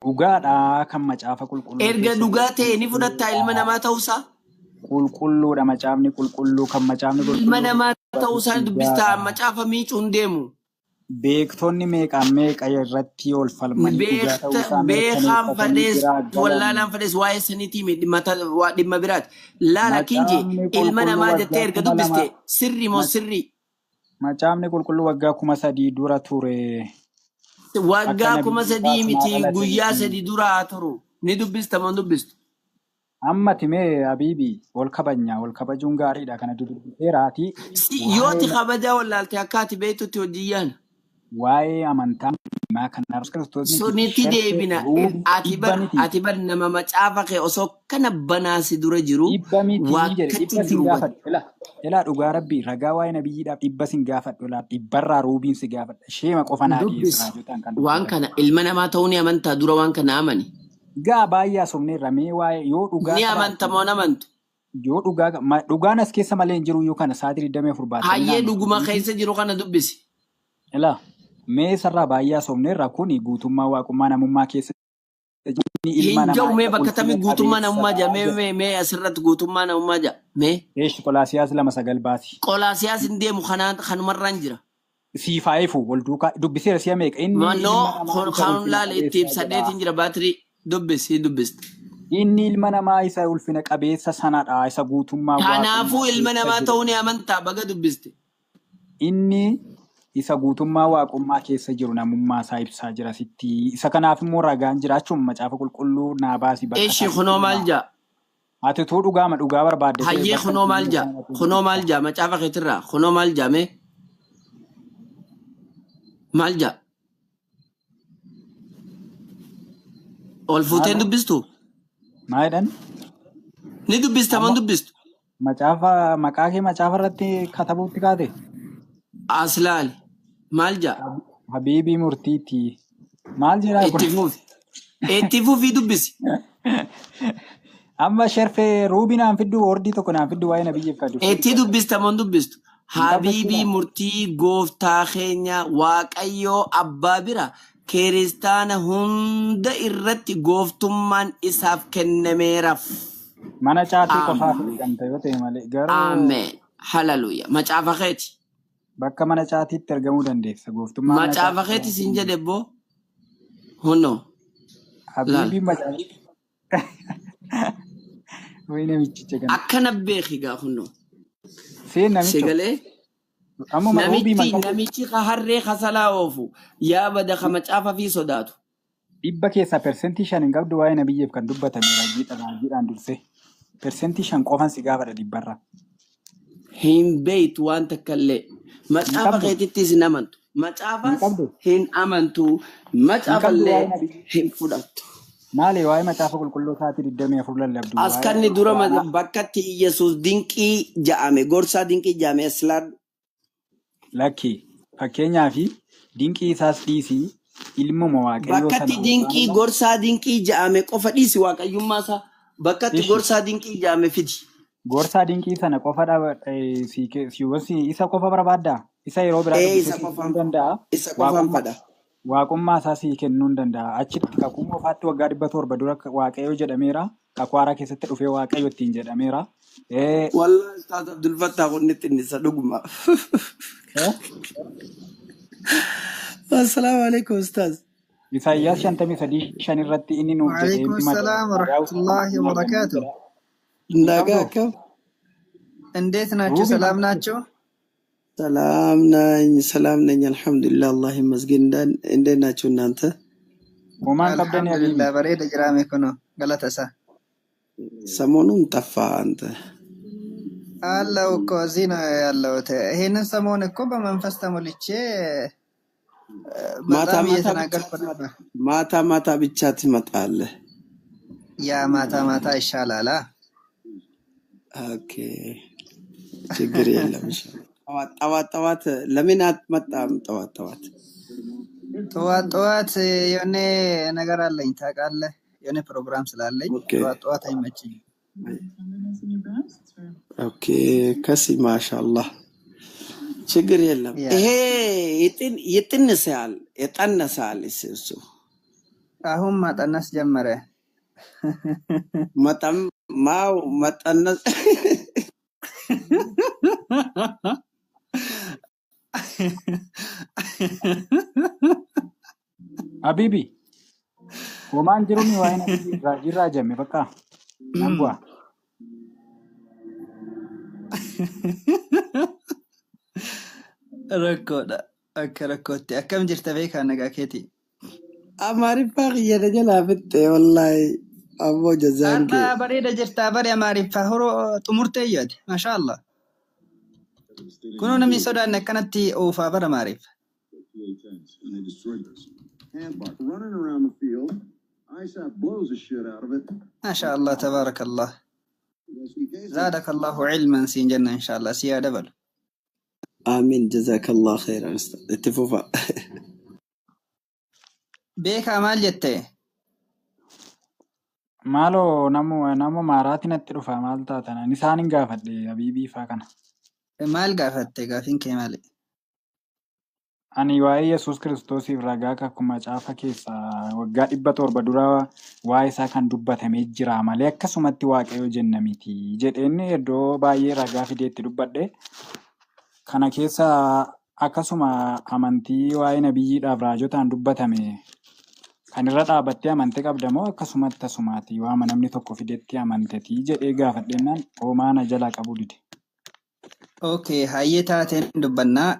dhugaadhaa kan macaafa qulqulluu erga dhugaa ta'e ni fudhatta ilma namaa ta'uusaa qulqulluudha macaafni qulqulluu kan macaafni ilma qulqulluu namaa ta'uusaa dubbistaa macaafa miicuun deemu beektonni meeqa irratti ol falmanii dhugaa ta'uusaa beekaan mirkaneeffatanii fadhees jira wallaalaan fadhees waa'ee saniitii waa dhimma biraati laala kinje ilma namaa jettee erga dubbiste sirri moo sirri macaafni qulqulluu waggaa 3,000 dura ture waggaa 3,000 miti guyyaa 3 dura turu ni dubbista moo dubbistu amma timee habiibi wal kabajuun gaariidha kana dubbiseeraati yooti kabaja wallaalte akkaati beektutti hojiyyaan waa'ee amantaa kana Kiristoos sunitti deebina ati bar nama macaafa kee osoo kana banaasi dura jiru wakkatti jiru ilaa dhugaa rabbii ragaa waa'ee nabiyyiidhaaf dhibba sin gaafadhu laa dhibbarraa ruubiin si gaafadha sheema qofa naa dhiyeessaa waan kana ilma namaa ta'uu ni amantaa dura waan kana amani gaa baay'ee asomneerra mee waa'ee yoo dhugaa ni amanta moo namantu yoo dhugaan as keessa malee hin jiru yoo kana sa'aatii 24 baatee hayyee dhuguma keessa jiru kana dubbisi ilaa mee sarraa baay'ee asomneerra kuni guutummaa waaqummaa namummaa keessa hinjau mee bakka tamii guutummaa namummaa jaa mee asirratti guutummaa namummaa jaa mee Qolaasiyaas 2:9 baati Qolaasiyaas hin deemu kanumarraan jira siifaa'ifu wal duukaa dubbiseera si'a meeqa inni mannoo kan laale itti ibsadeetiin jira baatirii dubbiste inni ilma namaa isa ulfina qabeessa sanadha isa guutummaa kanaafuu ilma namaa ta'uu ni amantaa baga dubbiste inni isa guutummaa waaqummaa keessa jiru namummaa isaa ibsaa jira sitti isa kanaaf immoo ragaan jiraachuun macaafa qulqulluu naa baasi bakka eeshi kunoo maal jaa ati tuu dhugaa barbaadde hayyee kunoo maal jaa macaafa keetirraa kunoo maal jaa mee maal jaa ol fuuteen dubbistu maayidhan ni dubbista moo dubbistu macaafa maqaa kee macaafa irratti katabuutti kaate aslaali maal jaa habiibii murtiitti maal jedhaa kun itti fufii dubbisi amma sherfee ruubinaan fiddu ordii tokko naan fiddu waa'ee nabiyyeef kadhu itti dubbista moo dubbistu habiibii murtii gooftaa keenya waaqayyoo abbaa bira kiristaana hunda irratti gooftummaan isaaf kennameeraaf mana caatii qofaaf kan ta'e yoo ta'e malee garuu ameen haleluuyaa macaafa keeti bakka mana caatiitti argamuu dandeessa gooftummaa macaafa keeti siin jedhe boo hunno habiibii macaafa wayne michicha kan akkana beeki gaa hunno seen namichi segalee namichi harree kasalaa oofu yaa bada ka macaafa fi sodaatu dhibba keessaa persentii 5 hin qabdu waa'ee nabiyyeef kan dubbatame raajiidhaan dursee persentii 5 qofan si gaafadha dhibbarraa hin beeytu waan takkallee macaafa keetittis hin amantu macaafas hin amantu macaafallee hin fudhattu maali waa'ee macaafa qulqulluu sa'aatii 24 lallabdu askanni dura bakkatti Yesuus dinqii ja'ame gorsaa dinqii ja'ame islaam lakki fakkeenyaa fi dinqii isaas dhiisii ilmuma waaqayyoo bakkatti dinqii gorsaa dinqii ja'ame qofa dhiisi waaqayyummaa isaa bakkatti gorsaa dinqii ja'ame fidi gorsaa dinqii sana qofa isa qofa barbaaddaa isa yeroo biraa isa qofa danda'a isa qofaan fadha waaqummaa isaa sii kennuu danda'a achitti kakuu mofaatti waggaa 700 dura waaqayyoo jedhameera kakuu haaraa keessatti dhufee waaqayyo ittiin jedhameera wallahi ustaaz Abdul Fattah qonnitti innisa dhuguma assalamu alaikum ustaaz Isaayyaas 53 irratti inni nuuf jedhee Waalaikum salaam wa rahmatullahi wa barakatuh. Ndaga kam እንዴት ናችሁ? ሰላም ናችሁ? ሰላም ነኝ አልহামዱሊላህ አላህ ይመስገን። እንዴት ናችሁ እናንተ? ወማን ቀበን ያለ በሬ ደጅራሜ እኮ ነው ገለተሳ ሰሞኑን ጠፋ አንተ አለው እኮ እዚህ ነው ያለሁት። ይሄንን ሰሞን እኮ በመንፈስ ተሞልቼ ማታ ብቻ ትመጣለህ። ያ ማታ ይሻላል። ኦኬ ችግር የለም። ጠዋት ለምን አትመጣም? ጠዋት የሆነ ነገር አለኝ ታውቃለህ፣ የሆነ ፕሮግራም ስላለኝ ጠዋት አይመችኝም። ኦኬ ከሲ ማሻአላህ ችግር የለም። ይሄ ይጠነሳል እሱ አሁን ማጠናስ ጀመረ። መጠነስ Habibi, homaan jiruun waa'ee irraa jemme bakka nan bu'a. Rakkoodha. Akka rakkootti. Akkam jirta beekaa nagaa keeti? Amaariffaa xiyyada jalaa fitte wallahi ammoo jazaan kee. Har'a bareeda jirtaa bare Amaariffaa horoo xumurtee yaade. Masha Allah. Kunoo namni sodaanne akkanatti oofaa bara Amaariffaa. Masha Allah tabaarakallah. Zaadakallahu ilman siin jenna insha Allah si yaa dabalu. Amiin jazakallah khairan itti fufa. Beekaa maal jettee? Maaloo nama maaraatiin natti dhufa maal taatan ani isaanin gaafadhe Habibii faa kana. Maal gaafatte gaafiin kee maali? Ani waa'ee Yesuus Kiristoosiif ragaa akkuma caafa keessaa waggaa 700 dura waa'ee isaa kan dubbatamee jira malee akkasumatti waaqayyo jenna miti jedheen iddoo baay'ee ragaa fideetti dubbadhe. Kana keessa akkasuma amantii waa'ee nabiyyiidhaaf raajotaan dubbatame kan irra dhaabattee amantee qabdamoo akkasumatti tasumaati waama namni tokko fideetti amantetii jedhee gaafadheennan hoomaana jalaa qabu dide. Okay, hayyee taateen dubbannaa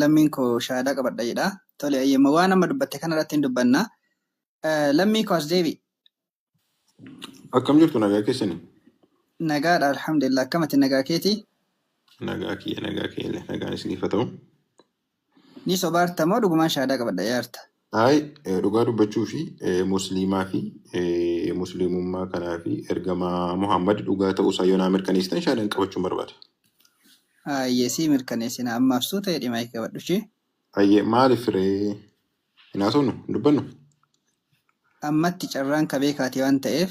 lammiin koo shaadaa qabadha jedha. Tole ayyema waan amma dubbatte kanarratti hin dubbannaa. Lammii koo as deebi. Akkam jirtu nagaa keessani? Nagaadha alhamdulillah. Akkamatti nagaa keeti? Nagaa kiyya nagaan isiniif haa ta'u. Ni sobaarta moo dhugumaan shaadaa qabadha yaarta? Dhugaa dubbachuu fi musliimaa fi musliimummaa kanaa fi ergamaa Muhammad dhugaa ta'uusaa yoo naa mirkaneessitan shaadaan qabachuun barbaada. Hayyee si mirkaneessina ammaaf suu ta'e dhimma eegaa qabadhu ishee. Hayyee maaliif firee hin haasofnu dubbannu? Ammatti carraan ka beekaati waan ta'eef.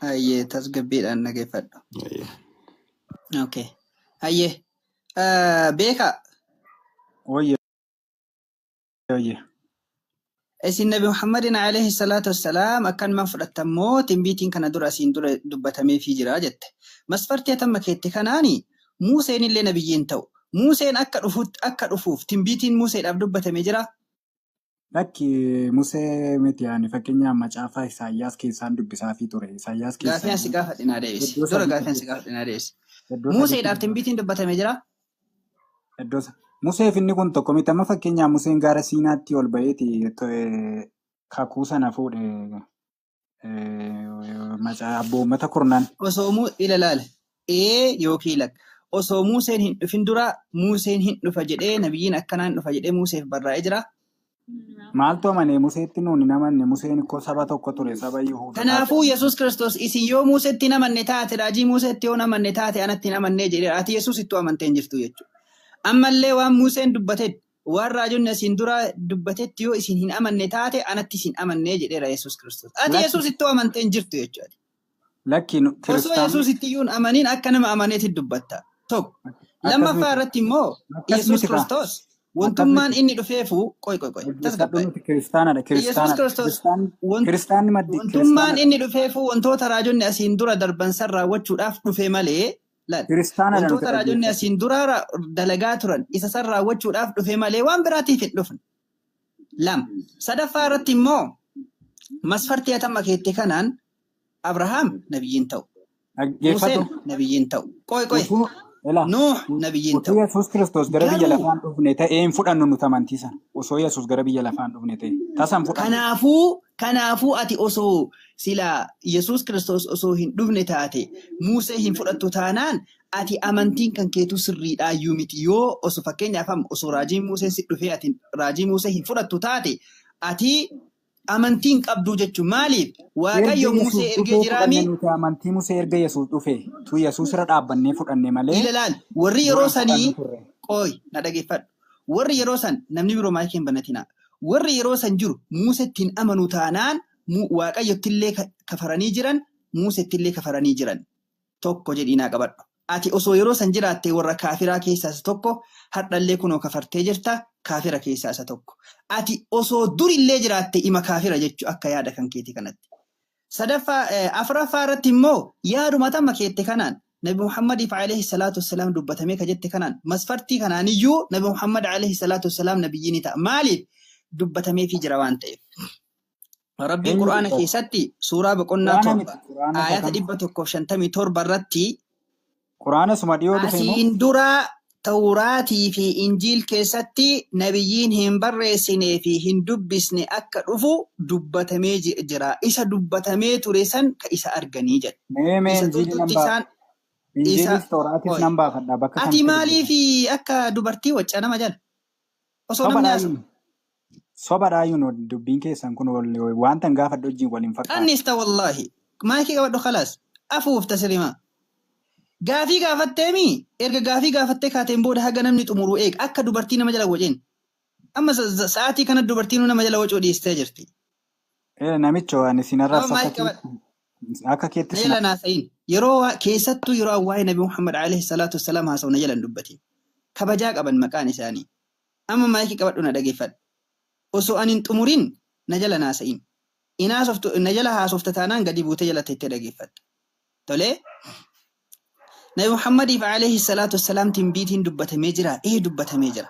Hayyee tasgabbiidhaan nageeffadhu. Okay. Hayyee beekaa. Oyye. Isin Nabi Muhammadin alayhi salaatu wassalaam akkan man fudhatammoo timbiitiin kana dura asiin dura dubbatameefii jira jette. Masfartii atamma keetti kanaani Museen illee nabiyyiin ta'u. Museen akka dhufuuf timbiitiin Museedhaaf dubbatamee jira. Lakki Musee miti yaani fakkeenyaaf macaafaa Isaayyaas keessaan dubbisaafii ture. Isaayyaas keessaan. Gaaffiin si gaafadhinaa deebisi. Dura gaaffiin si gaafadhinaa deebisi. Museedhaaf timbiitiin dubbatamee jira. Museef inni kun tokko miti amma fakkeenyaaf Museen gaara Siinaatti ol ba'eeti kakuu sana fuudhe abboommata kurnan. Osoo ilaalaale yookiin lakka osoo Museen hin dhufin dura Museen hin dhufa jedhee nabiyyiin akkanaan dhufa jedhee Museef barraa'ee jira. Maaltu amanee Museetti nuuni namanne Museen ikkoo saba tokko ture saba Yihuudaa. Kanaafuu Yesuus Kiristoos isin yoo Museetti namanne taate raajii Museetti yoo namanne taate anatti namannee jedhee ati Yesuus itti amanteen jirtu jechuudha. Ammallee waan Museen dubbatetti waan raajonni asiin dura dubbatetti yoo isin hin amanne taate anatti isin amannee jedheera Yesuus Kiristoos. Ati Yesuus itti amanteen jirtu jechuudha. Lakkiin osoo Yesuus itti iyyuu amaniin akka nama amaneetti dubbatta. Tokko. Lammaffaa irratti immoo Yesuus Kiristoos wantummaan inni dhufeefu tasgabbaa'e. Yesuus Kiristoos wantummaan inni dhufeefu wantoota raajonni asiin dura darban san raawwachuudhaaf dhufe malee wantoota raajonni asiin dura dalagaa turan isa san raawwachuudhaaf dhufe malee waan biraatiif hin dhufne. Lama. Sadaffaa irratti immoo masfartii atamma keetti kanaan Abrahaam nabiyyiin ta'u. Museen nabiyyiin ta'u. Nuh nabiyyiin ta'u. Osoo Yesuus Kiristoos gara biyya lafaan dhufne ta'ee hin fudhannu nuti amantiisan. Osoo Yesuus gara biyya lafaan dhufne ta'e tasan fudhannu. Kanaafuu ati osoo sila Yesuus Kiristoos osoo hin dhufne taate Musee hin fudhattu taanaan ati amantiin kan keetu sirriidhaayyuu miti yoo osoo fakkeenyaaf osoo raajiin Musee si dhufee ati raajii Musee hin fudhattu taate ati amantiin qabduu jechuun maaliif Waaqayyo Musee ergee jiraami. Amantii Musee erga Yesuus dhufe tu Yesuus irra dhaabbannee fudhanne malee. Ilaalaal warri yeroo sanii na dhageeffadhu warri yeroo san namni biroo maal hin banatina warri yeroo san jiru Museettiin amanuu taanaan Waaqayyottillee kafaranii jiran Museettillee kafaranii jiran tokko jedhiinaa qabadhu. Ati osoo yeroo san jiraatte warra kaafiraa keessaas tokko hardhallee kunoo kafartee jirta kaafira keessaa isa tokko. Ati osoo durillee jiraatte ima kaafira jechuu akka yaada kan keeti kanatti. Sadaffaa afuraffaa irratti immoo yaaduma tamma keette kanaan Nabi Muhammadiif alayhi salaatu wassalaam dubbatamee ka jette kanaan masfartii kanaaniyyuu Nabi Muhammad alayhi salaatu wassalaam nabiyyiin ta'a. Maaliif dubbatamee fi jira waan ta'eef. Rabbiin Qur'aana keessatti suuraa boqonnaa 7 ayata 157 irratti Qur'aana suma dhiyoo dhufe immoo asiin dura Tawraatii fi Injiil keessatti nabiyyiin hin barreessinee fi hin dubbisne akka dhufu dubbatamee jira. Isa dubbatamee ture san ka isa arganii jedha. Mee Injiilis Tawraatis nan baafadha bakka ati maaliif akka dubartii wacca nama jala? Osoo namni haasa'u. Sobadhaayuun dubbiin keessan kun wanta gaafadhu wajjin waliin fakkaata. Annista wallaahi. Maakii qabadhu khalaas. Afuuf taslimaa. Gaafii gaafatteemi erga gaafii gaafattee kaateen booda haga namni xumuru eeg akka dubartii nama jala wajjin. Amma sa'aatii kana dubartiin nama jala wajjoo dhiistee jirti. Namicho ani sinarraa akka keetti sinarraa. Jala naasa'iin yeroo keessattuu yeroo waa'ee Nabi Muhammad alayhi salaatu wassalaam haasa'u na jala hin dubbatin. Kabajaa qaban maqaan isaanii. Amma maakii qabadhu na dhageeffadhu. Osoo ani hin xumurin na jala naasa'iin. Na jala haasofta taanaan gadi buutee jala teettee dhageeffadhu. Tolee. Nabi Muhammadiif alayhi salaatu wassalaam tinbiitiin dubbatamee jira. Dubbatamee jira.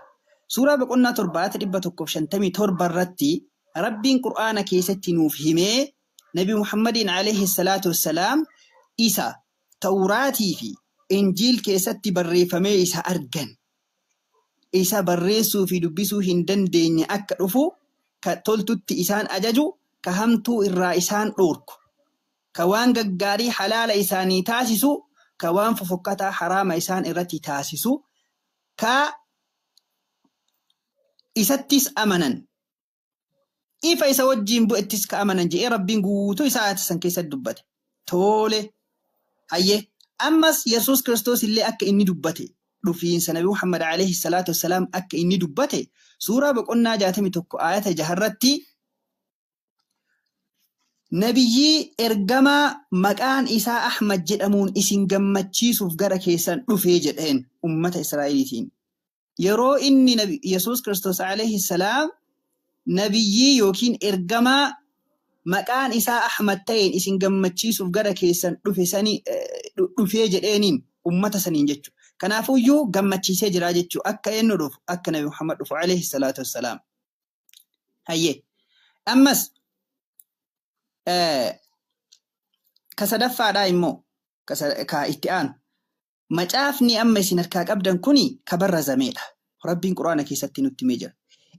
Suuraa boqonnaa 7:157 irratti Rabbiin Qur'aana keessatti nuuf himee Nabi Muhammadiin alayhi salaatu wassalaam isa Tawraatii fi Injiil keessatti barreeffamee isa argan. Isa barreessuu fi dubbisuu hin dandeenye akka dhufu ka toltutti isaan ajaju ka hamtuu irraa isaan dhoorku. Ka waan gaggaarii halaala isaanii taasisu ka waan fofokkataa haraama isaan irratti taasisu ka isattis amanan ifa isa wajjin bu'ettis ka amanan jedhee Rabbiin guutuu isaa san keessatti dubbate. Tole hayyee ammas Yesuus Kiristoos illee akka inni dubbate dhufiinsa Nabi Muhammad alayhi salaatu wassalaam akka inni dubbate suuraa boqonnaa 61 ayata 6 irratti Nabiyyi ergamaa maqaan isaa Ahmad jedhamuun isin gammachiisuuf gara keessan dhufee jedheen ummata Israa'eliitiin. Yeroo inni Yesuus Kiristoos alayhi salaam nabiyyi yookiin ergamaa maqaan isaa Ahmad ta'een isin gammachiisuuf gara keessan dhufee jedheeniin ummata saniin jechuudha. Kanaafuyyuu gammachiisee jira jechuudha. Akka eenyu dhufu akka Nabi Muhammad dhufu alayhi salaatu wassalaam. Hayyee ammas ka sadaffaadhaa immoo ka itti aanu macaafni amma isin harkaa qabdan kuni ka barrazameedha. Rabbiin Qur'aana keessatti nutti himee jira.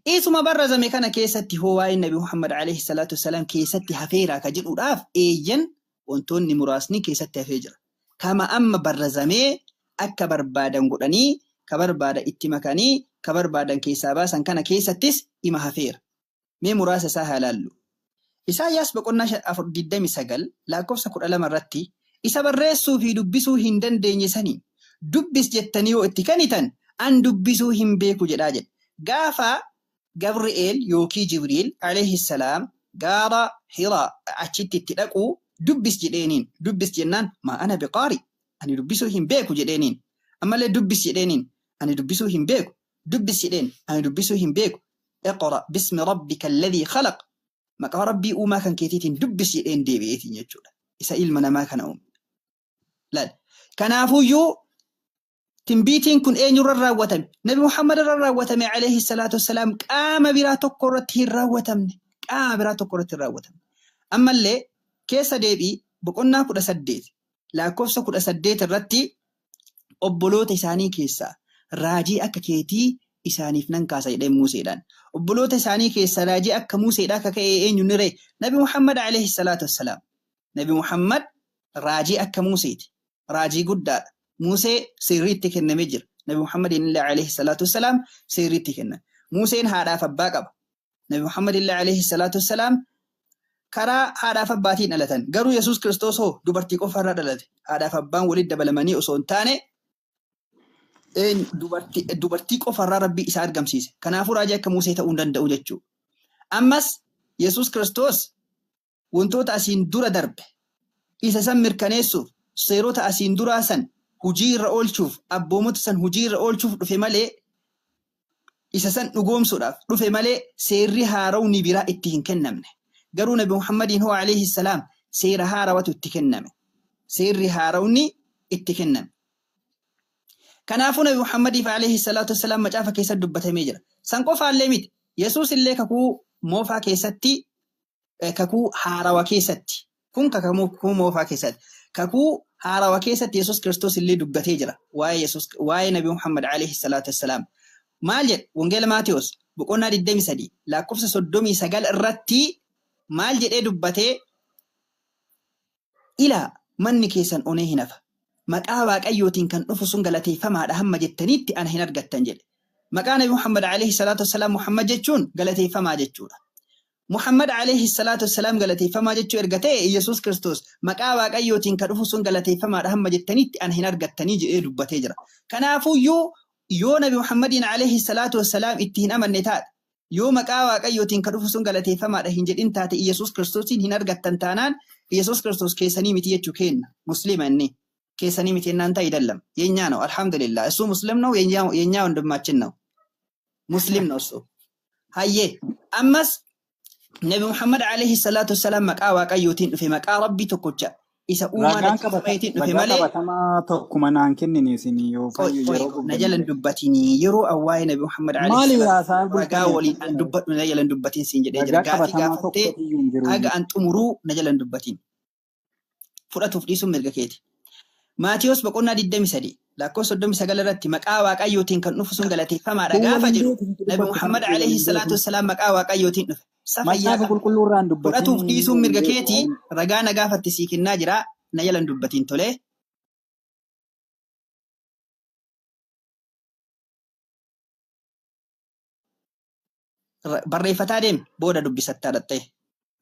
Isuma barrazame kana keessatti waa'een Nabi Muhammad alayhi salaatu wassalaam keessatti hafeeraa ka jedhuudhaaf eeyyan wantoonni muraasni keessatti hafee jira. Kama amma barrazamee akka barbaadan godhanii ka barbaadan itti makanii ka barbaadan keessaa baasan kana keessattis ima hafeera. Mee muraasa isaa haa ilaallu. Isaayyaas boqonnaa 29 lakkoofsa 12 irratti isa barreessuu fi dubbisuu hin dandeenye sanii dubbis jettanii yoo itti kanitan an dubbisuu hin beeku jedhaa jedha. Gaafa Gabri'eel yookiin Jibriil alayhi salaam gaara Hiraa achitti itti dhaquu dubbis jedheeniin dubbis jennaan maa ana biqaari ani dubbisuu hin beeku jedheeniin ammallee dubbis jedheeniin ani dubbisuu hin beeku dubbis jedheen ani dubbisuu hin beeku iqra bismi rabbika alladhii khalaq maqaa rabbii uumaa kan keetiitiin dubbis jedheen deebi'eetiin jechuudha. Isa ilma namaa kana uume. Kanaafuyyuu tinbiitiin kun eenyurra raawwatame? Nabi Muhammad irra raawwatame alayhi salaatu wassalaam qaama biraa tokko irratti hin raawwatamne. Qaama biraa tokko irratti hin raawwatamne. Ammallee keessa deebii boqonnaa 18 lakkoofsa 18 irratti obboloota isaanii keessaa raajii akka keetii isaaniif nan kaasa jedhee Museedhaan. Obboloota isaanii keessaa raajii akka Museedhaa akka ka'e eenyu ni ree? Nabi Muhammad alayhi salaatu wassalaam. Nabi Muhammad raajii akka Museeti. Raajii guddaadha. Musee sirriitti kennamee jira. Nabi Muhammad illee alayhi salaatu wassalaam sirriitti kenna. Museen haadhaaf abbaa qaba. Nabi Muhammad illee alayhi salaatu wassalaam karaa haadhaaf abbaatiin dhalatan. Garuu Yesuus Kiristoos hoo dubartii qofarraa dhalate. Haadhaaf abbaan walitti dabalamanii osoo hin taane dubartii qofarraa Rabbii isaa argamsiise. Kanaafuu raajii akka Musee ta'uu hin danda'u jechuudha. Ammas Yesuus Kiristoos wantoota asiin dura darbe isa san mirkaneessuuf seerota asiin duraa san hujii irra oolchuuf abboomota san hujii irra oolchuuf dhufe malee isa san dhugoomsuudhaaf dhufe malee seerri haarawni biraa itti hin kennamne. Garuu Nabi Muhammadiin hoo alayhi salaam seera haarawatu itti kenname. Seerri haarawni itti kenname. Kanaafuu Nabi Muhammadiif alayhi salaatu wassalaam macaafa keessatti dubbatamee jira. San qofaallee miti. Yesuus illee kakuu moofaa keessatti kakuu haarawa keessatti kun kakuu moofaa keessatti kakuu haarawa keessatti Yesuus Kiristoos illee dubbatee jira. Waa'ee Nabi Muhammad alayhi salaatu wassalaam. Maal jedhe wangeela Maatiyos boqonnaa 23 lakkoofsa 39 irratti maal jedhee dubbatee ilaa manni keessan onee hin hafa. Maqaa Waaqayyootiin kan dhufu sun galateeffamaadha hamma jettaniitti ana hin argattan jedhe. Maqaa Nabi Muhammad alayhi salaatu wassalaam Muhammad jechuun galateeffamaa jechuudha. Muhammad alayhi salaatu wassalaam galateeffamaa jechuu erga ta'e Yesuus Kiristoos maqaa Waaqayyootiin kan dhufu sun galateeffamaadha hamma jettaniitti ana hin argattanii jedhee dubbatee jira. Kanaafuyyuu yoo Nabi Muhammadiin alayhi salaatu wassalaam itti hin amanne taate yoo maqaa Waaqayyootiin kan dhufu sun galateeffamaadha hin jedhin taate Yesuus Kiristoosiin hin argattan taanaan Yesuus Kiristoos keessanii miti jechuu kenna muslima inni keessanii miti ennaan ta'e dallam የኛ ነው አልহামዱሊላህ እሱ ሙስሊም ነው የኛ ወንድማችን ነው ሙስሊም ነው እሱ ሀዬ አማስ ነቢ ሙሐመድ አለይሂ ሰላቱ ወሰላም መቃ Waaqayyootiin dhufe maqaa rabbii tokkocha isa uumaan qabateetiin dhufe malee tokkuma naan kennine isin yoo fayyoo na jalan dubbatini yeroo awwaa'ee Nabi Muhammad alayhi salaatu ragaa waliin an dubbadhu na jalan dubbatin siin jedhee jira gaafii gaafattee haga an xumuruu na jalan dubbatin fudhatuuf dhiisuun mirga keeti. Maatiyos boqonnaa 23 lakkoofsa 39 irratti maqaa Waaqayyootiin kan dhufu sun galateeffamaadha gaafa jedhu Nabi Muhammad alayhi salaatu wassalaam maqaa Waaqayyootiin dhufe. Macaafa qulqulluurraan dubbatin fudhatuuf dhiisuun mirga keeti ragaa na gaafatti sii kennaa jira na jalan dubbatin tolee. Barreeffataa deem booda dubbisattaa dhattee.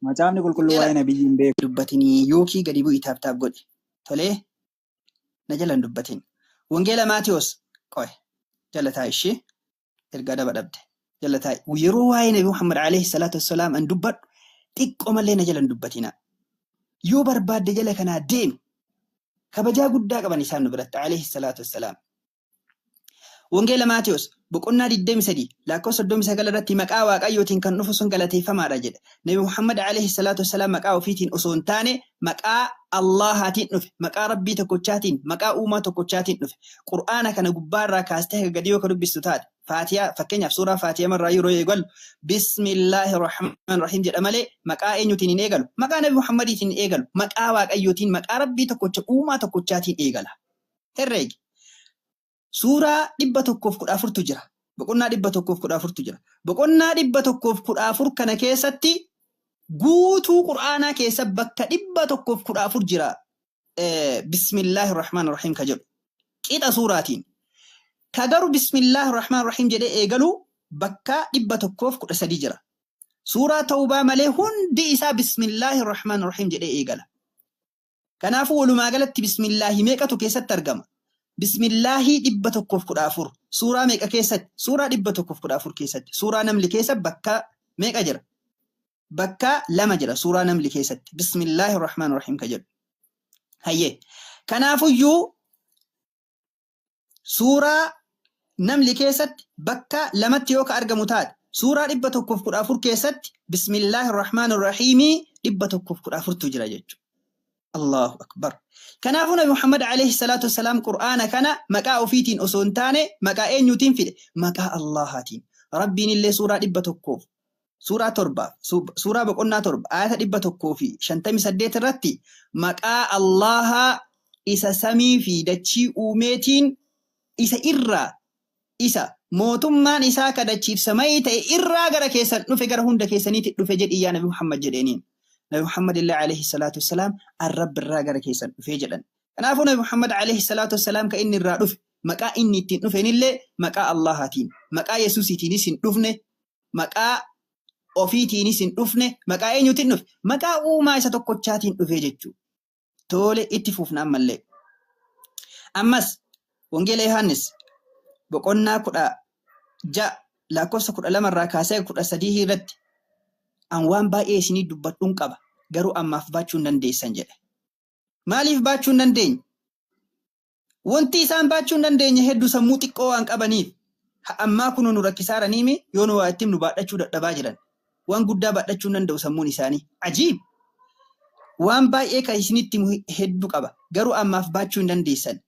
Macaafni qulqulluu waa'ee nabiyyiin beeku. Dubbatinii yookii gadi bu'ii taaptaaf godhe tolee na jalan dubbatin. Wangeela Maatiyos qoye jalataa ishee ergaa daba dhabde. Jalataa yeroo waa'ee Nabi Muhammad alayhi salaatu wassalaam an dubbadhu xiqqoo malee na jalan dubbatina. Yoo barbaadde jala kanaa deemi kabajaa guddaa qaban isaan nu biratti alayhi salaatu wassalaam. Wangeela Maatiyos boqonnaa 23 lakkoofsa 39 irratti maqaa Waaqayyootiin kan dhufu sun galateeffamaadha jedha. Nabi Muhammad alayhi salaatu wassalaam maqaa ofiitiin osoo hin taane maqaa Allahaatiin dhufe maqaa Rabbii tokkochaatiin maqaa uumaa tokkochaatiin dhufe. Qur'aana kana gubbaarraa kaastee haga gadi yoo ka dubbistu taate Faatiyaa fakkeenyaaf suuraa Faatiyaa marraa yeroo eegalu bismillaahi rahmaan rahiim jedha malee maqaa eenyuutiin hin eegalu maqaa Nabi Muhammadiitiin hin eegalu maqaa Waaqayyootiin maqaa Rabbii tokkocha uumaa tokkochaatiin eegala. Herreegi. Suuraa 114 jira. Boqonnaa 114 jira. Boqonnaa 114 kana keessatti guutuu Qur'aanaa keessa bakka 114 jira. Bismillahir Rahmanir Rahim ka jedhu. Qixa suuraatiin. Ka garuu Bismillahir Rahmanir Rahim jedhee eegalu bakka 113 jira. Suuraa Tawbaa malee hundi isaa Bismillahir Rahmanir Rahim jedhee eegala. Kanaafuu walumaa galatti Bismillahi meeqatu keessatti argama? Bismillahi 114 suuraa meeqa keessatti suuraa 114 keessatti suuraa namli keessa bakka meeqa jira bakka 2 jira suuraa namli keessatti Bismillahir Rahmanir Rahim ka jedhu hayyee kanaafuyyuu suuraa namli keessatti bakka 2tti yoo ka argamu taate suuraa 114 keessatti Bismillahir Rahmanir Rahim 114 jira jechuudha. Allahu akbar. Kanaafuu Nabi Muhammad alayhi salaatu wassalaam Qur'aana kana maqaa ofiitiin osoo hin taane maqaa eenyuutiin fide maqaa Allahaatiin. Rabbiin illee suuraa 100 suuraa 7 suuraa boqonnaa 7 ayata 158 irratti maqaa Allahaa isa samii fi dachii uumeetiin isa irraa isa mootummaan isaa kadachiifsamee ta'e irraa gara keessan dhufe gara hunda keessaniitti dhufe jedhi yaa Nabi Muhammad jedheeniin. Nabi Muhammad illee alayhi salaatu wassalaam arrab irraa gara keessan dhufee jedhan. Kanaafuu Nabi Muhammad alayhi salaatu wassalaam ka inni irraa dhufe maqaa inni ittiin dhufeenillee maqaa Allahaatiin maqaa Yesuusiitiinis hin dhufne maqaa ofiitiinis hin dhufne maqaa eenyuutiin dhufe maqaa uumaa isa tokkochaatiin dhufee jechuudha. Tole itti fufna ammallee. Ammas wangeela Yohaannis boqonnaa 16 lakkoofsa 12 irraa kaasee 13 irratti an waan baay'ee isinii dubbadhuun qaba garuu ammaaf baachuu hin dandeessan jedhe. Maaliif baachuu hin dandeenye? Wanti isaan baachuu hin dandeenye hedduu sammuu xiqqoo waan qabaniif Ammaa kun nu rakkisaaraniimi yoo nu waa ittiin nu baadhachuu dadhabaa jiran. Waan guddaa baadhachuu danda'u sammuun isaanii. Ajiib! Waan baay'ee kan isinitti hedduu qaba. Garuu ammaaf baachuu hin dandeessan.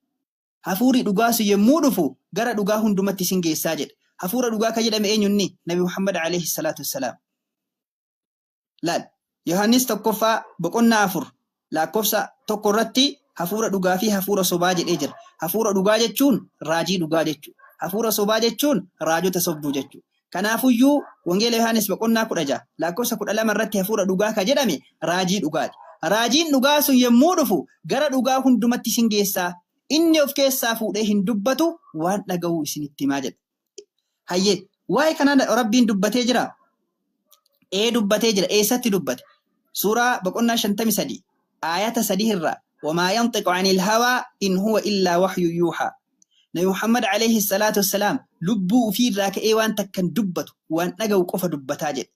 Hafuurri dhugaa yommuu dhufu gara dhugaa hundumatti isin geessaa jedhe. Hafuura dhugaa kan jedhame eenyunni? Nabi Muhammad alayhi salaatu wassalaam. Laal Yohaannis 1:4 lakkoofsa 1 irratti hafuura dhugaa fi hafuura sobaa jedhee jira. Hafuura dhugaa jechuun raajii dhugaa jechuudha. Hafuura sobaa jechuun raajota sobduu jechuudha. Kanaafuyyuu wangeela Yohaannis 1:16 lakkoofsa 12 irratti hafuura dhugaa kan jedhame raajii dhugaati. Raajiin dhugaa sun yommuu dhufu gara dhugaa hundumatti isin geessaa. Inni of keessaa fuudhee hin dubbatu waan dhaga'uu isinitti himaa jedha. Hayyee waa'ee kanaan Rabbiin dubbatee jira. Dubbatee jira. Eessatti dubbate? Suuraa 53 ayata 3 irraa وما ينطق عن الهوى إن هو إلا وحي يوحى. نبي محمد عليه الصلاة والسلام لبو في الراكئ وان تكن دبته وان نجو قف دبتاجد.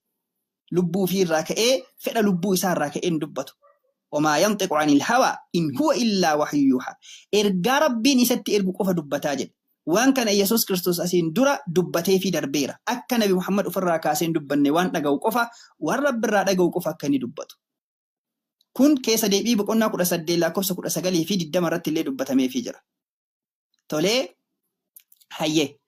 لبو في الراكئ فعل لبو إسار راكئ دبته. وما ينطق عن الهوى إن هو إلا وحي يوحى. إرجع ربي نسيت إرجو قف دبتاجد. وان كان يسوع كريستوس أسين درا دبته في دربيرة. أكن نبي محمد أفرّا كاسين دبني وان نجو قفا والرب الرا نجو قفا كني دبته. كن كيس ديبي بقولنا كذا سدّي لا كوس كذا سجلي في الدم مرات اللي دبته ما في جرا. تولي هيه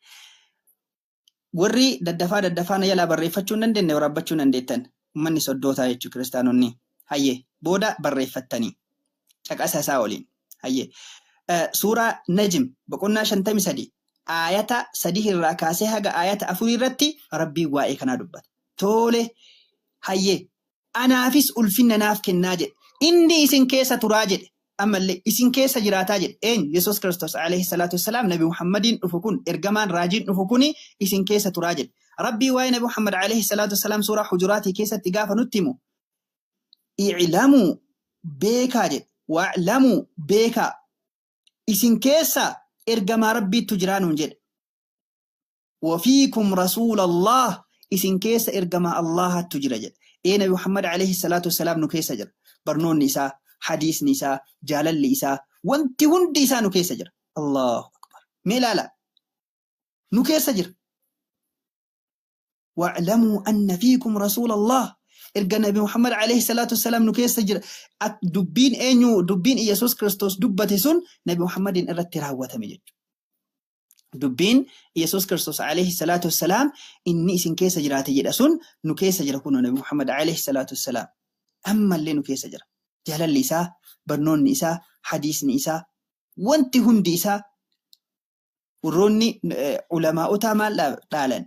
ورّي ددفا يلا بريفتشون ندن وربتشون ندتن من يصدّوها يجوا كريستيانوني هيه بودا بريفتني شك أساسا أولين هيه سورة نجم بقولنا شنتمي سدي آيات سديه الركاسة هجا آيات أفوري رتي ربي واي كنا دبت تولي هيه أنا فيس ألفين ناف كناجد إني إسن كيسة تراجد أما اللي إسن كيسة جراتاجد إن يسوع كريستوس عليه الصلاة والسلام نبي محمد نفكون إرجمان راجد نفكوني إسن كيسة تراجد ربي واي نبي محمد عليه الصلاة والسلام سورة حجرات كيسة تجافة نتمو إعلامو بيكاجد واعلموا بيكا إسن كيسة إرجما ربي تجران جد وفيكم رسول الله إسن كيسة إرجما الله تجرجد إيه نبي محمد عليه الصلاة والسلام نكيسة جر برنون نساء حديث نساء جالل نساء وانت وندي نساء نكيسة جر الله أكبر ملالا نكيسة جر واعلموا أن فيكم رسول الله إرجع نبي محمد عليه الصلاة والسلام نكيسة جر دبين إنيو دبين يسوع كريستوس دبتسون نبي محمد إن الرتيرها وتمجد دبين يسوع كريستوس عليه الصلاة والسلام إني إسن كيسة جراتي جرسون نكيسة جركون نبي محمد عليه الصلاة والسلام أما اللي نكيسة جر جلال نساء برنون نساء حديث نساء وانت هندي نساء وروني علماء تامال دالن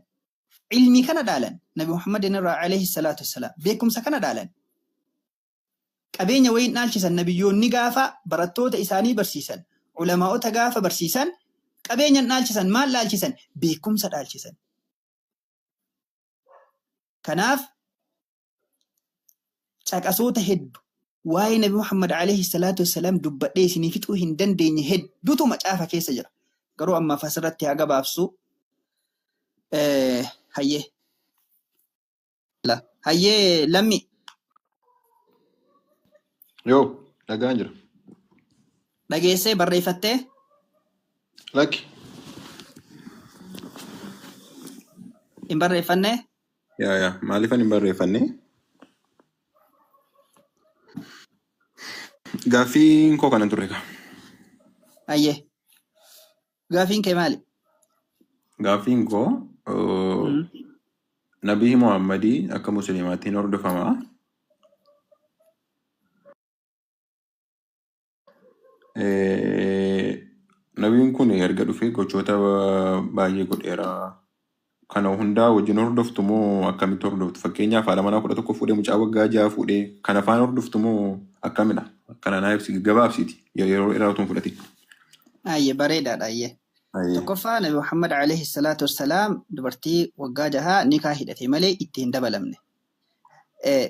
علمي كان دالن نبي محمد عليه الصلاة والسلام بيكم سكن دالن قبين وين نالشسن نبيون نقافة برتوت إساني برسيسن علماء تقافة برسيسن قبين نالشسن مال لالشسن بيكم سدالشسن كناف أصوت هد واي نبي محمد عليه الصلاة والسلام دبّدي سنفتو هندن ديني هد دوتو مجافة كيسا جرا قروا أما فسرت يا قباب سو هيه لا هيه لمي يو لقانجر لقيسي بريفتي لك إن بريفني يا مالفني بريفني Gaafiin koo kanan ture kaa. Ayyee. Gaafiin kee maali? Gaafiin koo Nabii Muhammadii akka musliimaattiin hordofamaa. Nabiin kun erga dhufee gochoota baay'ee godheera. Kana hundaa wajjin hordoftu moo akkamitti hordoftu? Fakkeenyaaf haadha manaa 11 fuudhee mucaa waggaa 6 fuudhee kan afaan hordoftu moo akkamidha? Kana naa ibsi gabaabsiiti yeroo dheeraatuun fudhate. Ayyee bareedaadha ayyee. Tokkoffaa Nabi Muhammad alayhi salaatu wassalaam dubartii waggaa 6 nikaa hidhate malee itti hin dabalamne.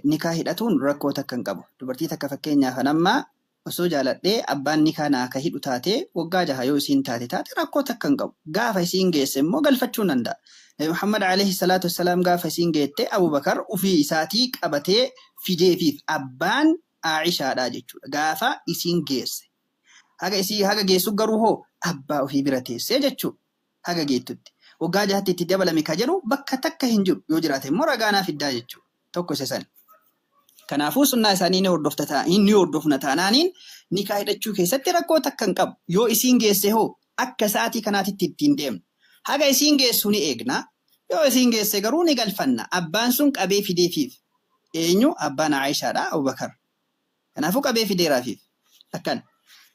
Nikaa hidhatuun rakkoo takka hin qabu. Dubartii takka fakkeenyaaf anammaa osoo jaaladhee abbaan nikaa naa akka hidhu taate waggaa 6 yoo isiin taate rakkoo takka hin qabu. Gaafa isiin geesse immoo galfachuu danda'a. Nabi Muhammad alayhi salaatu wassalaam gaafa isiin geette Abubakar ufii isaatii qabatee fideefiif abbaan Aishaadhaa jechuudha. Gaafa isiin geesse. Haga geessu garuu hoo abbaa ofii bira teessee jechuudha. Haga geettutti. waggaa jahatti itti dabalame ka jedhu bakka takka hin jiru yoo jiraate immoo ragaanaa fiddaa jechuudha. Tokko isa san. Kanaafuu sunnaa isaanii ni hordofna taanaaniin nikaa hidhachuu keessatti rakkoo takka hin qabu. Yoo isiin geesse hoo akka sa'aatii kanaatitti ittiin deemnu. Haga isiin geessu ni eegna. Yoo isiin geesse garuu ni galfanna. Abbaan sun qabee fideefiif. Eenyu abbaan Aayishaadha Abubakar. Kanaafuu qabee fideeraafiif. Akkan.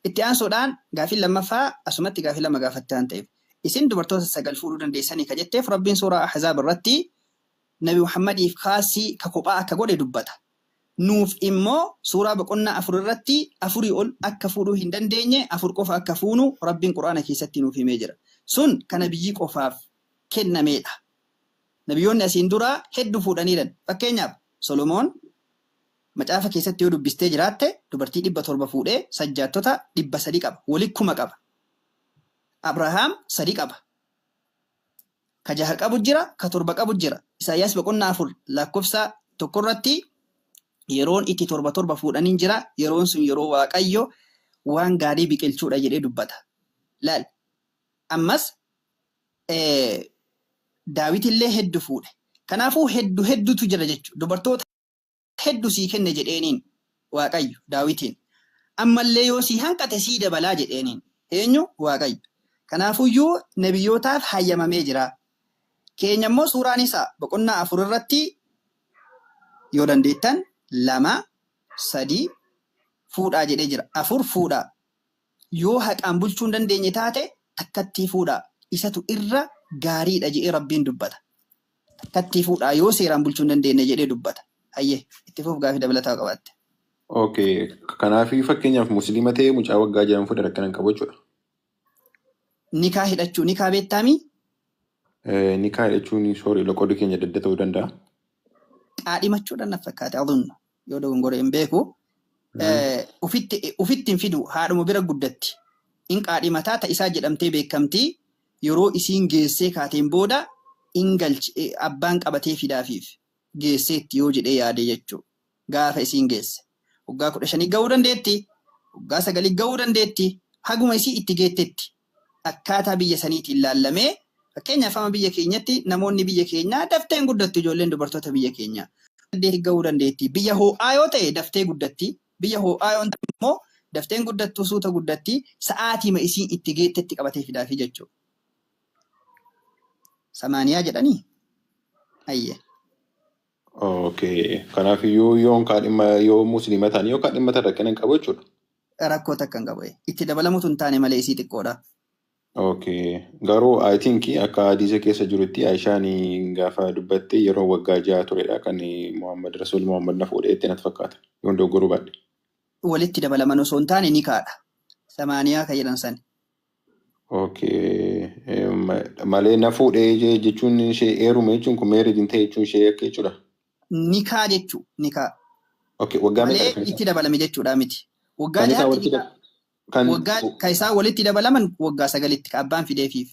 Itti aansuudhaan gaafii lammaffaa asumatti gaafii lama gaafattaan ta'eef. Isin dubartoota 9 fuudhuu dandeessanii ka jetteef Rabbiin suuraa Ahzaab irratti Nabi Muhammadiif kaasii ka kophaa akka godhe dubbata. Nuuf immoo suuraa boqonnaa 4 irratti 4 ol akka fuudhuu hin dandeenye 4 qofa akka fuunu Rabbiin Quraana keessatti nuuf himee jira. Sun kan nabiyyi qofaaf kennameedha. Nabiyyoonni asiin dura hedduu fuudhaniiran. Fakkeenyaaf Solomoon macaafa keessatti yoo dubbistee jiraatte dubartii 700 fuudhee sajjaattota 300 qaba. Walikkuma qaba. Abrahaam 3 qaba. Ka 6 qabu jira, ka 7 qabu jira. Isaayyaas boqonnaa 4 lakkoofsa 1 irratti yeroon itti 7 fuudhaniin jira. Yeroon sun yeroo Waaqayyo waan gaarii biqilchuudha jedhee dubbata. Laal. Ammas Daawit illee hedduu fuudhe. Kanaafuu hedduutu jira jechuudha. Dubartoota hedduu sii kenne jedheeniin Waaqayyo Daawitiin. Ammallee yoo sii hanqate sii dabalaa jedheeniin. Eenyu Waaqayyo. Kanaafuyyuu nabiyyootaaf hayyamamee jira. Keenya immoo suuraan isaa boqonnaa 4 irratti yoo dandeettan 2, 3 fuudhaa jedhee jira. 4 fuudhaa. Yoo haqaan bulchuu hin dandeenye taate takkatti fuudhaa. Isatu irra gaariidha jedhee Rabbiin dubbata. Takkatti fuudhaa yoo seeraan bulchuu hin dandeenye jedhee dubbata. Hayyee itti fuuf gaafii dabalataa qabaatte. Okay. Kanaafii fakkeenyaaf musliima ta'ee mucaa waggaa 6 fuudhe rakkan qabu jechuudha. Nikaa hidhachuu nikaa beektaamii? Nikaa hidhachuun loqodu keenya dadda ta'uu danda'a. Qaadhimachuudhaan na fakkaate adunnu yoo dogongore hin beeku. Ufitti hin fidu haadhuma bira guddatti. In qaadhimataa ta'isaa jedhamtee beekamtii yeroo isiin geessee kaateen booda in galchi abbaan qabatee fidaafiif geesseetti yoo jedhee yaade jechuudha. Gaafa isiin geesse. Waggaa 15 gahuu dandeetti. Waggaa 9 gahuu dandeetti. Haguma isii itti geettetti. Akkaataa biyya saniitiin ilaallamee fakkeenyaaf amma biyya keenyatti namoonni biyya keenyaa dafteen guddattu ijoolleen dubartoota biyya keenyaa. Dandeetti gahuu dandeetti. Biyya ho'aa yoo ta'e daftee guddatti. Biyya ho'aa yoo ta'e immoo dafteen guddattu suuta guddatti sa'aatima isiin itti geettetti qabatee fidaafi jechuudha. Samaaniyaa jedhanii? Ayyee. Okay. Kanaaf yoo musliima ta'anii yoo kaadhimata rakkina hin qabu jechuudha. Rakkoo takka hin qabu. Itti dabalamutu hin taane malee isii xiqqoodha. Okay. Garuu I think akka hadiisa keessa jirutti Aishaan gaafa dubbatte yeroo waggaa 6 turedha kan Rasuul Muhammad na fuudheetti natti fakkaata. Yoo dogoggoruu baadhe. Walitti dabalaman osoo hin taane ni kaadha. Samaaniyaa kan jedhan sani. Okay. Malee na fuudhee jechuun ishee heerume jechuun kun meerii ta'e jechuun ishee akka jechuudha. Nikaa jechuu nikaa. Okay. Waggaa meeqa malee itti dabalame jechuudha miti. Waggaa jaatti waggaa kan isaa walitti dabalaman waggaa 9tti abbaan fideefiif.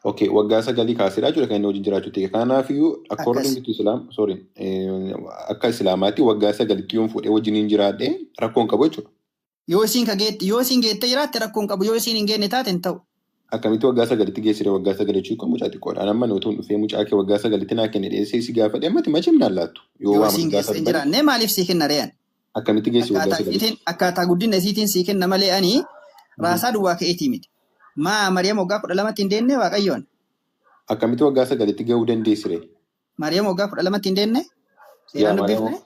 Okay. Waggaa 9 kaaseedha jechuudha kan inni wajjin jiraachuutti. Kanaafuu according to Islam akka Islaamaatti waggaa 9tti yoon fuudhee wajjin jiraadhe rakkoon qabu jechuudha. Yoo isiin geettee jiraatte rakkoon qabu yoo isiin hin geenne taate hin ta'u. Akkamitti waggaa 9tti geessire waggaa 9 jechuun kan mucaa xiqqoodha. Amma nutuun dhufee mucaa kee waggaa 9tti naa kenne dheessee si gaafadhe ammatti machi hin laattu. Yoo isiin geesse hin jiraanne maaliif sii kenna re'an? Akkamitti geessi waggaa 9? Akkaataa guddina isiitiin sii kenna malee ani raasaa duwwaa ka'eetii miti. Mariyaam waggaa 12tti hin deenne Waaqayyoon. Akkamitti waggaa 9tti gahuu dandeessire? Mariyaam waggaa 12tti hin deenne? Seeraan dubbifne?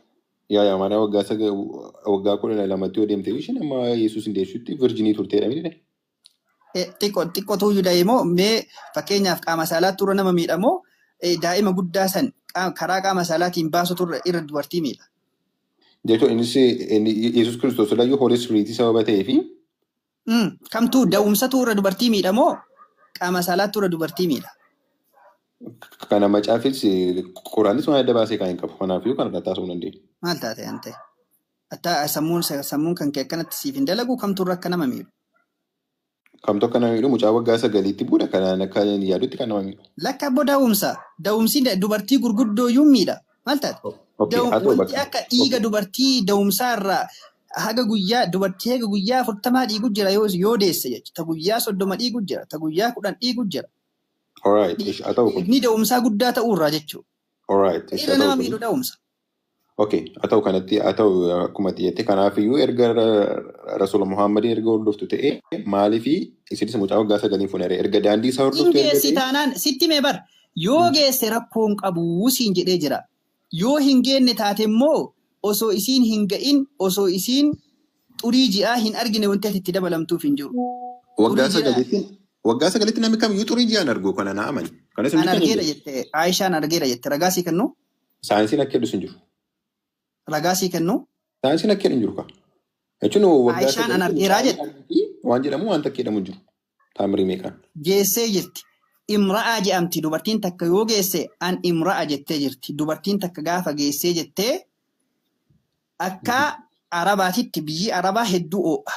Yaa Mariyaam waggaa 12tti yoo deemte isheen amma Yesuus hin deessutti virjinii turteedha miti. Xiqqootu iyyuu daa'imoo mee fakkeenyaaf qaama saalaatti irra nama miidhamoo daa'ima guddaa san karaa qaama saalaatiin baasutu irra dubartii miidha. Jechuun innis Yesuus Kiristoos irraa Hoolii Ispiriitii sababa ta'eefi. Kamtuu da'umsatu irra dubartii miidhamoo qaama saalaatti irra dubartii miidha. Kana macaafis Quraanis waan adda baasee kan hin qabu. Kanaafuu kan irraa taasisuu dandeenya. Maal taate ante? Sammuun kan kee akkanatti siif hin dalagu kamtuu irra akka nama miidhu. Kamtu akka nama miidhu mucaa waggaa 9tti buudha kanaan akka yaadutti kan nama miidhu. Lakka abbo da'umsa. Da'umsi dubartii gurguddoo iyyuu miidha. Maal taate? Wanti akka dhiiga dubartii da'umsaa irraa haga guyyaa 40 dhiigu jira yoo deesse jechuudha. Ta guyyaa 30 dhiigu jira. Ta guyyaa 10 dhiigu jira. Alright. Haa ta'u kun. Dhiigni da'umsaa guddaa ta'uurraa jechuudha. Alright. Dhiira nama miidhu da'umsa. Okay. Haa ta'u kanatti haa ta'u akkuma jette kanaafiyyuu erga Rasuula Muhammadii erga hordoftu ta'e maaliifi isinis mucaa waggaa 9 fuunaree erga daandii isaa hordoftu erga geessi taanaan sitti mee bar yoo geesse rakkoon qabu siin jedhee jira. Yoo hin geenne taate immoo osoo isiin hin ga'in osoo isiin xurii ji'aa hin argine wanti ati itti dabalamtuuf hin jiru. Waggaa 9 namni kamiyyuu xurii ji'aan argu kana naa amani. An argeera jette Aayishaan argeera jette ragaa sii kennu. Saayinsiin akka hedduus hin jiru. Ragaa sii kennu. Saayinsiin akka hin jiru ka. Jechuun Aayishaan an argeeraa jette. Waan jedhamu waan takka jedhamu jiru. Taamirii meeqaan. Geessee jirti. Imra'aa jedhamti dubartiin takka yoo geesse an imra'a jettee jirti. Dubartiin takka gaafa geessee jettee akka Arabaatitti biyyi Arabaa hedduu oo'a.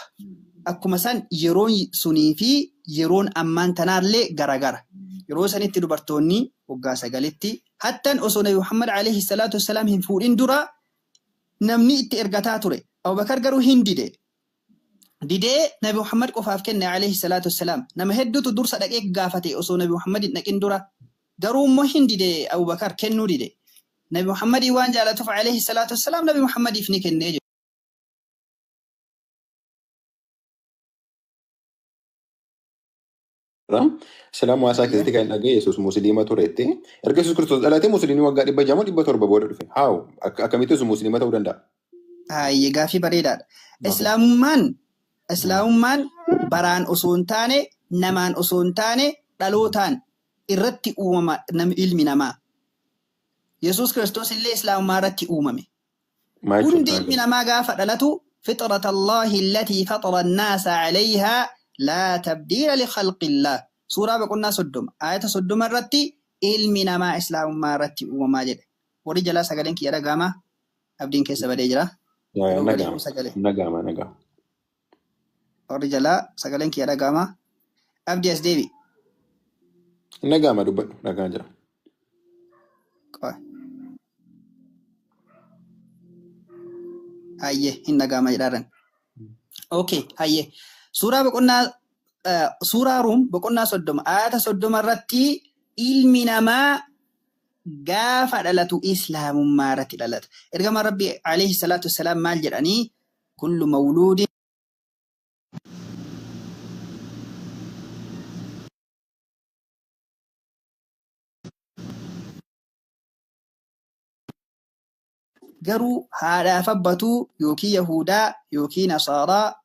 Akkuma san yeroon sunii fi yeroon ammaan tanaallee garagara. Yeroo sanitti dubartoonni waggaa 9tti hattan osoo Nabi Muhammad alayhi salaatu wassalaam hin fuudhin dura namni itti ergataa ture. Abubakar garuu hin dide. Didee Nabi Muhammad qofaaf kenne alayhi salaatu wassalaam. Nama hedduutu dursa dhaqee gaafate osoo Nabi Muhammad hin dhaqin dura. Garuu immoo hin dide Abubakar kennuu dide. Nabi Muhammad waan jaalatuuf alayhi salaatu wassalaam Nabi Muhammadiif ni kennee jiru. Islaamu haasaa keessatti kan dhaga'e Yesuus musliima tureetti. Erga Yesuus Kiristoos dhalatee musliimii waggaa 600 booda dhufe. Haawu akkamitti Yesuus musliima ta'uu danda'a? Haayye gaafii bareedaadha. Islaamummaan baraan osoo hin taane namaan osoo hin taane dhalootaan irratti uumama ilmi namaa. Yesuus Kiristoos illee Islaamummaa irratti uumame. Hundi ilmi namaa gaafa dhalatu فطرة الله التي فطر الناس عليها لا تبديل لخلق الله. سورة بقولنا صدم آية صدم الرتي علمنا ما إسلام ما رتي وما جد ورجلا سجلين كي رجاما أبدين كيس بديجرا نجاما ورجلا سجلين كي رجاما أبدي أسديبي نجاما دبل نجاجرا هايه إن نجاما جدارن أوكي هايه سورة بقولنا سورة روم بقولنا صدم آية صدم الرتي علمنا ما قاف دلتو إسلام ما رتي دلت إرجع ربي عليه الصلاة والسلام مال جراني كل مولود قروا هذا فبتو يوكي يهودا يوكي نصارى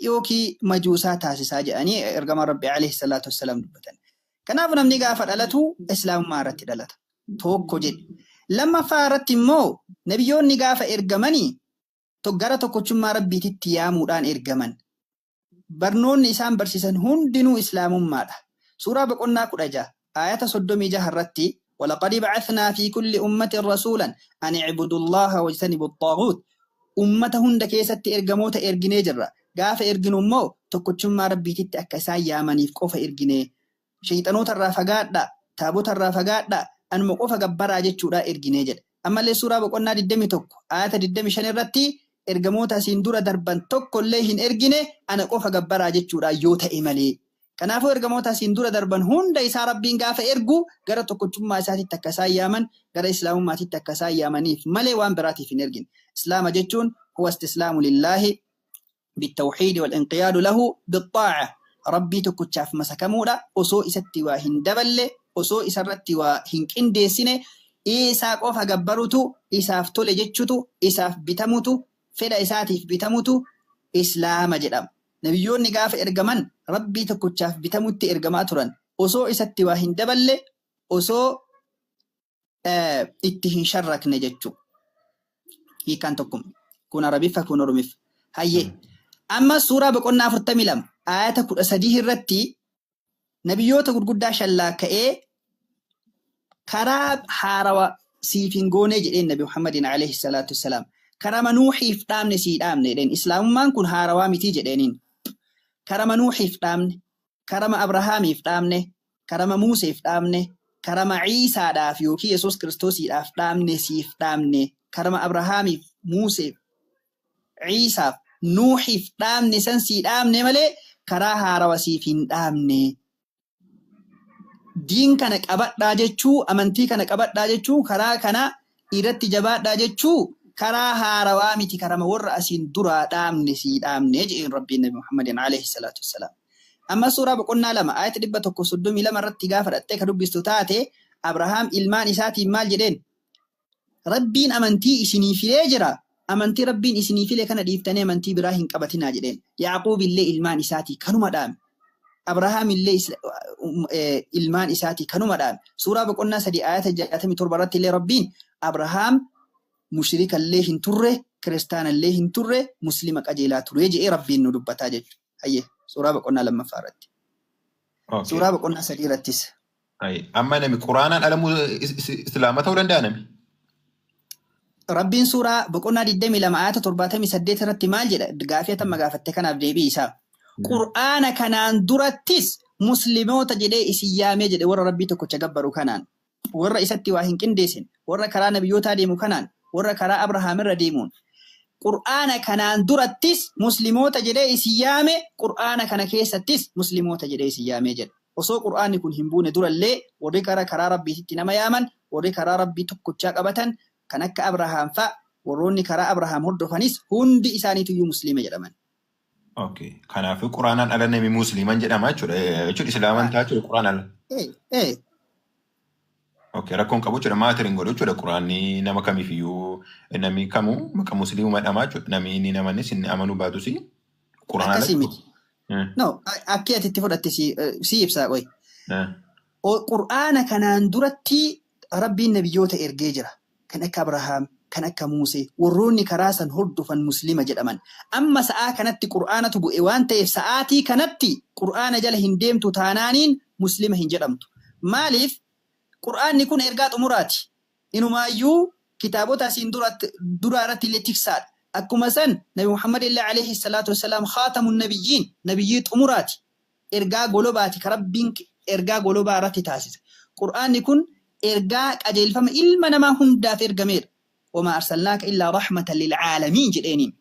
يوكي مجوسا تاسسا جاني إرجع ربي عليه الصلاة والسلام دبتن كنا فنمني قاف دلتو إسلام ما رتي دلت توكو جد لما فارت مو نبيون نقاف إرقماني تقرأ توكوچم ما ربي تتيامو دان إرقمان برنون نسان برسيسان هندنو إسلام مالا سورة بقولنا كرجا آيات صدومي جهرتي ولقد بعثنا في كل أمة رسولا أن اعبدوا الله واجتنبوا الطاغوت أمة هند كيست إرقموت إرقني جرى قاف إرقنو مو توكوچم ما ربي تتأكسا ياماني فقوف إرقني شيطانوت الرافقات دا تابوت الرافقات دا أن مقوفة قبرا جتشورا إرقيني جد أما اللي سورة بقولنا ددمي توكو آيات ددمي شنرتي إرقموتا سندورة دربان توكو الليهن إرقيني أنا قوفة قبرا جتشورا يوتا إمالي كنافو إرقموتا سندورة دربان هون دا إسا ربين قافة إرقو غرا توكو چما إساتي تكسا يامن غرا إسلام ماتي تكسا يامنيف مالي وان براتي في نرقين إسلام جتشون هو استسلام لله بالتوحيد والانقياد له بالطاعة ربي توكو تشاف مسكمودا أسو إساتي واهن دبل osoo isarratti waa hin qindeessine isaa qofa gabbarutu isaaf tole jechutu isaaf bitamutu fedha isaatiif bitamutu islaama jedhama. Nabiyyoonni gaafa ergaman rabbii tokkochaaf bitamutti ergamaa turan osoo isatti waa hin daballe osoo itti hin sharrakne jechuu. Hiikaan tokkum kun Arabiffa kun Oromif. Hayyee amma suuraa boqonnaa 42 ayata 13 irratti nabiyyoota gurguddaa shallaaka'ee karaa haarawa siifin goonee jedheen Nabi Muhammadin alayhi salaatu wassalaam karaa Nuuhiif dhaamne sii dhaamne jedheen islaamummaan kun haarawaa mitii jedheeniin karaa Nuuhiif dhaamne karaa Abrahaamiif dhaamne karaa Muuseef dhaamne karaa Ciisaadhaaf yookiin Yesuus Kiristoosiidhaaf dhaamne siif dhaamne karaa Abrahaamiif Muuseef Ciisaaf Nuuhiif dhaamne san sii dhaamne malee karaa haarawa siif hin dhaamne. diin kana qabadhaa jechuu amantii kana qabadhaa jechuu karaa kana irratti jabaadhaa jechuu karaa haarawaa miti karama warra asiin duraa dhaamne sii dhaamne jedheen rabbiin nabi Muhammadin alayhi salaatu wassalaam. Amma suuraa boqonnaa 2 ayata 132 irratti gaafa dhattee ka dubbistu taate Abrahaam ilmaan isaatiin maal jedheen? Rabbiin amantii isinii filee jira. Amantii rabbiin isinii filee kana dhiiftanii amantii biraa hin qabatinaa jedheen. Yaaqoob illee ilmaan isaatii kanuma dhaame. Abrahaam illee ilmaan isaatii kanuma dhaame. Suuraa boqonnaa 3 ayata 67 irratti illee rabbiin Abrahaam mushrika illee hin turre, kiristaana illee hin turre, muslima qajeelaa ture jedhee rabbiin nu dubbataa jechuudha. Hayyee suuraa boqonnaa 2 irratti. Suuraa boqonnaa 3 irrattis. Amma nami quraanaan alamu islaama ta'uu danda'a nami? Rabbiin suuraa boqonnaa 22 ayata 78 irratti maal jedha? Gaafii amma gaafatte kanaaf deebii isaa. Qur'aana kanaan durattis muslimoota jedhee isin yaamee jedhe warra rabbii tokkocha gabbaru kanaan. Warra isatti waa hin qindeessin, warra karaa nabiyyootaa deemu kanaan, warra karaa Abrahaam irra deemuun. Qur'aana kanaan durattis muslimoota jedhee isin yaame, Qur'aana kana keessattis muslimoota jedhee isin yaamee jedha. Osoo Qur'aanni kun hin buune durallee warri karaa rabbiitti nama yaaman, warri karaa rabbii tokkochaa qabatan kan akka Abrahaam fa'a, warroonni karaa Abrahaam hordofanis hundi isaaniitiyyuu muslima jedhaman. Okay. Kanaafuu quraanaan ala nami musliman jedhama jechuudha. Jechuudha islaaman ta'a jechuudha quraan ala. Okay. Rakkoon qabu jechuudha maatiriin godhu jechuudha quraanni nama kamiifiyyuu nami kamuu maqaa musliima jedhama jechuudha. Nami inni namanis inni amanuu baatus quraan ala. Akkasii miti. No, akka ati itti fudhatte si ibsaa qoy. Qur'aana kanaan duratti rabbiin nabiyyoota ergee jira. Kan akka Abrahaam, kan akka Musee, warroonni karaa san hordofan muslima jedhaman. Amma sa'aa kanatti Qur'aanatu bu'e waan ta'eef sa'aatii kanatti Qur'aana jala hin deemtu taanaaniin muslima hin jedhamtu. Maaliif? Qur'aanni kun ergaa xumuraati. Inumaayyuu kitaabota asiin duraa irratti illee tiksaadha. Akkuma san Nabi Muhammad illee alayhi salaatu wassalaam khaatamun nabiyyiin, nabiyyii xumuraati. Ergaa golobaati ka rabbiin ergaa golobaa irratti taasisa. Qur'aanni kun ergaa qajeelfama ilma namaa hundaaf ergameedha. وما أرسلناك إلا رحمة للعالمين جدينين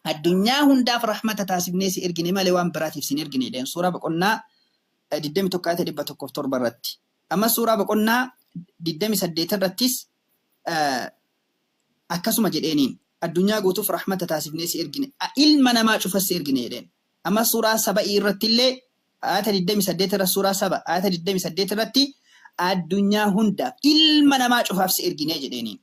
الدنيا هنداف رحمة تاسبنيس إرجني ما لوان براتيف سين إرجني لين سورة بقولنا ددمي توكات دبة توكفتور براتي أما سورة بقولنا ددمي سديت الرتيس أكسم جدينين الدنيا قوتوف رحمة تاسبنيس إرجني إلما ما شوف السيرجني لين أما سورة سبع إرتيلة آيات ددمي سديت السورة سبع آيات ددمي سديت الرتي الدنيا هندا إلما ما شوف السيرجني جدينين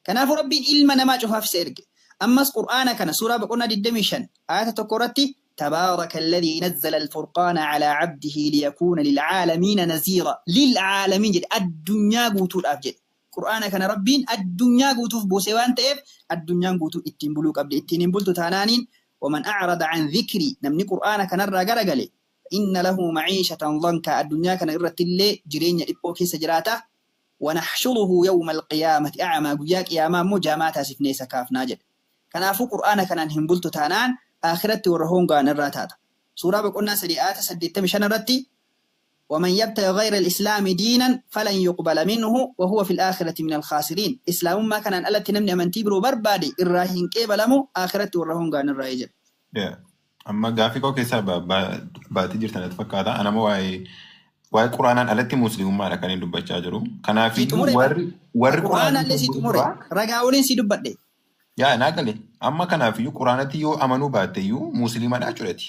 كناف ربي إلما نما شوفها في سيرك أما القرآن كان سورة بقولنا ددميشن آية تقرأتي تبارك الذي نزل الفرقان على عبده ليكون للعالمين نذيرا للعالمين جد الدنيا قوتو الأفجد قرآن كان ربين الدنيا قوتو بوسيوان تيف الدنيا قوتو اتنبلوك قبل اتنبلتو تانانين ومن أعرض عن ذكري نمني قرآن كان الرقرقلي إن له معيشة ضنكا الدنيا كان إرت اللي جرين يبقوكي سجراته ونحشره يوم القيامة أعمى قياك يا مامو جامعة سفني سكاف ناجد كان أفو قرآن كان هنبلتو تانان آخرت ورهون قان الراتات سورة بقولنا سريعات سديت مشان الرتي ومن يبتغي غير الإسلام دينا فلن يقبل منه وهو في الآخرة من الخاسرين إسلام ما كان ألت نمني من تبرو بربادي الراهين كيبلمو آخرت ورهون قان الرايجل أما قافيكو كيسا باتي جرتنا تفكاتا أنا موائي waa'ee quraanaan alatti musliimummaadha kan hin dubbachaa jiru. Kanaaf warri quraanaan illee si xumure ragaa waliin si dubbadhe. Yaa naa galee amma kanaafiyyuu quraanatti yoo amanuu baatteyyuu musliimadha jechuudhaati.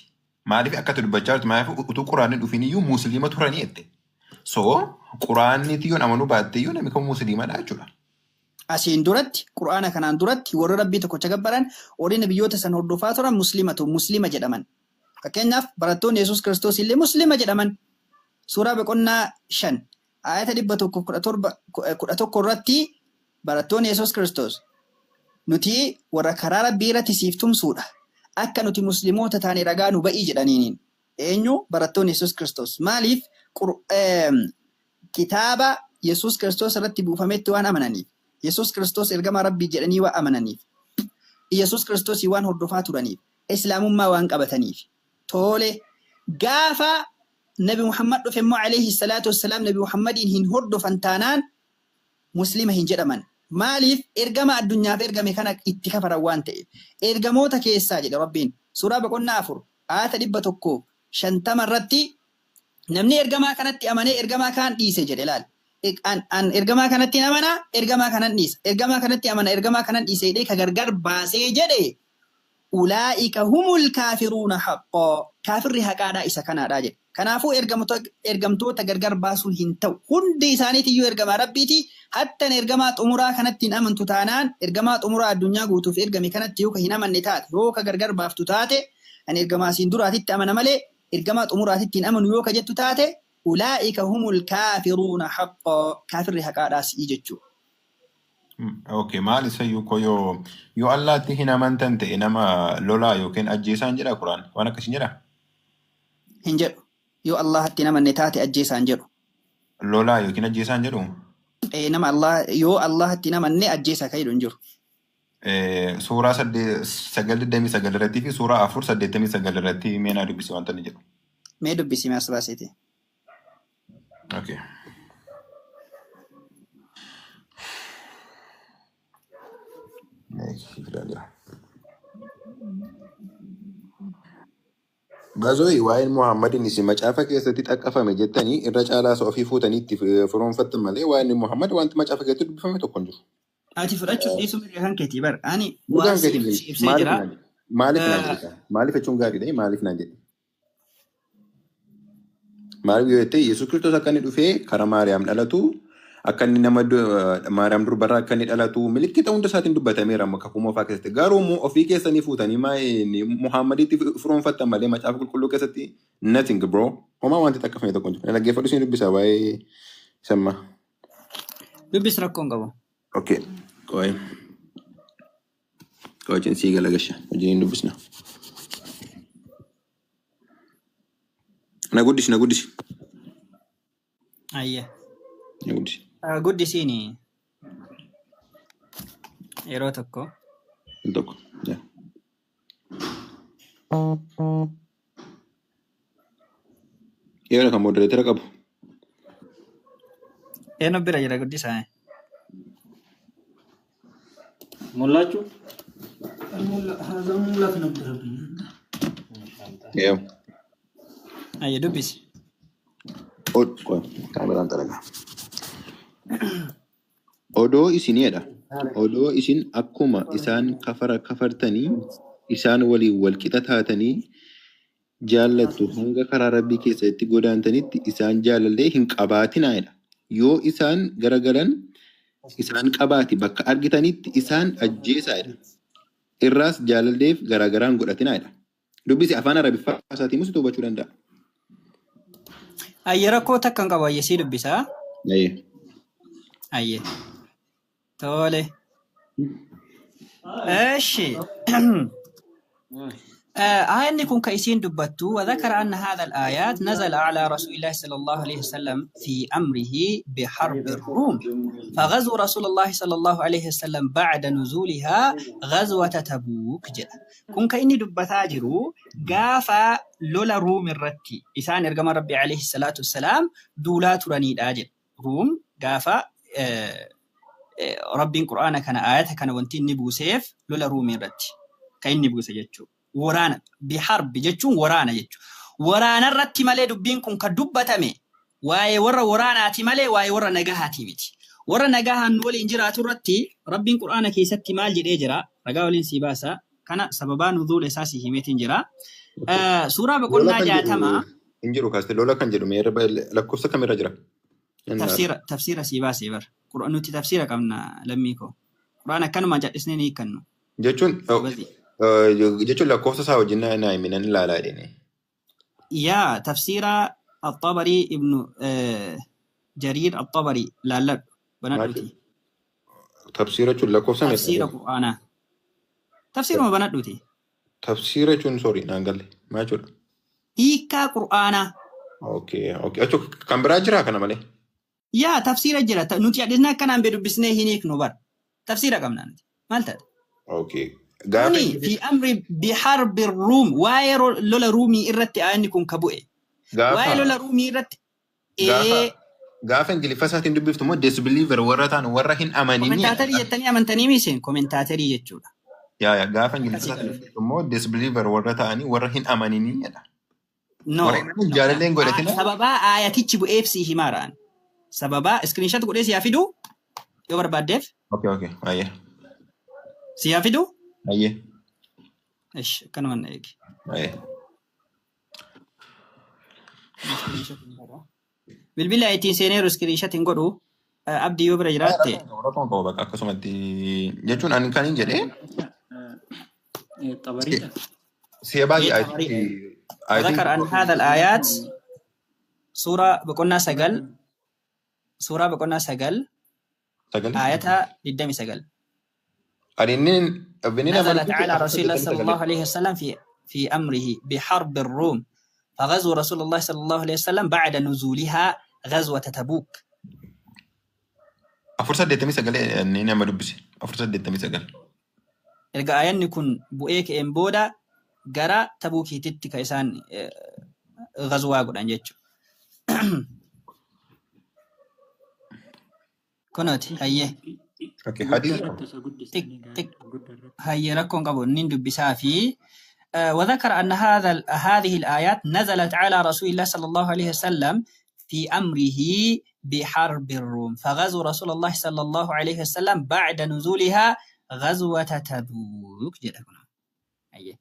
Maaliif akkatti dubbachaa jirtu maaliif utuu quraanni dhufiniyyuu musliima turanii jette. So quraannitti yoo amanuu baatteyyuu namni kan musliimadha jechuudha. Asiin duratti quraana kanaan duratti warri rabbii tokkocha gabbaran warri nabiyyoota san hordofaa turan muslima jedhaman. Fakkeenyaaf barattoonni Yesuus Kiristoos illee muslima jedhaman. Suuraa boqonnaa 5 ayata 111 irratti barattoonni Yesuus Kiristoos nuti warra karaa rabbii irratti siif tumsuudha akka nuti muslimoota taane ragaa nu ba'ii jedhaniin eenyu barattoonni Yesuus Kiristoos maaliif kitaaba Yesuus Kiristoos irratti buufametti waan amananiif Yesuus Kiristoos ergama rabbii jedhanii waan amananiif Yesuus Kiristoos waan hordofaa turaniif islaamummaa waan qabataniif tole gaafa Nabi Muhammad dhufemmoo alayhi salaatu wassalaam Nabi Muhammadin hin hordofan taanaan muslima hin jedhaman. Maaliif ergama addunyaaf ergame kana itti kafaran waan ta'eef. Ergamoota keessaa jedhe Rabbiin suuraa boqonnaa 4 ayata 150 irratti namni ergamaa kanatti amanee ergamaa kaan dhiise jedhe laal. An ergamaa kanatti amana ergamaa kanan dhiisa. Ergamaa kanatti amana ergamaa kanan dhiise jedhee ka gargar baasee jedhe ulaa'ika humul kaafiruuna haqqoo. Kaafirri haqaadhaa isa kanaadhaa jedhe. Kanaafuu ergamtoota gargar baasuun hin ta'u. Hundi isaaniitiyyuu ergamaa rabbiiti. Hattan ergamaa xumuraa kanatti hin amantu taanaan ergamaa xumuraa addunyaa guutuuf ergame kanatti yoo ka hin amanne taate yoo ka gargar baaftu taate an ergamaa siin duraatitti amana malee ergamaa xumuraatitti hin amanu yoo ka jettu taate ulaa'ika humul kaafiruuna haqqoo. Kaafirri haqaadhaas jechuudha. Okay, maal isa yoo Allaatti hin amantan ta'e nama lolaa yookiin ajjeesaan jedha Quraan waan akkasii jedha? Hin jedhu. Yoo Allahatti hin amanne taate ajjeesaan jedhu. Lolaa yookiin ajjeesaan jedhu? Nama yoo Allahatti hin amanne ajjeesaa ka jedhu hin jiru. Suuraa 929 irratti fi suuraa 489 irratti mee naa dubbisi wanta inni jedhu. Mee dubbisi mee as baaseeti. Okay. Baazooyi waa'een Muhammadin isin macaafa keessatti xaqqafame jettanii irra caalaa isa ofii fuutanii itti firoonfattan malee waa'een Muhammad wanti macaafa keessatti dubbifame tokko hin jiru. Ati fudhachuuf dhiisuu mirga kan keetii bar. Ani waan ibsee jira. Maaliif naan jedha? Maaliif jechuun gaariidha? Maaliif naan jedha? Maaliif yoo jettee Yesuus Kiristoos akka inni dhufee karaa Maariyaam dhalatu akka inni nama Maariyaam durbarraa akka inni dhalatu milikkita hunda isaatiin dubbatameera amma kakuu moofaa keessatti. Garuu ofii keessanii fuutanii Muhammaditti firoonfattan malee macaafa qulqulluu keessatti nothing bro. Homaa wanti xaqqafame tokko hin jiru. Dhaggeeffadhu isin dubbisaa waa'ee samma. Dubbis rakkoon qabu. Okay. Qo'achiin sii galagasha. Hojiin dubbisna. Na guddisi. Ayya. Na guddisi. Guddisiini yeroo tokko. Tokko. Yeroo kan modereetera qabu. Eenyu bira jira guddisaa? Mul'achu? Yoo. Ayya dubbisi. Kaameraan talaga. Odoo isiniidha. Odoo isin akkuma isaan kafartanii isaan waliin wal qixa taatanii jaallattu hanga karaa rabbii keessatti godaantanitti isaan jaalallee hin qabaatinaadha. Yoo isaan garagalan isaan qabaati bakka argitanitti isaan ajjeesaadha. Irraas jaalalleef garagaraan godhatinaadha. Dubbisi afaan Arabiffaa isaatii musu hubachuu danda'a. Ayya rakkoo takkan qabu ayyesii dubbisaa. Ayye. Tole. Eshi. آية كن كيسين دبتو وذكر أن هذا الآيات نزل على رسول الله صلى الله عليه وسلم في أمره بحرب الروم فغزو رسول الله صلى الله عليه وسلم بعد نزولها غزوة تبوك جدا كن كإني دبتا جرو قافا لولا روم الرتي إسان إرقام ربي عليه الصلاة والسلام دولات رنيد آجل روم قافا ربي القرآن كان آيات كان وانتين نبو سيف لولا روم الرتي كإني نبو سيجتشو waraana biharbi jechuun waraana jechuudha. Waraana irratti malee dubbiin kun kan dubbatame waa'ee warra waraanaati malee waa'ee warra nagahaati miti. Warra nagahaan waliin jiraatu irratti Rabbiin Qur'aana keessatti maal jedhee jira? Ragaa waliin si baasa. Kana sababaa nuzuula isaa si himeetiin jira. Suuraa boqonnaa 60 Injiru kaasti lola kan jedhu mee lakkoofsa kamirra jira? Tafsiira si baasee bar. Nuti tafsiira qabna lammii koo. Qur'aana akkanuma jal'isnee ni hiikannu. jechuun lakkoofsa isaa wajjin naa himinan ilaalaa jedhanii. Yaa tafsiira الطبري ابن جرير الطبري لا بنادوتي تفسيره شو لكوسا تفسير القرآن تفسير ما بنادوتي تفسيره شو سوري نانجل ما شو إيكا قرآن اوكي أشوف كم براجرا كنا مالي يا تفسير جرا نوتي عدنا كنا بدو بسنه هنيك نوبر تفسير كم نانتي مالتد اوكي في أمر بحرب الروم واير لولا رومي إرتي آنكم كبوئي واير لولا رومي إرتي gaafa ingiliffasaatiin dubbiftu immoo disbeliever warra ta'an warra hin amanin kommentaatarii jettanii amantanii miiseen kommentaatarii jechuudha. Yaa gaafa ingiliffasaatiin dubbiftu immoo disbeliever warra ta'anii warra hin amanin jedha. No. Jaalalleen godhatina. Sababa ayatichi bu'eef si himaaraan. Sababa screenshot godhee si haa fidu yoo barbaaddeef. Okay. Ayyee. Si haa fidu? Ayyee. Ish akkanuma na eegi. Ayyee. Bilbila ittiin seeneeru screenshot hin godhu. Abdii yoo bira jiraatte. Rakkoon qabu bakka akkasumatti jechuun ani kan hin jedhee. Xabariidha. Siya baay'ee وذكر أن هذا الآيات سورة بقولنا سجل آياتها للدم سجل نزلت على رسول الله صلى الله عليه وسلم في أمره بحرب الروم فغزو رسول الله صلى الله عليه وسلم بعد نزولها غزوة تبوك فرصة ديتمي سجل إني ما دبسي فرصة ديتمي سجل الآيات يكون بوئك إمبودا gara tabuukiititti ka isaan ghazwaa godhan jechuudha. Kunooti hayyee. Hayyee rakkoon qabu inni dubbisaa fi وذكر أن هذه الآيات نزلت على رسول الله صلى الله عليه وسلم في أمره بحرب الروم فغزو رسول الله صلى الله عليه وسلم بعد نزولها غزوة تبوك جدكنا أيه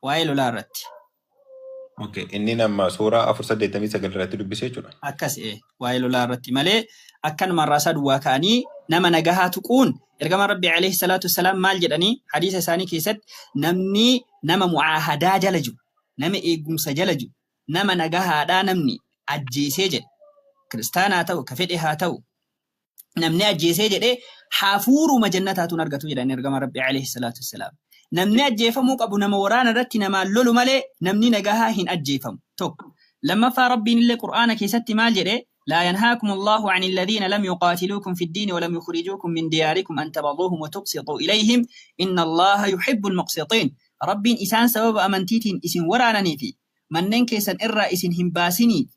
وايلو لارت اوكي إني نما سورة أفرصة ديتامي سجل راتي دبسي جونا أكاس إيه وايلو لارت مالي أكن مرة ساد واكاني نما نجاها تكون إرجع ربي عليه الصلاة والسلام مال جدني حديث ثاني كيست نمني نما معاهدة جلجو نما إيجوم سجلجو نما نجاها دا نمني أجيسيج كريستانا تو كفيدها تو نمني أجيسيج إيه حافور مجنة تنرجتو جدني إرجع ربي عليه الصلاة والسلام namni ajjeefamuu qabu nama waraana irratti nama lolu malee namni nagahaa hin ajjeefamu tokko lammaffaa rabbiin illee qur'aana keessatti maal jedhe لا ينهاكم الله عن الذين لم يقاتلوكم في الدين ولم يخرجوكم من دياركم أن تبغوهم وتقسطوا إليهم إن الله يحب المقسطين رب إسان سبب أمنتيتين إسن ورانني في منن كيسن إرى إسن همباسني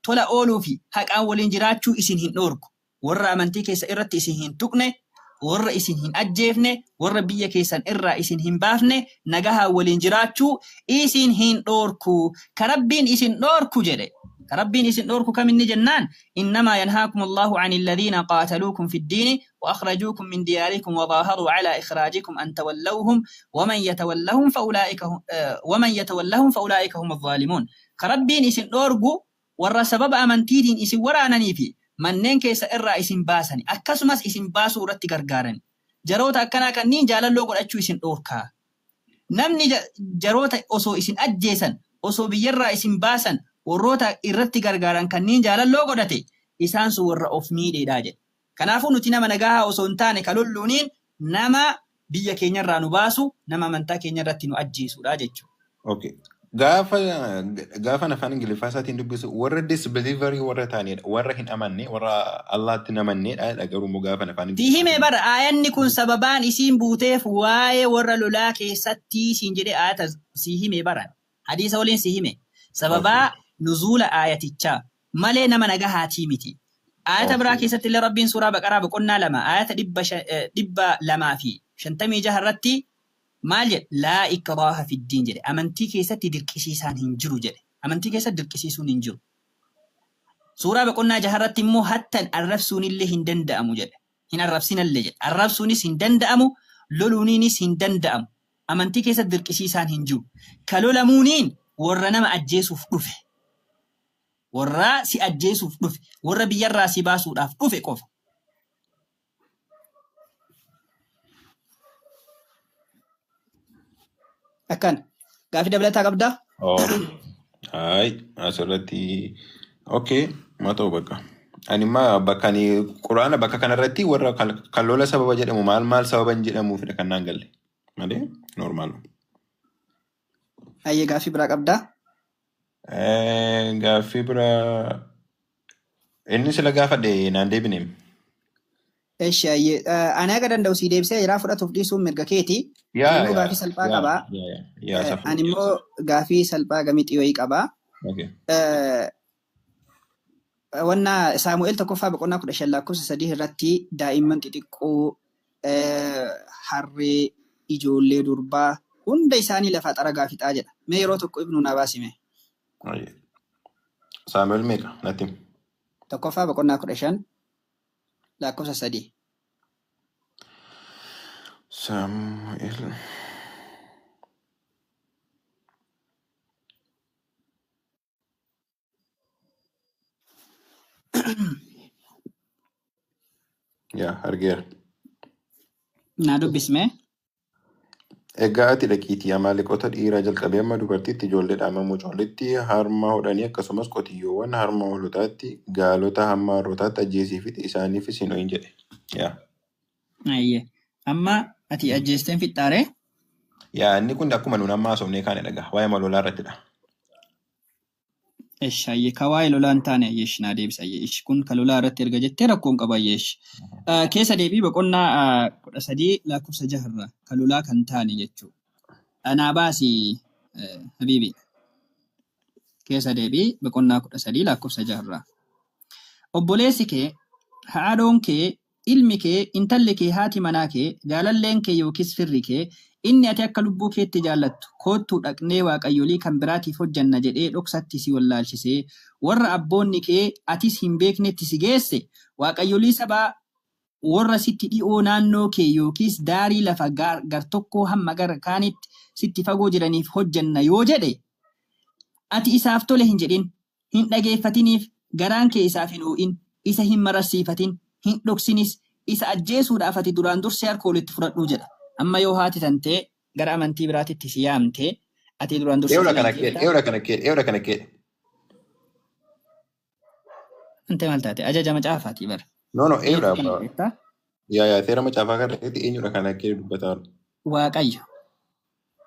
تولا أولو في هك أولين جراتشو إسن هن نورك ورى أمنتي كيس إرت إسن هن تقني warra isin hin ajjeefne warra biyya keessan irraa isin hin baafne nagaha waliin jiraachuu isin hin dhoorku karabbiin isin dhoorku jedhe karabbiin isin dhoorku kaminni jennaan innama yanhaakum Allahu 'anil ladhina qataluukum fid din wa akhrajuukum min diyarikum wa dhaharu 'ala ikhraajikum an tawallawhum wa man yatawallahum fa ulaa'ika hum adh-dhalimun karabbiin isin dhoorgu warra sababa amantiitiin isin waraananii fi manneen keessa irraa isin baasani akkasumas isin baasuu irratti gargaarani jaroota akkanaa kanniin jaalalloo godhachuu isin dhoorkaa namni jaroota osoo isin ajjeesan osoo biyyarraa isin baasan warroota irratti gargaaran kanniin jaalalloo godhate isaan sun warra of miidheedhaa jedhe kanaafuu nuti nama nagahaa osoo hin taane kalolluuniin nama biyya keenyarraa nu baasu nama amantaa keenyarratti nu ajjeesudha jechuudha. Okay. Gaafa afaan Ingiliffaatiin dubbisu warra disbelieverii warra taanedha warra hin amanne warra Allaatti namanneedha dhagaruu gaafa afaan Ingiliffaa. Hime bara aayanni kun sababaan isiin buuteef waa'ee warra lolaa keessatti siin jedhee aayata si hime bara hadiisa waliin si hime sababaa nuzuula aayatichaa malee nama nagahaatii miti. Aayata biraa keessatti illee Rabbiin suuraa Baqaraa boqonnaa 2 aayata 256 irratti maal jedhe laa ikraaha fi ddiin jedhe amantii keessatti dirqisiisaan hin jiru jedhe amantii keessatti dirqisiisuun hin jiru suuraa boqonnaa 6 irratti immoo hattan arrabsuun illee hin danda'amu jedhe hin arrabsinallee jedhe arrabsuunis hin danda'amu loluuniinis hin danda'amu amantii keessatti dirqisiisaan hin jiru kalolamuuniin warra nama ajjeesuuf dhufe warra si ajjeesuuf dhufe warra biyyarraa si baasuudhaaf dhufe qofa. Akan gaafi dabalataa qabdaa? Hai asirratti okay matoo bakka ani ma bakka ni quraana bakka kanarratti warra kallola sababa jedhamu maal sababan jedhamuuf kan naan galle malee normal. Ayye gaafi biraa qabdaa? Gaafi biraa inni sila gaafadhe naan deebineem. Eshi ayye ani aga danda'u si deebisee jiraa fudhatuuf dhiisuun mirga keeti. Ani gaafi salphaa qabaa. Ani immoo gaafi salphaa gamii xiyoo'ii qabaa. Wanna Saamu'eel tokkoffaa boqonnaa 15 irratti daa'imman xixiqqoo harree ijoollee durbaa hunda isaanii lafaa xaragaa fixaa jedha. Mee yeroo tokko ibnu na baasime. Saamu'eel meeqa natti? Tokkoffaa boqonnaa 15 lakkoofsa 3. Saamu'eel. Yaa argeera. Naa dubbismee? Egaa ati dhaqiitii Amaaleqoota dhiiraa jalqabee amma dubartiitti ijoolleedhaan amma mucoolitti harma hodhanii akkasumas qotiyyoowwan harma hoolotaatti gaalota hamma harrootaatti ajjeesiifiti isaaniifis hin ho'in jedhe. Yaa. Ayyee. Amma ati ajjeesteen fixxaaree? Yaa inni kun akkuma nuun amma haasofnee kaane dhagaa waa'ee malolaa irrattidha. Esh ayyee ka waa'ee lolaa hin taane ayyeesh naa deebisa ayyeesh kun ka lolaa irratti erga jettee rakkoon qaba ayyeesh. Keessa deebii boqonnaa 13 lakkoofsa 6 irraa ka lolaa kan taane jechuudha. Anaa baasi habiibi. Keessa deebii boqonnaa 13 lakkoofsa 6 irraa. Obboleessi kee, haadhoon kee, ilmi kee, intalli kee, haati manaa kee, jaalalleen kee yookiis firri kee, inni ati akka lubbuu keetti jaallattu koottuu dhaqnee waaqayyolii kan biraatiif hojjanna jedhee dhoksatti si wallaalchisee warra abboonni kee atis hin beeknetti si geesse waaqayyolii sabaa warra sitti dhi'oo naannoo kee yookiis daarii lafa gar tokkoo hamma gara kaanitti sitti fagoo jiraniif hojjanna yoo jedhe ati isaaf tole hin jedhin, hin dhageeffatiniif, garaan kee isaaf hin ho'in, isa hin mararsiifatin, hin dhoksinis, isa ajjeesuudhaaf ati duraan dursee harka walitti fudhadhuu jedha. Amma yoo haati tantee gara amantii biraatitti si yaamtee ati duraan dursee Eewra kana kee. Ante maal taate ajaja macaafaatii bara. No eewra abbaa. Yaa seera macaafaa kana irratti eenyudha kana kee dubbataa? Waaqayyo.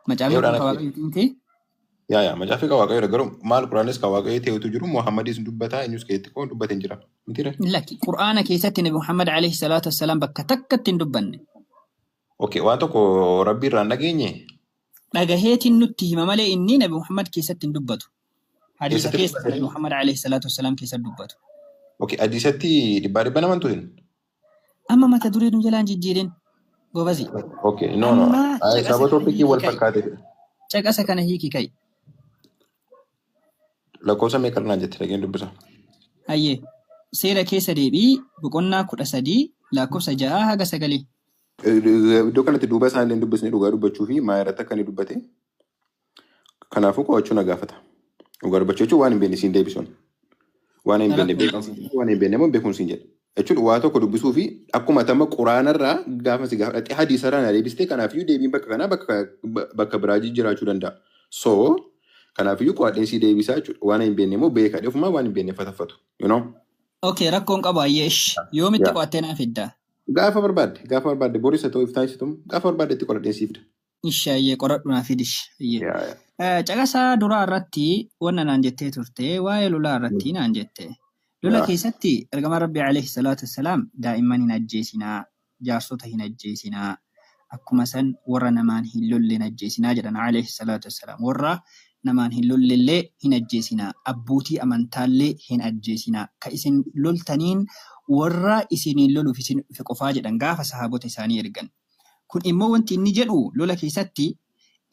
Macaafni kan waaqayyooti miti? Yaa macaafni kan waaqayyoodha garuu maal quraanis kan waaqayyoo ta'utu jiru Muhammadis dubbataa eenyus keetti koo dubbatee jira. Mitire? Lakki quraana keessatti Nabi Muhammad alayhi salaatu wassalaam bakka takkatti hin dubbanne. Okay, waan tokko rabbi irraa hin dhageenye. Dhagaheetiin nutti hima malee inni Nabi Muhammad keessatti hin dubbatu. Hadiisa keessa Nabi Muhammad alayhi salaatu wassalaam keessatti dubbatu. Okay, hadiisatti dhibbaa naman tuhin? Amma mata duree nu jalaan jijjiirin gobazi. Okay, no. Sababa toopikii wal fakkaate. Caqasa kana hiiki kai. Lakkoofsa meeqa irraa jette dhageen dubbisa? Hayyee. Seera keessa deebii boqonnaa 13 lakkoofsa 6 haga 9. Iddoo kanatti duuba isaan illee dubbisnee dhugaa dubbachuu fi maa irratti akka inni dubbate. Kanaafuu qo'achuu na gaafata. Dhugaa dubbachuu jechuun waan hin beekne siin deebisuun. Waan hin beekne immoo beekumsi hin jedhe. Jechuun waa tokko dubbisuu fi akkuma tamma quraanarraa gaafa si gaafadhatte hadiisarraa na deebistee kanaafiyyuu deebiin bakka kanaa bakka biraa jiraachuu danda'a. So kanaafiyyuu qo'adheen si deebisaa jechuudha. Waan hin beekne immoo beeka dhufumaa waan hin beekne fataffatu. Okay, rakkoon qaba ayyeesh. Yoomitti qo'attee naaf fiddaa? Gaafa barbaadde boris haa ta'u iftaan isitum gaafa barbaadde itti qoradheen siifda. Ishaayyee qoradhu naa fidish. Caqasaa duraa irratti wanna naan jettee turte waa'ee lolaa irratti naan jette. Lola keessatti ergama Rabbi alayhi salaatu wassalaam daa'imman hin ajjeesinaa, jaarsota hin ajjeesinaa, akkuma san warra namaan hin lolle hin ajjeesinaa jedhan alayhi salaatu wassalaam. Warra namaan hin lollellee hin ajjeesinaa, abbootii amantaallee hin ajjeesinaa, ka isin loltaniin warra isiniin loluuf isin dhufe qofaa jedhan gaafa sahaabota isaanii ergan. Kun immoo wanti inni jedhu lola keessatti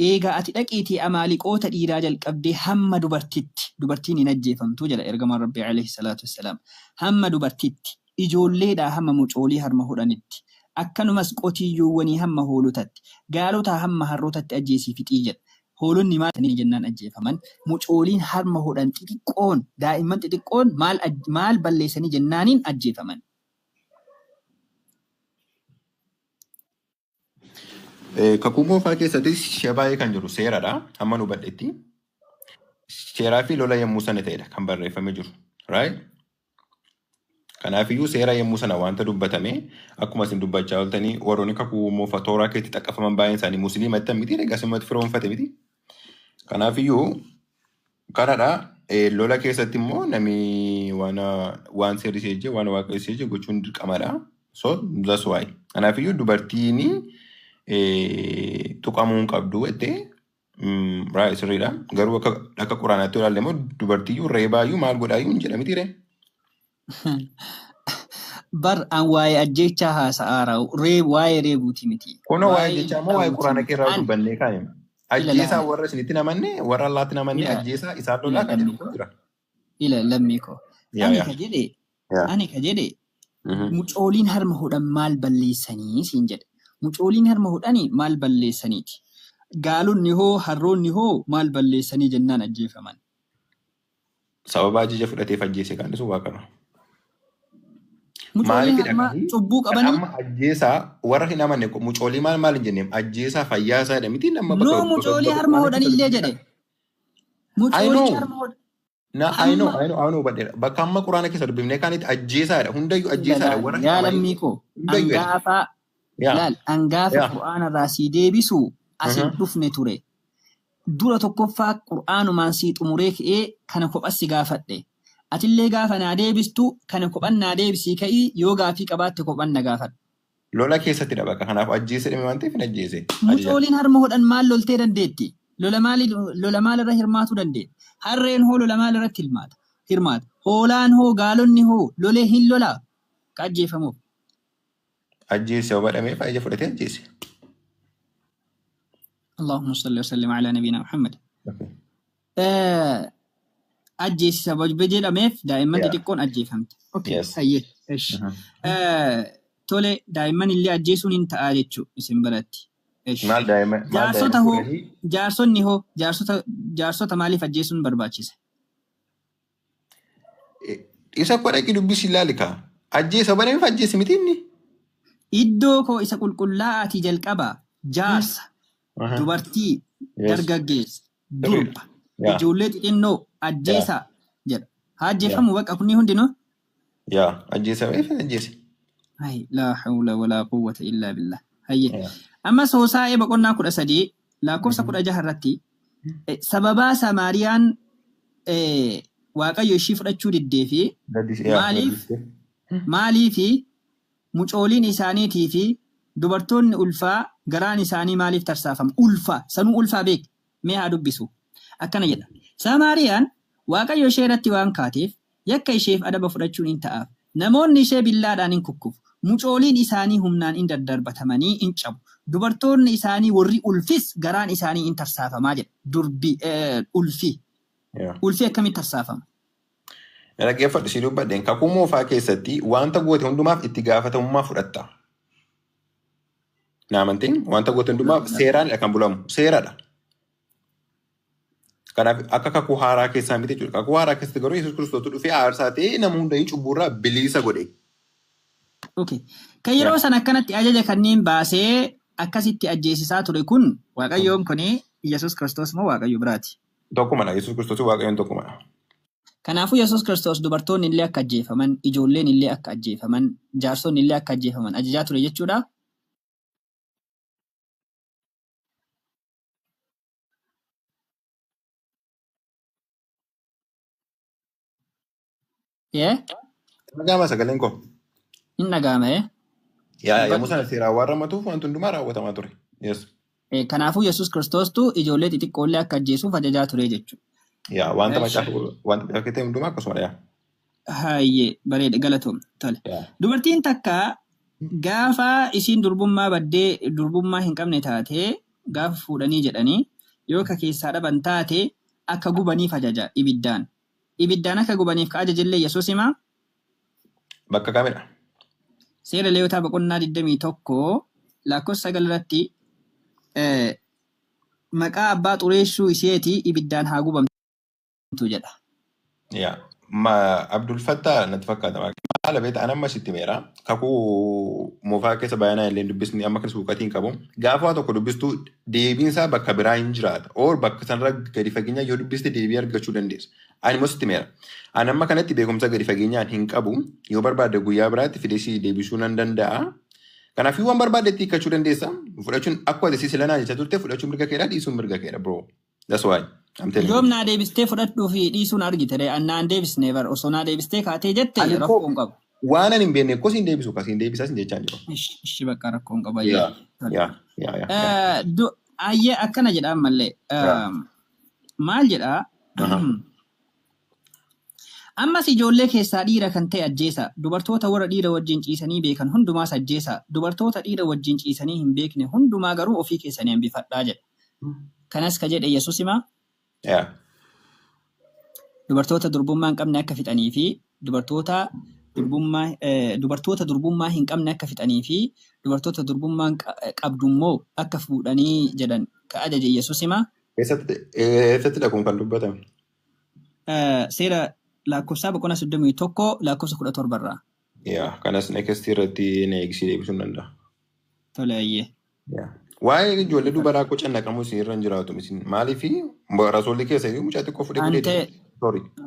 eegaa ati dhaqiitii Amaaleqoota dhiiraa jalqabdee hamma dubartiin hin ajjeefamtu jedha ergamaan Rabbi alayhi salaatu wassalaam. Hamma dubartiitti, ijoolleedhaa hamma mucoolii harma hodhanitti, akkanumas qotiyyoowwanii hamma hoolotatti, gaalotaa hamma harrootatti ajjeesii fixii jedha. Hoolonni maal jennaan ajjeefaman, mucooliin harma hodhan xixiqqoon, daa'imman xixiqqoon maal balleessanii jennaaniin ajjeefaman. Kakuu moofaa keessatti ishee baay'ee kan jiru seeradha. Amma nu badhetti. Seeraa fi lola yommuu sana ta'edha kan barreeffamee jiru. Kanaafiyyuu seera yommuu sana wanta dubbatame akkuma isin dubbachaa ooltanii warroonni kakuu moofaa tooraa keessatti xaqqafaman baay'een isaanii musliimatti miti egaa simmatti firoomfate miti. Kanaafiyyuu kanadha. Lola keessatti immoo namni waan seerri seejjee waan waaqayyo seejjee gochuun dirqamadha. So that's why. Kanaafiyyuu dubartiin tuqamuu hin qabdu jettee sirriidha. Garuu akka quraanaatti ilaalle immoo dubartiyyuu reebaayyuu maal godhaayyuu hin jedhamiti ree. Bar an waa'ee ajjechaa haasa'aara waa'ee reebuuti miti. Kunoo waa'ee ajjechaa moo waa'ee quraana keerraa dubbannee kaa'e? Ajjeesaa warra isinitti namanne warra allaatti namanne ajjeesaa isaan lolaa kan jedhu jira. Ila lammii koo. Ani ka jedhe mucooliin harma hodhan maal balleessanii siin jedhe. Mucooliin harma hodhanii maal balleessaniiti. Gaalonni hoo harroonni hoo maal balleessanii jennaan ajjeefaman. Sababa ajaja fudhateef ajjeese kan dhisu waa kana. Mucooliin harma cubbuu qabanii. Amma ajjeesaa warra hin amanne mucoolii maal hin jenneem ajjeesaa fayyaasaa jedha miti nama bakka. No mucoolii harma hodhanillee jedhe. Mucoolii harma hodhan. I know, but bakka amma quraana keessa dubbifnee kaanitti ajjeesaadha. Hundayyuu ajjeesaadha. Warra yaa lammii koo. Angaafa quraana irraa sii deebisu asiin dhufne ture. Dura tokkoffaa quraanumaan sii xumuree ka'ee kana kophaas si gaafadhe. Atillee gaafa naa deebistu kana kophan naa deebisii ka'ii yoo gaafii qabaatte kophan na gaafadhu. Lola keessatti dha bakka kanaaf ajjeese dhime waan ta'eef hin ajjeese. Mucooliin harma hodhan maal loltee dandeetti? Lola maalirra hirmaatu dandeenya? Harreen hoo lola maalirratti hirmaata? Hoolaan hoo gaalonni hoo lolee hin lolaa? Ka ajjeefamuuf. Ajjeese yoo badhameef ajaja fudhatee ajjeese. Allahumma salli wa sallim ala nabiyina Muhammad. Ajjeesi sababa jedhameef daa'imman xixiqqoon ajjeefamte. Tole daa'imman illee ajjeesuun hin ta'a jechuudha isin biratti. Jaarsonni hoo jaarsota maaliif ajjeesuun barbaachise? Isa kodhaqi dubbisi ilaalikaa. Ajjeesa banameef ajjeesi miti inni. Iddoo koo isa qulqullaa'aatii jalqabaa jaarsa, dubartii, dargaggeessa, durba, ijoollee xixinnoo ajjeesaa jedha. Haa ajjeefamu bakka kunni hundinuu? Yaa ajjeesameef ajjeese. Laa hawla walaa quwwata illaa billah. Hayyee. Amma Hoosaa'ee boqonnaa 13 lakkoofsa 16 irratti sababaa Samaariyaan Waaqayyo ishii fudhachuu diddee fi maaliif mucooliin isaaniitii fi dubartoonni ulfaa garaan isaanii maaliif tarsaafamu? Ulfaa sanuu ulfaa beek mee haa dubbisu. Akkana jedha. Samaariyaan Waaqayyo ishee irratti waan kaateef yakka isheef adaba fudhachuun hin ta'aaf. Namoonni ishee billaadhaan hin kukkufu. Mucooliin isaanii humnaan hin daddarbatamanii hin cabu. Dubartoonni isaanii warri ulfis garaan isaanii hin tarsaafamaa jedha. Durbi ulfii. Ulfii akkamitti tarsaafama? Dhaggeeffadhu si dubbadheen kakuu moofaa keessatti wanta goote hundumaaf itti gaafatamummaa fudhatta. Naamantiin wanta goote hundumaaf seeraanidha kan bulamu. Seeradha. Kanaaf akka kakuu haaraa keessaa miti jechuudha. Kakuu haaraa keessatti garuu Yesuus Kiristoos dhufee aarsaa ta'ee nama hundayyuu cubburraa bilisa godhe. Kan yeroo sana akkanatti ajaja kanneen baasee akkasitti ajjeesisaa ture kun Waaqayyoon kun Yesuus Kiristoos moo Waaqayyo biraati? Tokkumadha. Yesuus Kiristoos Waaqayyoon tokkumadha. Kanaafuu Yesuus Kiristoos dubartoonni illee akka ajjeefaman, ijoolleen illee akka ajjeefaman, jaarsonni illee akka ajjeefaman ajajaa ture jechuudha. Dhaga'ama sagaleen koo. Hin dhaga'ama. Yommuu sana seeraan waan raawwatuuf wanti hundumaa raawwatamaa ture. Kanaafuu Yesuus Kiristoostu ijoollee xixiqqoollee akka ajjeesuuf ajajaa ture jechuudha. Wanta macaafa ta'e hundumaa akkasuma. Hayyee bareeda galatoom tole. Dubartiin takka gaafa isiin durbummaa baddee durbummaa hin qabne taatee gaafa fuudhanii jedhanii yoo ka keessaa dhaban taate akka gubaniif ajaja ibiddaan. Ibiddaan akka gubaniif ka ajajallee Yesuus himaa? Bakka kamidha? Seera Lewwotaa boqonnaa 21 lakkoofsa 9 irratti maqaa abbaa xureessuu isheetii ibiddaan haa gubamtu jedha. Abdul Fattah natti fakkaata. Maala beektaa an amma sitti meera. Kakuu moofaa keessa baay'inaan illee dubbisni amma kan suuqatiin qabu. Gaafa waa tokko dubbistuu deebiinsaa bakka biraa hin jiraata. Ool bakka sanarra gadi fageenya yoo dubbiste deebii argachuu dandeessa. Ani immoo sitti meera. An amma kanatti beekumsa gadi fageenyaan hin qabu. Yoo barbaadde guyyaa biraatti fidesii deebisuu nan danda'a. Kanaaf waan barbaadetti hiikkachuu dandeessa. Fudhachuun akkuma ati silanaa jecha turte fudhachuun mirga keedhaa dhiisuun mirga keedha bro. That's why. Yoom naa deebistee fudhadhuu fi dhiisuun argite naan deebisnee bar osoo naa deebistee kaatee jette rakkoon qabu. Waan ani hin beekne akkos hin deebisu kas hin deebisaas hin jechaan jiru. Ishi bakka rakkoon qaba. Ayyee akkana jedha ammallee. Maal jedhaa? Ammas ijoollee keessaa dhiira kan ta'e ajjeesa. Dubartoota warra dhiira wajjin ciisanii beekan hundumaas ajjeesa. Dubartoota dhiira wajjin ciisanii hin beekne hundumaa garuu ofii keessanii hambifadhaa jedha. Kanas ka jedhe Yesuus himaa Yaa. dubartoota durbummaa hin qabne akka fixanii fi dubartoota durbummaa hin qabne akka fixanii fi dubartoota durbummaa qabdummoo akka fuudhanii jedhan ka ajaje Yesuus himaa. Eessatti kun kan dubbatame? Seera lakkoofsa boqonnaa 31 lakkoofsa 17 irraa. Yaa. Kanas neekestii irratti na eegsisee deebisuu hin danda'a. Toleeyyee. Yaa. Waa'ee ijoollee dubaraa koo cannaqamuu isin irra hin jiraatu isin maaliifi rasuulli keessa mucaa xiqqoo fudhee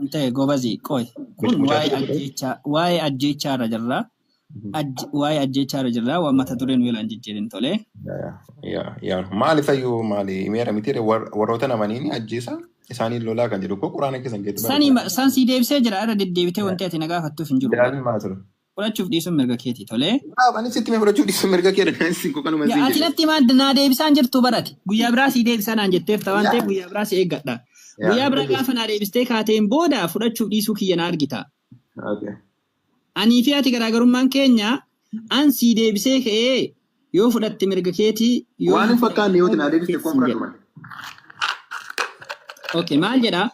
Ante gobazi qoy kun waa'ee ajjechaa irra jirra. Waa'ee ajjechaa irra jirra waan mata dureen weelaan jijjiirin tole. Yaa. Maalifayyuu maali meera miti warroota namaniin ajjeesa isaaniin lolaa kan jedhu koo quraana keessan geetu. San si deebisee jira irra deddeebitee wanti ati na gaafattuuf hin jiru. Fudhachuuf dhiisuun mirga keetii tolee. Ani sitti mee fudhachuuf dhiisuun mirga keedha. Ati natti naa deebisaan jirtu barate. Guyyaa biraa si deebisaa naan jetteef ta'an ta'eef guyyaa biraa si eeggadha. Guyyaa biraa gaafa naa deebistee kaateen booda fudhachuuf dhiisuu kiyya na argita. Anii fi ati garaagarummaan keenya an si deebisee ka'ee yoo fudhatte mirga keetii. Waan hin fakkaanne yoo naa deebistee koon fudhatu. Okay, maal jedhaa?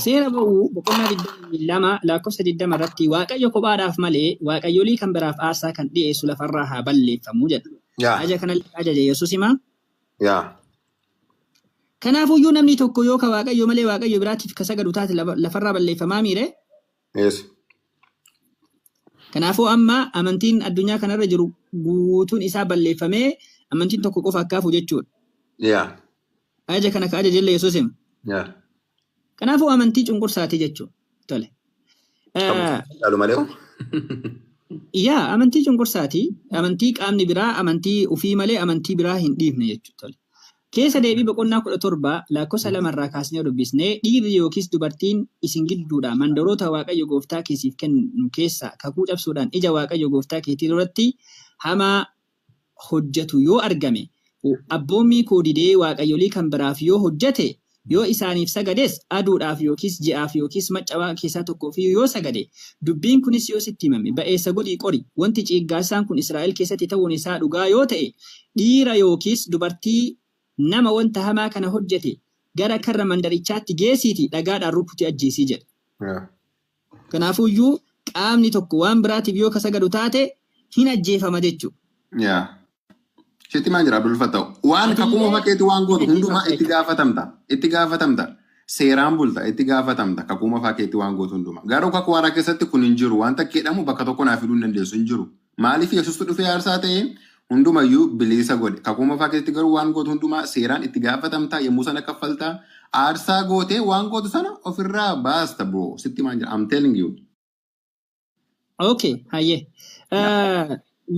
Seera ba'uu boqonnaa 22 lakkoofsa 20 irratti Waaqayyo kophaadhaaf malee Waaqayyolii kan biraaf aarsaa kan dhiyeessu lafarraa haa balleeffamu jedha. Aja kanallee ajaje Yesuus himaa. Kanaafuyyuu namni tokko yoo ka Waaqayyo malee Waaqayyo biraatiif ka sagadu taate lafarraa balleeffamaa miire. Kanaafuu amma amantiin addunyaa kanarra jiru guutuun isaa balleeffamee amantiin tokko qofa akka hafu jechuudha. Aja kana ka ajajellee Yesuus hima. Kanaafuu amantii cunqursaati jechuudha. Tole. Amantii cunqursaati. Amantii qaamni biraa amantii ofii malee amantii biraa hin dhiifne jechuudha. Keessa deebii boqonnaa 17 lakkoofsa 2 irraa kaasnee dubbisnee dhiirri yookiis dubartiin isin gidduudhaa mandaroota Waaqayyo Gooftaa keessiif kennu keessaa kakuu cabsuudhaan ija Waaqayyo Gooftaa keetii duratti hamaa hojjetu yoo argame abboommii koo didee Waaqayyolii kan biraaf yoo hojjete yoo isaaniif sagades aduudhaaf yookiis ji'aaf yookiis maccawaa keessaa tokkoof yoo sagade dubbiin kunis yoo sitti himame ba'eessa godhii qori wanti ciiggaasaan kun Israa'el keessatti ta'uun isaa dhugaa yoo ta'e dhiira yookiis dubartii nama wanta hamaa kana hojjete gara karra mandarichaatti geessiiti dhagaadhaan rukutii ajjeesii jedha. Kanaafuyyuu qaamni tokko waan biraatiif yoo ka sagadu taate hin ajjeefama jechuudha. Sheetti maal jira Abdulfattaahu? Waan kakuma fakkeetti waan gootu hundumaa itti gaafatamta. Seeraan bulta itti gaafatamta kakuma fakkeetti waan gootu hundumaa. Garuu kakuu haaraa keessatti kun hin jiru. Wanta jedhamu bakka tokko naaf hidhuu hin dandeessu hin jiru. Maaliif Yesuustu dhufee aarsaa ta'ee hundumayyuu bilisa godhe. Kakuma fakkeetti garuu waan gootu hundumaa seeraan itti gaafatamta yommuu sana kaffalta. Aarsaa gootee waan gootu sana ofirraa baasta bro. Sitti maal jira? I'm telling you. Okay, hayyee.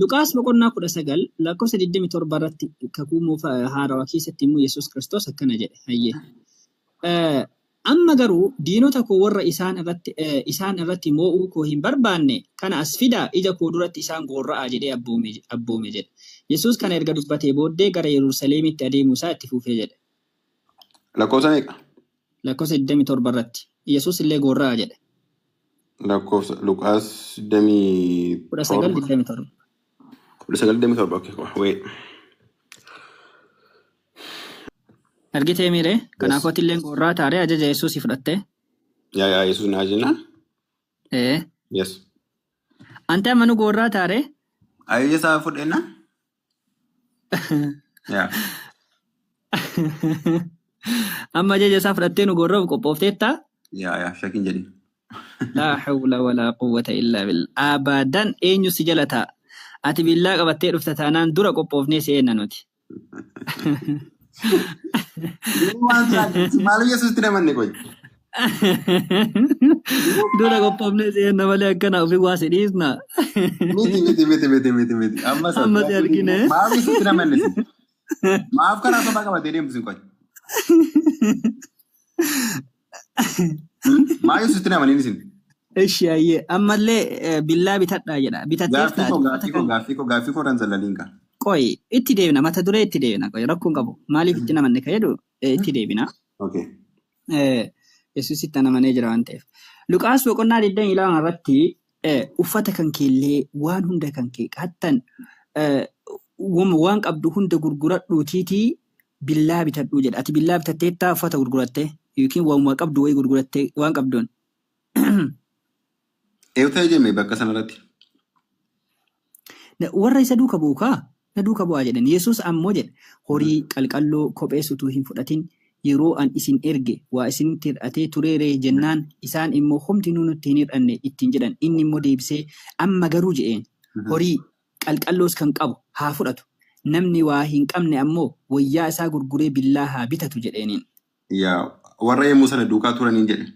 Luqaas boqonnaa 19 lakkoofsa 27 irratti kakuu haarawaa keessatti immoo Yesuus Kiristoos akkana jedhe hayyee. Amma garuu diinota koo warra isaan irratti moo'uu koo hin barbaanne kana as fidaa ija koo duratti isaan gorra'aa jedhee abboome jedhe. Yesuus kana erga dubbatee booddee gara Yerusaalemitti adeemuu isaa itti fufee jedhe. Lakkoofsa meeqa? Lakkoofsa 27 irratti Yesuus illee gorra'aa jedhe. Lakkoofsa Luqaas 19:27. 19:27 okay. Wait. Argitee miire kanaafuu illee gorraa taaree ajaja Yesuus fudhatte. Yaa Yesuus na ajajna. Yes. Ante amma nu gorraa taaree? Ajaja isaa fudhenna. Yaa. Amma ajaja isaa fudhattee nu gorraaf qophoofteetta? Yaa shakin jedhi. La hawla wala quwwata illa billah. Abadan eenyu si jalata. Ati billaa qabattee dhufta taanaan dura qophoofnee seenna nuti. Maal Yesuusti namanne qoy. Dura qophoofnee seenna malee akkana ofii waa si dhiisna. Miti. Amma si argine. Maal Yesuusti namanne si. Maaf karaa sobaa qabatee deemtu si qoy. Maal Yesuusti namanne si. Ishi ayyee ammallee billaa bitadhaa jedha. Gaaffii koo ranzalaliinka. Qoy itti deebina mata duree itti deebina qoy rakkoon qabu maaliif itti namanne ka jedhu itti deebina. Yesuusitti namanee jira waan ta'eef. Luqaas boqonnaa 22 irratti uffata kan keellee waan hunda kan kee qaattan waan qabdu hunda gurguradhuutiitii billaa bitadhu jedha. Ati billaa bitattee taa uffata gurgurattee yookiin waan qabdu wayii gurgurattee waan qabduun. Eewwata jemme bakka sanarratti. Warra isa duuka buukaa na duuka bu'aa jedhan. Yesuus ammoo jedha horii qalqalloo kophee sutuu hin fudhatin yeroo an isin erge waa isin hir'atee tureeree jennaan isaan immoo humti nuti hin hir'anne ittiin jedhan. Inni immoo deebisee amma garuu jedheen horii qalqalloos kan qabu haa fudhatu. Namni waa hin qabne ammoo wayyaa isaa gurguree billaa haa bitatu jedheeniin. Yaa warra yemmuu sana duukaa turaniin jedhe.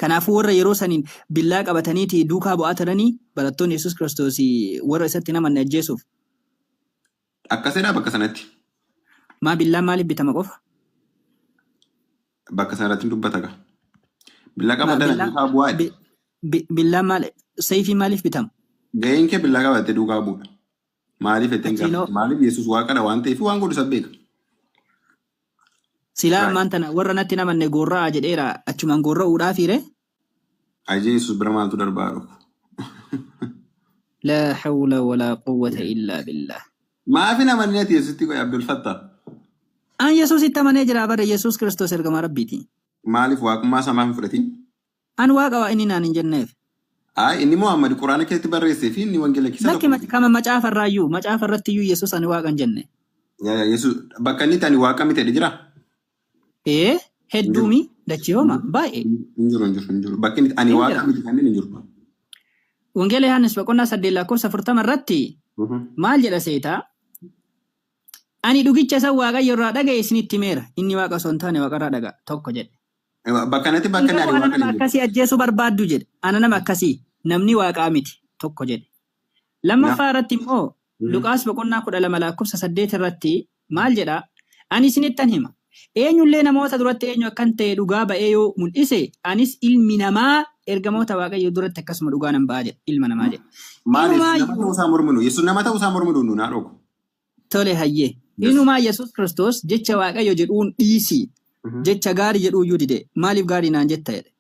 Kanaafuu warra yeroo saniin billaa qabataniiti duukaa bu'aa turanii barattoonni Yesuus Kiristoos warra isatti namanne ajjeesuuf. Akkasidhaa bakka sanatti. Maa billaan maaliif bitama qofa? Bakka sanarratti dubbata gaa. Billaa qabatanii duukaa bu'aa. Billaan maal sayfii maaliif bitama? Gaheen kee billaa qabattee duukaa bu'a. Maaliif ittiin gaafate? Maaliif Yesuus waaqadha waan ta'eef waan godhu isa beeka. Silaa ammaan tana warra natti namanne gorra'aa jedheera achumaan gorra'uudhaaf hire. Ajee Yesuus bira maaltu darbaa dhufu. La hawla wala quwwata illa billah. Maafi namanne ati Yesuusitti qoy Abdul Fattah. An Yesuusitti amanee jira bara Yesuus Kiristoos ergamaa Rabbiiti. Maaliif waaqummaa samaa hin fudhatin? An waaqa waa inni naan hin jenneef. Inni Muhammad Quraana keessatti barreessee fi inni wangeela keessa tokko. Lakki kama macaafarraayyuu macaafarratti iyyuu Yesuus ani waaqa hin jenne. Yesuus bakka inni tani waaqa miti jira. Hedduumi dachiyooma baay'ee. Injiru. Bakki inni ani waaqa miti kan inni injiru. Wangeela Yohaannis boqonnaa 8:40 irratti maal jedha seetaa? Ani dhugicha isa Waaqayyo irraa dhaga'e isinitti himeera. Inni waaqa osoo hin taane waaqa irraa dhaga'a tokko jedhe. Bakka natti bakka inni ani waaqa akkasii ajjeesuu barbaaddu jedhe. Ana nama akkasii namni waaqaa miti tokko jedhe. Lammaffaa irratti immoo Luqaas boqonnaa 12:8 irratti maal jedha? Ani isinittan hima. Eenyullee namoota duratti eenyu akkan ta'e dhugaa ba'ee yoo mul'ise anis ilmi namaa ergamoota Waaqayyoo duratti akkasuma dhugaa nan ba'a jedha ilma namaa jedha. Maaliif nama ta'uu isaa morminu? Yesuus nama ta'uu isaa morminu naa dhogu. Tole hayyee. Inumaa Yesuus Kiristoos jecha Waaqayyo jedhuun dhiisi. Jecha gaarii jedhuu iyyuu dide. Maaliif gaarii naan jetta jedhe.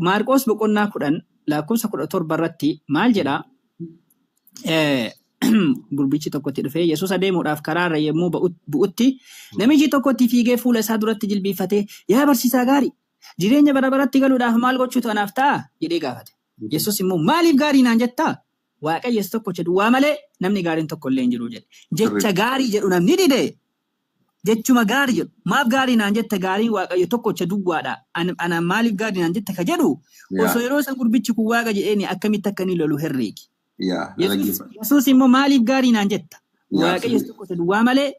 Maarqoos boqonnaa 10:17 irratti maal jedhaa? Gurbichi tokkotti dhufee Yesuus adeemuudhaaf karaarra yemmuu bu'utti namichi tokkotti fiigee fuula isaa duratti jilbiifatee yaa barsiisaa gaarii jireenya bara baratti galuudhaaf maal gochuutu anaaf ta'a jedhee gaafate. Yesuus immoo maaliif gaarii naan jettaa? Waaqayyo tokko jedhu waa malee namni gaariin tokko illee hin jiru jedhe. Jecha gaarii jedhu namni dide. Jechuma gaarii jedhu maaf gaarii naan jette gaarii Waaqayyo tokkocha duwwaadha. Ana maaliif gaarii naan jette ka jedhu osoo yeroo san gurbichi kun waaqa jedheeni akkamitti akka inni lolu herreegi. Yesuus immoo maaliif gaarii naan jetta? Waaqayyo tokkocha duwwaa malee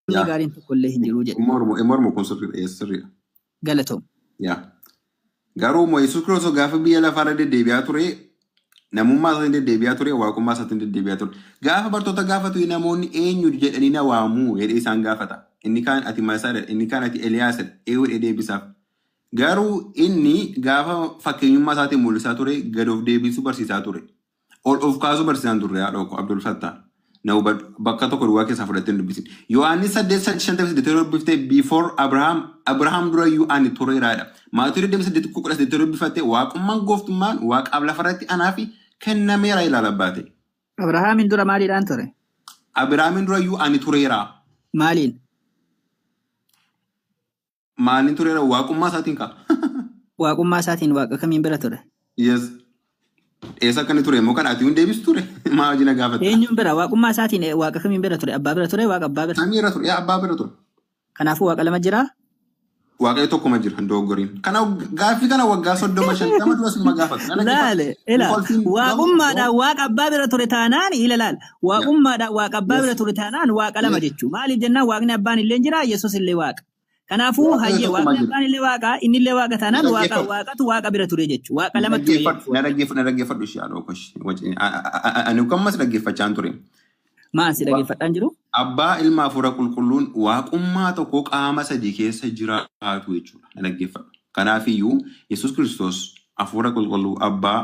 namni gaariin tokko illee hin jiru jedhe. Mormu kun sirriidha. Galatoom. Garuu immoo Yesuus Kiristoos gaafa biyya lafaarra deddeebi'aa ture namummaa isaatiin deddeebi'aa ture waaqummaa isaatiin deddeebi'aa ture. Gaafa bartoota gaafatu namoonni eenyu jedhanii na waamuu jedhee isaan gaafata. Inni kaan ati Masaaradha, inni kaan ati Eliyaasadha, eewwadhee deebisaaf. Garuu inni gaafa fakkeenyummaa isaatiin mul'isaa ture gad of deebisuu barsiisaa ture. Ol of kaasuu barsiisaan turre yaa dhokko Abdul Fattah. Bakka tokko duwwaa keessaa fudhattee hin dubbisin. Yohaannis 8:58 dubbiftee before Abrahaam dura iyyuu ani tureeraadha. Maatii 8:18 dubbifattee waaqummaan gooftummaan waaqaaf lafarratti anaaf kennameera ilaala baate. Abrahaamin dura maaliidhaan ture? Abrahaamin dura iyyuu ani tureera. Maaliin? Maaliin tureera waaqummaa isaatiin kaa. Waaqummaa isaatiin waaqa kamiin bira ture? Yes. Eessa akka inni ture immoo kan ati hin deebisu ture. Maa wajjin gaafate. Eenyuun bira waaqummaa isaatiin waaqa kamiin bira ture? Abbaa bira ture waaqa abbaa bira? Samii irra ture abbaa bira ture. Kanaafuu waaqa lama jiraa? Waaqayyo tokkuma jira dogoggoriin. Kana gaaffii kana waggaa 35 dura sinuma gaafate. Laale waaqummaadhaan waaqa abbaa bira ture taanaan ilaalaal. Waaqummaadhaan waaqa abbaa bira ture taanaan waaqa lama jechuu. Maaliif jennaan waaqni abbaan illee jira Yesuus illee waaqa. Kanaafuu hayyee waaqni abbaan illee waaqa inni illee waaqa taanaan waaqatu waaqa bira ture jechuu. Waaqa lama ture. Na dhaggeeffadhu ishee haadha okoshi. Ani kammas dhaggeeffachaa ture. Maan si dhaggeeffadhaan jiru? Abbaa ilma hafuura qulqulluun waaqummaa tokko qaama sadii keessa jiraatu jechuudha. Na dhaggeeffadhu. Kanaafiyyuu Yesuus Kiristoos hafuura qulqulluu abbaa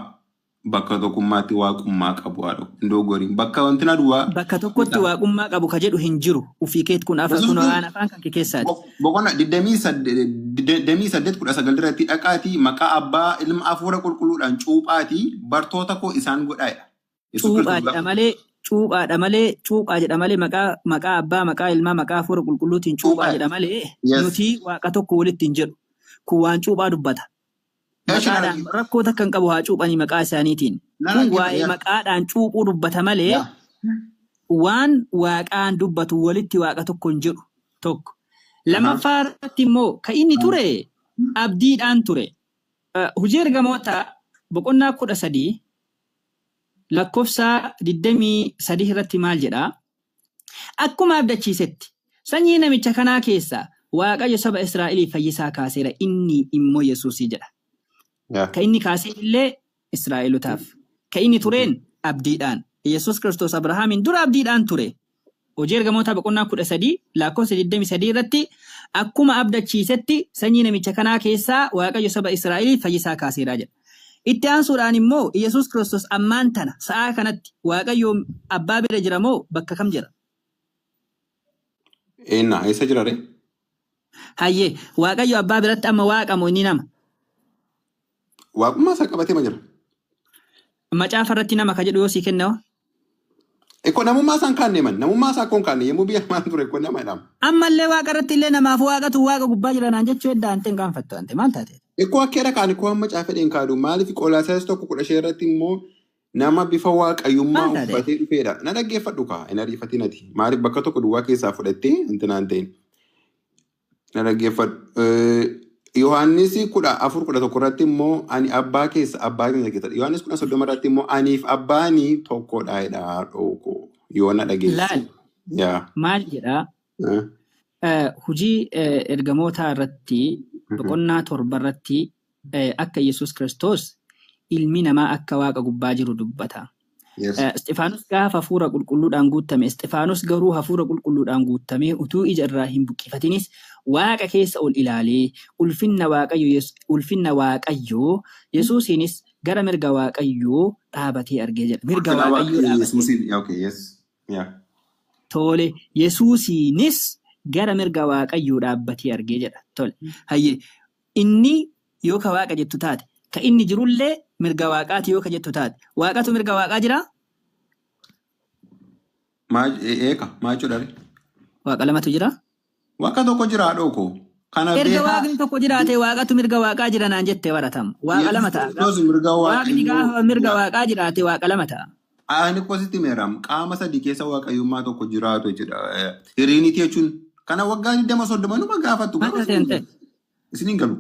bakka tokkummaatti waaqummaa qabu haadha. Dogoggoriin bakka wanti na duwwaa. Bakka tokkotti waaqummaa qabu ka jedhu hin jiru. Ufii keet kun afaan afaan kan keessaati. Boqonnaa 28:19 irratti dhaqaatii maqaa abbaa ilma hafuura qulqulluudhaan cuuphaatii bartoota koo isaan godhaadha. Cuuphaadha malee cuuphaadha malee cuuphaa jedha malee maqaa abbaa maqaa ilmaa maqaa hafuura qulqulluutiin cuuphaa jedha malee nuti waaqa tokko walitti hin jedhu kun waan cuuphaa dubbata. Maqaadhaan rakkoo takka hin qabu haa cuuphanii maqaa isaaniitiin. Kun waa'ee maqaadhaan cuuphuu dubbata malee waan waaqaan dubbatu walitti waaqa tokko hin jedhu tokko. Lammaffaa irratti immoo kan inni ture abdiidhaan ture. Hojii ergamoota boqonnaa 13 lakkoofsa 23 irratti maal jedhaa? Akkuma abdachiisetti sanyii namicha kanaa keessaa Waaqayyo saba Israa'eliif fayyisaa kaaseera inni immoo Yesuusii jedha. Kan inni kaasee illee Israa'elotaaf. Kan inni tureen abdiidhaan. Yesuus Kiristoos Abrahaamiin dura abdiidhaan ture. Hojii ergamoota boqonnaa 13 lakkoofsa 23 irratti akkuma abdachiisetti sanyii namicha kanaa keessaa Waaqayyo saba Israa'eliif fayyisaa kaaseera jedha. Itti aansuudhaan immoo Yesuus Kiristoos ammaan tana sa'aa kanatti Waaqayyo abbaa bira jira moo bakka kam jira? Eessa jira ree? Hayyee Waaqayyo abbaa biratti amma waaqa moo inni nama? Waaqummaa isaa qabatee ma jira? Macaafa irratti nama ka jedhu yoo sii kennawa? Eko namummaa isaan kaanne man namummaa isaa koon kaanne yemmuu biyya maan ture eko nama jedhama. Ammallee waaqa irratti illee namaaf waaqatu waaqa gubbaa jira naan jechuu edda antee hin gaanfattu ante maal taate? Eko akkeera kaan eko amma macaafa dheen kaadu maaliif Qoolaasaayis 1:15 irratti immoo nama bifa waaqayyummaa uffatee dhufeedha. Na dhaggeeffadhu kaa hin ariifatiin ati maaliif bakka tokko duwwaa keessaa fudhattee intinaan ta'in. Na dhaggeeffadhu. Yohaannis 4:11 irratti immoo ani abbaa keessa abbaa keessa Yohaannis 10:30 irratti immoo aniif abbaanii tokkodha jedha dhoko yoona dhageessu. Maal jedhaa? Hojii ergamoota irratti boqonnaa 7 irratti akka Yesuus Kiristoos ilmi namaa akka waaqa gubbaa jiru dubbata. Isxifaanos gaafa hafuura qulqulluudhaan guutame Isxifaanos garuu hafuura qulqulluudhaan guutamee utuu ija irraa hin buqqifatinis waaqa keessa ol ilaalee ulfinna waaqayyoo Yesuusiinis gara mirga waaqayyoo dhaabatee argee jedha. Mirga waaqayyoo dhaabatee. Tole Yesuusiinis gara mirga waaqayyoo dhaabbatee argee jedha. Tole hayyee inni yoo ka waaqa jettu taate ka inni jirullee mirga waaqaati yoo ka jettu taate waaqatu mirga waaqaa jiraa? Maa jechuudha? Waaqa lamatu jiraa? Waaqa tokko jiraa dhoko. Erga waaqni tokko jiraate waaqatu mirga waaqaa jira naan jettee baratamu. Waaqa lama ta'a. Waaqni gaafa mirga waaqaa jiraate waaqa lama ta'a. Ani kositti meeram qaama sadii keessa waaqayyummaa tokko jiraatu jechuudha. Hiriiniti jechuun kana waggaa 20-30 numa gaafattu. Isiniin galu.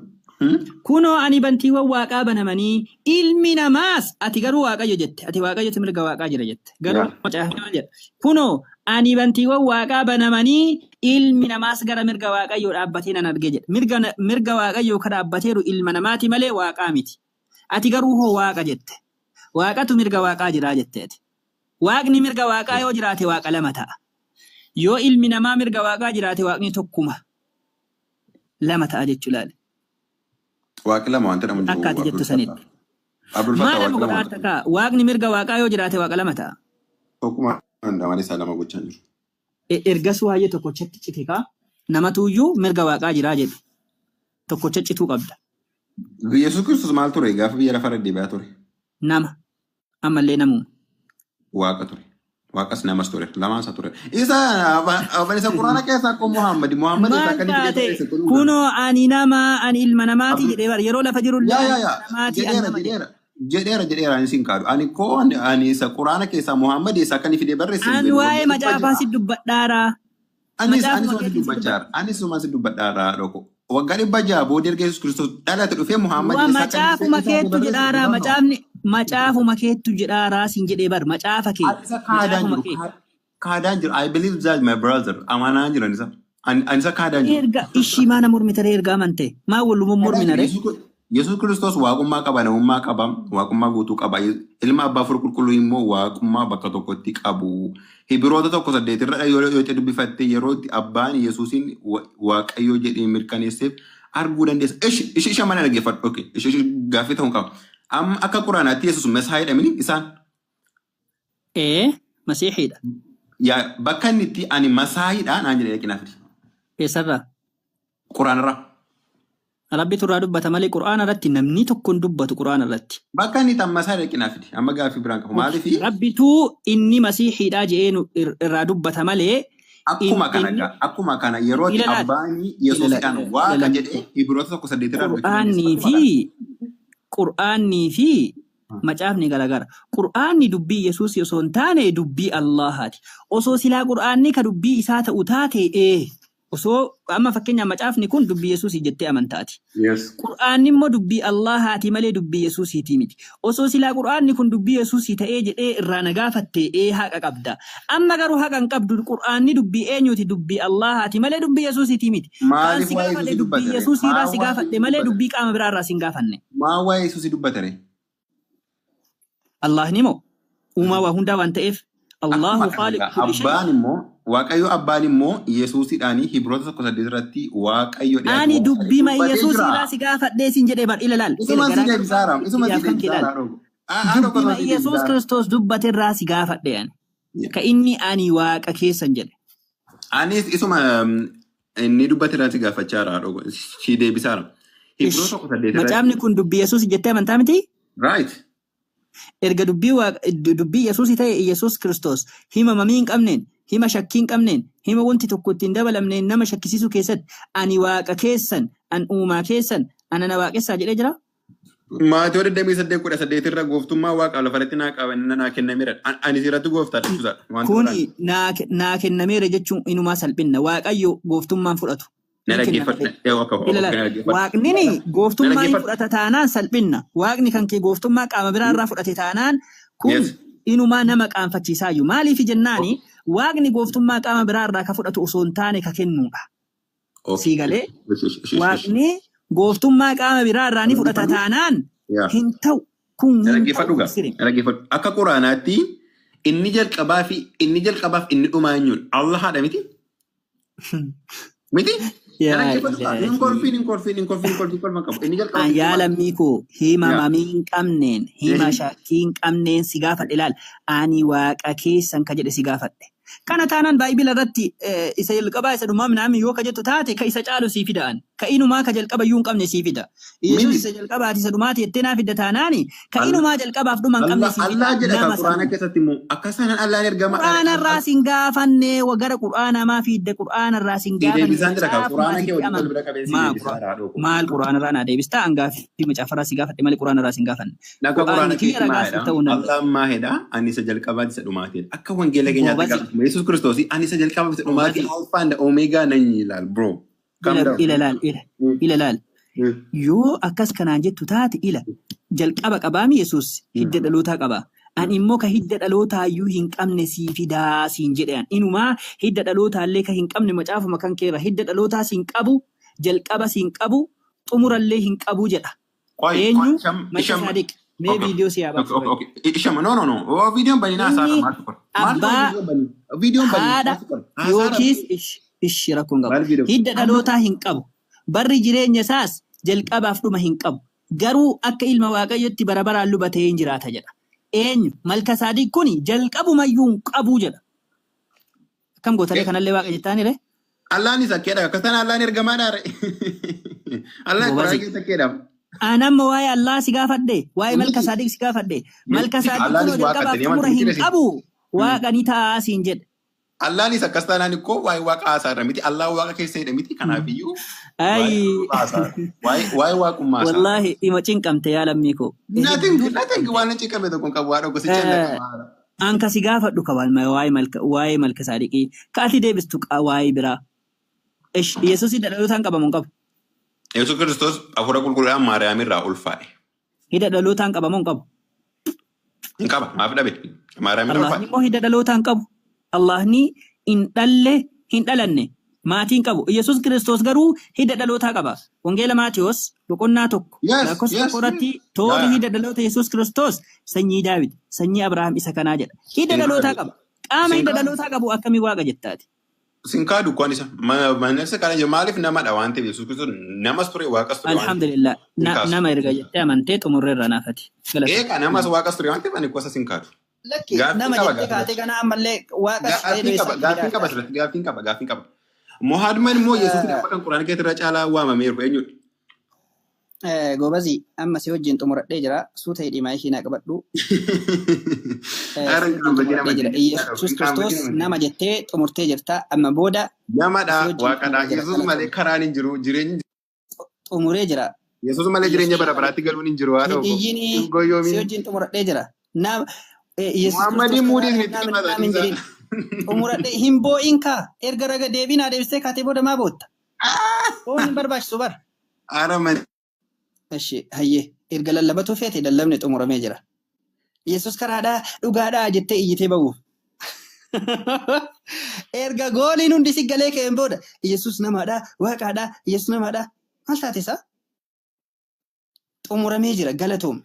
Kunoo ani bantiiwwan waaqaa banamanii ilmi namaas ati garuu waaqayyo jette. Ati waaqayyotu mirga waaqaa jira jette. Garuu macaafni maal jedha? Kunoo ani bantiiwwan waaqaa banamanii ilmi namaas gara mirga waaqayyoo dhaabbatee nan argee jedha. Mirga waaqayyoo ka dhaabbateeru ilma namaati malee waaqaa miti. Ati garuu hoo waaqa jette. Waaqatu mirga waaqaa jiraa jetteeti. Waaqni mirga waaqaa yoo jiraate waaqa lama ta'a. Yoo ilmi namaa mirga waaqaa jiraate waaqni tokkuma lama ta'a jechuu laale. Waaqni lama wanta nama jiru. Akka ati jettu sanitti. Maal nama godhaata kaa waaqni mirga waaqaa yoo jiraate waaqa lama ta'a. Tokkuma namaan isaa lama gochaa jiru. Ergas waa'ee tokkochatti cite kaa namatuyyuu mirga waaqaa jiraa jedhu tokkocha cituu qabda. Yesuus Kiristoos maal ture gaafa biyya lafa deddeebi'aa ture? Nama ammallee namuma. Waaqa ture. Waaqas namas ture. Lamaan isaa ture. Isa afaan isa Quraana keessaa akkoo Muhammad isa kan itti keessatti ture. Kunoo ani nama ani ilma namaati jedhee bara yeroo lafa jiru namaati jedheera ani siin kaadu. Ani koo ani isa Quraana keessaa Muhammad isa kan itti barreesse. Ani waa'ee macaafaa si dubbadhaara. Anis suma si dubbadhaara dhoko. Waggaa 600 booda erga Yesuus Kiristoos dhalate dhufee Muhammad isa kan macaafuma keettu jedhaara macaafuma keettu jedhaara siin jedhee bar macaafa kee. Kaadaan jiru. I believe that my brother amanaa jiran isa. Ani isa kaadaan jiru. Erga ishii maana mormitare erga amante maa walluma morminare. Yesuus Kiristoos waaqummaa qaba namummaa qaba waaqummaa guutuu qaba ilma abbaa furu qulqulluu immoo waaqummaa bakka tokkotti qabu. Hibroota 1:8 irra yoo dubbifatte yeroo abbaan Yesuusin waaqayyoo jedhee mirkaneesseef arguu dandeessa. Ishee mana dhaggeeffadhu. Okay. Ishee gaaffii ta'uu qaba. Amma akka Quraanaatti Yesuus Masiihiidha mini isaan. Masiihiidha. Yaa bakka inni itti ani Masiihiidha naan jedhee kinaafiti. Eessarraa? Quraanarraa. Rabbi turraa dubbata malee Qur'aana irratti namni tokko hin dubbatu Qur'aana irratti. Bakka inni tammasaa dhaqinaa fidi. Amma gaaffii biraan qabu. Maaliif? Rabbituu inni masiihiidhaa jedhee irraa dubbata malee. Akkuma kana yeroo abbaanii Yesuusidhaan waaqa jedhee Ibroota 1:8 irraa Qur'aanii fi macaafni garagara. Qur'aanni dubbii Yesuus osoo hin taane dubbii Allahaati. Osoo silaa Qur'aanni ka dubbii isaa ta'u taate osoo amma fakkeenyaaf macaafni kun dubbii Yesuus jettee amantaati. Qur'aanni immoo dubbii Allahaati malee dubbii Yesuusiiti miti. Osoo silaa Qur'aanni kun dubbii Yesuus ta'ee jedhee irraa nagaafattee haqa qabda. Amma garuu haqa hin qabdu Qur'aanni dubbii eenyuti dubbii Allahaati malee dubbii Yesuusiiti miti. Kan si gaafadhe dubbii Yesuus irraa si gaafadhe malee dubbii qaama biraa irraa si hin gaafanne. Maa waa'ee Yesuus dubbatare? Allahni moo uumaa waa hundaa waan ta'eef Allahu khaliq kulli shay. Abbaan immoo Waaqayyo abbaan immoo Yesuusidhaanii Ibroota 1:8 irratti Waaqayyo dhiyaatu. Ani dubbii ma Yesuus irraa si gaafadhee sin jedhee bar ilaal. Isuma si deebisaaraam. Dubbii ma Yesuus Kiristoos dubbate irraa si gaafadhee ani. Ka inni ani waaqa keessan jedhe. Anis isuma inni dubbate irraa si gaafachaa jira. Si deebisaaraam. Ibroota 1:8 macaafni kun dubbii Yesuus jettee amantaa miti? Right. Erga dubbii Yesuus ta'e Yesuus Kiristoos hima mamii hin qabneen, hima shakkii hin qabneen, hima wanti tokko ittiin dabalamneen nama shakkisiisuu keessatti ani waaqa keessan, an uumaa keessan, ana waaqessaa jedhee jira. Maatoo 28:18 irra gooftummaa waaqa lafarratti naa qaban naa kennameera. Ani sirratti gooftaa jechuudha. Kuni naa kennameera jechuun inumaa salphina. Waaqayyo gooftummaan fudhatu. Waaqni gooftummaa fudhata taanaan salphina. Waaqni kan kee gooftummaa qaama biraa irraa fudhate taanaan kun inumaa nama qaanfachiisaayyuu. Maaliif jennaani Waaqni gooftummaa qaama biraa irraa ka fudhatu osoo hin taane ka kennuudha. Sii galee Waaqni gooftummaa qaama biraa irraa ni fudhata taanaan hin ta'u kun akka Quraanaatti inni jalqabaaf inni dhumaa eenyuun Allah haadha miti? Miti? Yaala miikoo hima mamii hin qabneen hima shakkii hin qabneen si gaafadhe ilaal ani waaqa keessan ka jedhe si gaafadhe. Kana taanaan baay'ibila irratti isa jalqabaa isa dhumaa minaamin yoo ka jettu taate ka isa caalu sii fida'an ka inumaa ka jalqaba iyyuu hin qabne sii fida. Yesuus isa jalqabaati isa dhumaati jettee naa fidda taanaani ka inumaa jalqabaaf dhuma hin qabne sii fida. Allah jedha ka Quraana keessatti immoo akkasaan Allahn ergama. Quraana irraa sin gaafanne gara Quraana maa fidde Quraana irraa sin gaafanne. Maal Quraana irraa naa deebistaa hangaafi macaafarraa si gaafadhe malee Quraana irraa sin gaafanne. Quraana keessatti Allah maa hedha ani isa jalqabaati isa dhumaati. Akka wangeela keenyaatti Yesus Kristos ani isa jalqabaaf isa dhumaati alpha and omega nan ilaal bro. Ilaal. Yoo akkas kanaan jettu taate jalqaba qabaami Yesus hidda dhalootaa qaba. Ani immoo ka hidda dhalootaa iyyuu hin qabne sii fidaa siin jedhan. Inumaa hidda dhalootaa illee ka hin qabne macaafuma kan keera hidda dhalootaa siin qabu jalqaba siin qabu xumurallee hin qabu jedha. Eenyu Masaadiq. Mee viidiyoo si yaabaa. Ishama no. Viidiyoon baninaa isaa haadha yookiis rakkoon qabu. Hidda dhalootaa hin qabu. Barri jireenya isaas jalqabaaf dhuma hin qabu. Garuu akka ilma Waaqayyotti bara baraan lubatee hin jiraata jedha. Eenyu Malkiiseedeq kuni jalqabumayyuu hin qabu jedha. Akkam gootalee kanallee Waaqa jettaanire? Allahni sakkeedha. Akkasaan Allahni ergamaadha. Allahni Quraana sakkeedha. Anamma waa'ee Allah si gaafadhe, waa'ee Malkiiseedeq si gaafadhe. Malkiiseedeq kun jalqabaaf xumura hin qabu. Waaqa ni ta'a siin jedhe. Allahni akkas taanaan ikkoo waa'ee waaqa haasaarra miti. Allah waaqa keessadha miti. Kanaafiyyuu waa'ee waaqummaa isaa. Wallaahi dhima cinqamte yaa lammii koo. Nothing waan cinqame tokko qabu waa dhogosicha illee. Anka si gaafadhu qabaan waa'ee Malkiiseedeqii. Ka ati deebistu waa'ee biraa. Yesuus hidda dhalootaan qabamu hin qabu. Yesuus Kiristoos hafuura qulqulluudhaan Maariyaam irraa ulfaa'e. Hidda dhalootaan qabamu hin qabu. Hin qaba. Maaf dhabe. Maariyaam irraa ulfaa'e. Allahni immoo hidda dhalootaan qabu. Allahni hin dhalanne maatiin qabu. Yesuus Kiristoos garuu hidda dhalootaa qaba. Wangeela Maatiyos boqonnaa 1 lakkoofsa 1 irratti toora hidda dhaloota Yesuus Kiristoos sanyii Daawit sanyii Abrahaam isa kanaa jedha. Hidda dhalootaa qaba. Qaama hidda dhalootaa qabu akkamii waaqa jettaati. Sinkaadu kwani isa manessa kana maaliif namadha waan ta'eef Yesuus Kiristoos namas ture waaqas ture. Alhamdulillah nama erga jettee amantee xumurreerra naafati. Eeqa namas waaqas ture waan ta'eef ani gosa sinkaadu. Nama jettee kaatee kana ammallee waaqas gaaffiin qaba. Muhammad immoo Yesuus nama kan Quraana keessatti irra caalaa waamameeru eenyudha? Gobazi amma si wajjin xumuradhee jira. Suuta hidhii maayikii naa qabadhu. Si wajjin xumuradhee jira. Yesuus Kiristoos nama jettee xumurtee jirta. Amma booda Namadha waaqadha. Yesuus malee karaan hin jiru jireenyi. Xumuree jira. Yesuus malee jireenya bara baraatti galuun hin jiru haadha. Hiyyini si wajjin xumuradhee jira. Muhammadin muudii isinitti himata. Xumuradhee hin boo'in kaa erga raga deebinaa deebistee kaatee booda maa bootta? Oon hin barbaachisu bara. Araman. Eshi hayyee erga lallabatu feete lallabni xumuramee jira. Yesuus karaadhaa dhugaadhaa jettee iyyitee ba'uuf. Erga gooliin hundi si galee ka'een booda Yesuus namaadhaa waaqaadhaa Yesuus namaadhaa maal taate isaa? Xumuramee jira galatoom.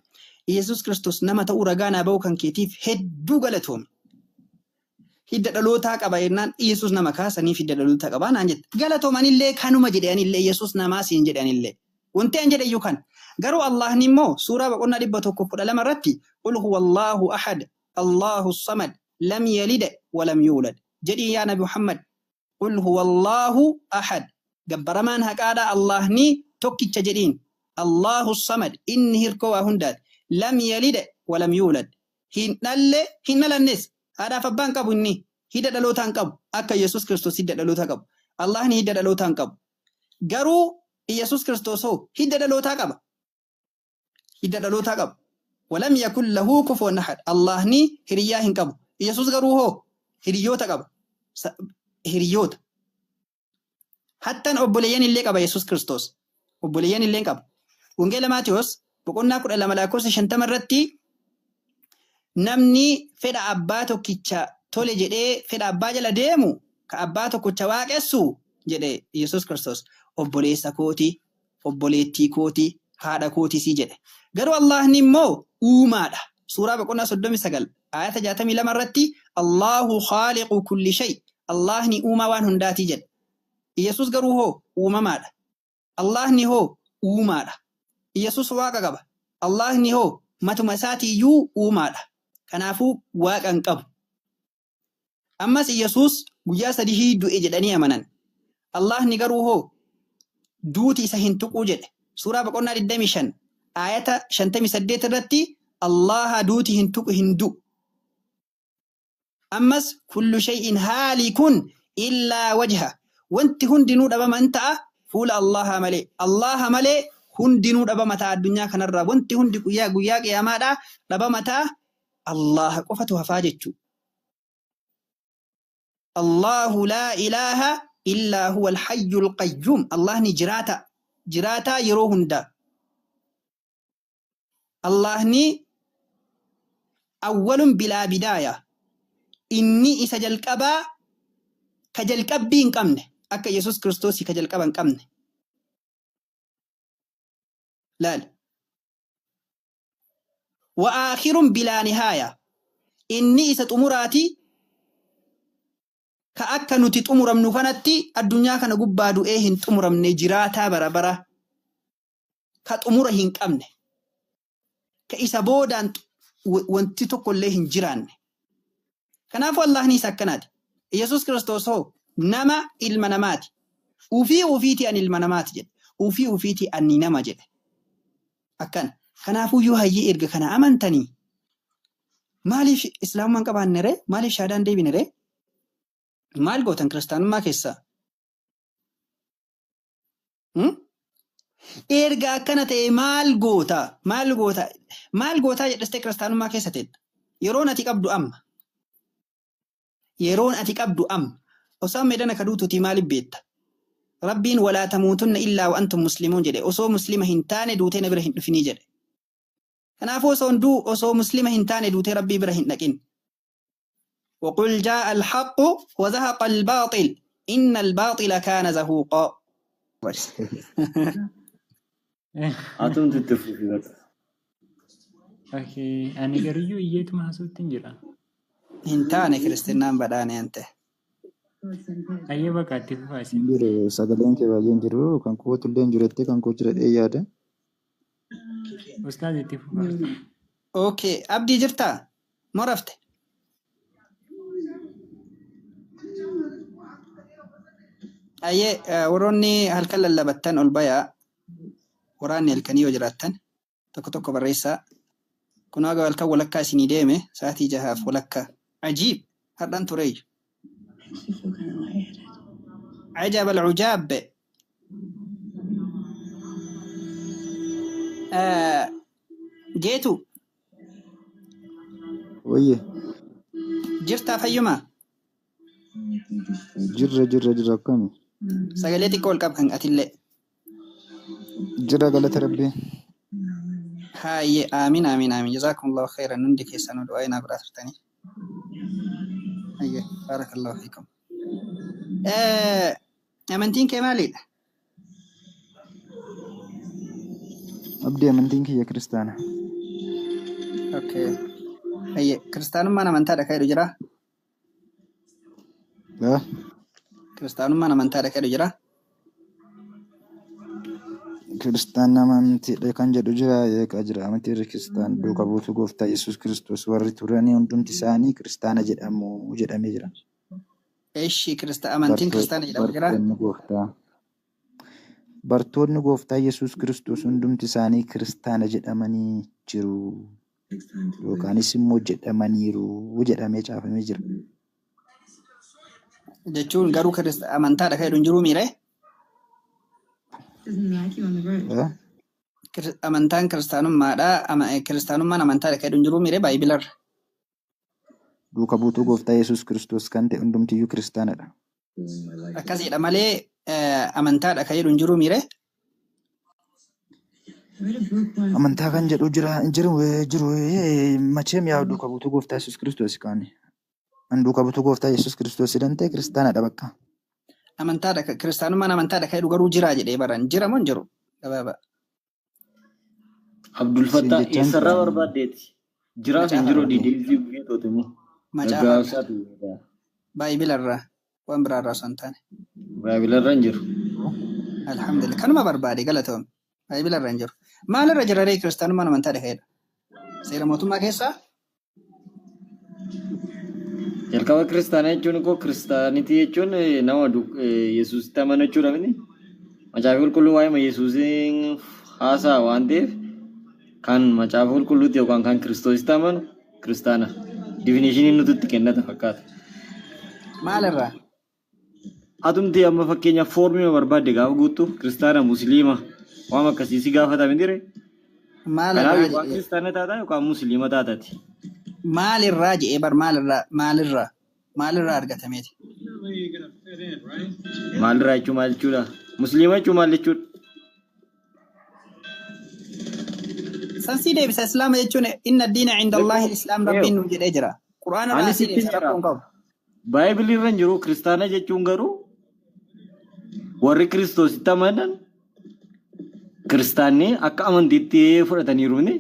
Yesuus Kiristoos nama ta'uu ragaa naa ba'uu kan keetiif hedduu galatoom. Hidda dhalootaa qaba jennaan Yesuus nama kaasaniif hidda dhalootaa qaba naan jette. Galatoomanillee kanuma jedhanillee Yesuus namaa siin jedhanillee. Wanti an jedhe iyyuu kan. Garuu Allahni immoo suuraa boqonnaa 112 irratti qul huwa Allahu ahad Allahu samad lam yalid walam yuulad jedhii yaa Nabi Muhammad qul huwa Allahu ahad gabbaramaan haqaadha Allahni tokkicha jedhiin Allahu samad inni hirkoo waa hundaati lam yalid walam yuulad hin dhalannes haadhaaf abbaan qabu inni hidda dhalootaan qabu akka Yesuus Kiristoos hidda dhalootaa qabu Allahni hidda dhalootaan qabu garuu Yesuus Kiristoos hoo hidda dhalootaa qaba. Hidda dhalootaa qaba. Walam yakun lahu kufuwan ahad. Allahni hiriyaa hin qabu. Yesuus garuu hoo hiriyoota qaba. Hiriyoota. Hattan obboleeyyan illee qaba Yesuus Kiristoos. Obboleeyyan illee qaba. Wangeela Maatiyos boqonnaa 12:50 irratti namni fedha abbaa tokkicha tole jedhee fedha abbaa jala deemu ka abbaa tokkicha waaqessu jedhe Yesuus Kiristoos. Obboleessa kooti, obboleettii kooti, haadha kooti si jedhe. Garuu Allahni immoo uumaadha. Suuraa boqonnaa 39 ayata 62 irratti Allahu khaaliqu kulli shay. Allahni uumaa waan hundaati jedhe. Yesuus garuu hoo uumamaadha. Allahni hoo uumaadha. Yesuus waaqa qaba. Allahni hoo matuma isaatiiyyuu uumaadha. Kanaafuu waaqa hin qabu. Ammas Yesuus guyyaa 3 du'e jedhanii amanan. Allahni garuu hoo duuti isa hin tuquu jedhe. Suuraa boqonnaa 25 ayata 58 irratti Allah duuti hin tuqu hin du'u. Ammas kullu shay'in haalikun illaa wajha. Wanti hundinuu dhabaman ta'a fuula Allah malee. Allah malee hundinuu dhabama ta'a addunyaa kanarraa. Wanti hundi guyyaa qiyaamaadhaa dhabama ta'a Allah qofatu hafaa jechuudha. Allahu laa ilaaha إلا هو الحي القيوم الله ني جراتا يرو هندا الله ني أول بلا بداية إني إسجل كبا كجل كبين كمنه أكا يسوس كريستوسي كجل كبان كمنه لا وآخر بلا نهاية إني إسات أموراتي ka akka nuti xumuramnu kanatti addunyaa kana gubbaa du'ee hin xumuramne jiraataa bara ka xumura hin qabne ka isa boodaan wanti tokko illee hin jiraanne. Kanaafuu Allahni isa akkanaati. Yesuus Kiristoos hoo nama ilma namaati. Ufiitii ani ilma namaati jedhe. Ufiitii ani nama jedhe. Akkana. Kanaafuu yoo hayyee erga kana amantanii maaliif islaamummaan qabaanne ree? Maaliif shaadaan deebine ree? Maal gootan kiristaanummaa keessaa? Erga akkana ta'e maal goota? Maal gootaa jedhastee kiristaanummaa keessa teetta? Yeroon ati qabdu amma. Osoo meedana ka duutuutii maaliif beetta? Rabbiin walaa tamuutunna illaa wa antum muslimuun jedhe. Osoo muslima hin taane duutee na bira hin dhufinii jedhe. Kanaafuu osoo muslima hin taane duutee Rabbii bira hin dhaqin. وقل جاء الحق وزهق الباطل إن الباطل كان زهوقا. أتون تتفق في ذلك. أوكي أنا قريو إيات ما حسوت تنجرا. هنتاني كريستينان بداني أنت. أيه بقى تفاسي. Jiru sagaleen kee baay'een jiru kan kootu illee jiretti kan koo jiradhee yaada. أستاذ تفاسي. أوكي أبدي جرتا ما رفت. أيه وروني هالكلا اللي بتن البيا waraanni halkanii yoo jiraattan tokko tokko barreessaa. Kunoo aga halkan walakkaa isinii deeme sa'aatii 6 walakkaa. Ajiib hadhan tureeyyu. عجب العجاب. جيتو ويه جرتا فيما جرة كم سجلتي كل كم هن أتلي جرة قالت ربي هاي آمين آمين آمين جزاكم الله خيرا نندك يسانو دعائنا براتر تاني هاي بارك الله فيكم. أمنتين كمالي أبدي أمنتين كي يا كريستانا. أوكي هي كريستانو ما نمنتا دكاي رجرا لا كريستانو ما نمنتا دكاي رجرا كريستانا أمنتي لكان جدو جرا يك أجرا أمنتي كريستان دوكا بوتو غوفتا يسوع كريستوس وري توراني وندم تساني كريستانا جد أمو جد أميجرا إيش كريستا أمنتين كريستانا جد أميجرا برتون غوفتا يسوع كريستوس وندم تساني كريستانا جد أماني جرو دوكاني سمو جد أمانيرو وجد أميجا فميجرا jechuun garuu amantaadha kan jiru miire amantaan kiristaanummaadha kiristaanummaan amantaadha kan jiru miire baayibilarra duuka buutuu gooftaa Yesuus Kiristoos kan ta'e hundumtiyyuu kiristaanadha. Akkasidha malee amantaadha kan jiru miire amantaa kan jedhu jiru macheem yaa duuka buutuu gooftaa Yesuus Kiristoos kaani. Anduuka buutuu gooftaa Yesuus Kiristoos jedhamte kiristaanadha bakka. Amantaadha kiristaanummaan amantaadha kan garuu jira jedhee baran jira moo hin jiru gabaaba. Abdul Fattah eessarraa barbaaddeeti jiraaf hin jiru diidilii guutuutu immoo. Macaafa baayibilarraa waan biraarraa osoo hin taane. Baayibilarraa hin jiru. Alhamdulillah kanuma barbaade galatoom baayibilarraa hin jiru. Maalirra jiraree kiristaanummaan amantaadha ka'edha. Seera mootummaa keessaa. Jalqaba kiristaanaa jechuun koo kiristaanitii jechuun nama Yesuusitti amanu jechuudha miti. Macaafa qulqulluu waa'ee Yesuusiin haasaa waan ta'eef kan macaafa qulqulluutti yookaan kan Kiristoositti amanu kiristaana. Difinishinii nuti itti kennata fakkaata. Maalirraa? Atumti amma fakkeenyaaf foormii barbaadde gaafa guuttu kiristaana musliima waan akkasii si gaafata miti. Kanaaf yookaan kiristaana taataa yookaan musliima taataati. Maalirraa jedhee bar maalirraa argatameeti. Maalirraa jechuun maal jechuudha? Musliima jechuun maal jechuudha? Sansii deebisa islaama jechuun inna diina inda Allahi islaam rabbiin nu jedhee jira. Quraana irraa si deebisa rakkoon qabu. Baayibilii irra hin jiru kiristaana jechuun garuu warri Kiristoositti amanan kiristaanni akka amantiitti fudhataniiru ni.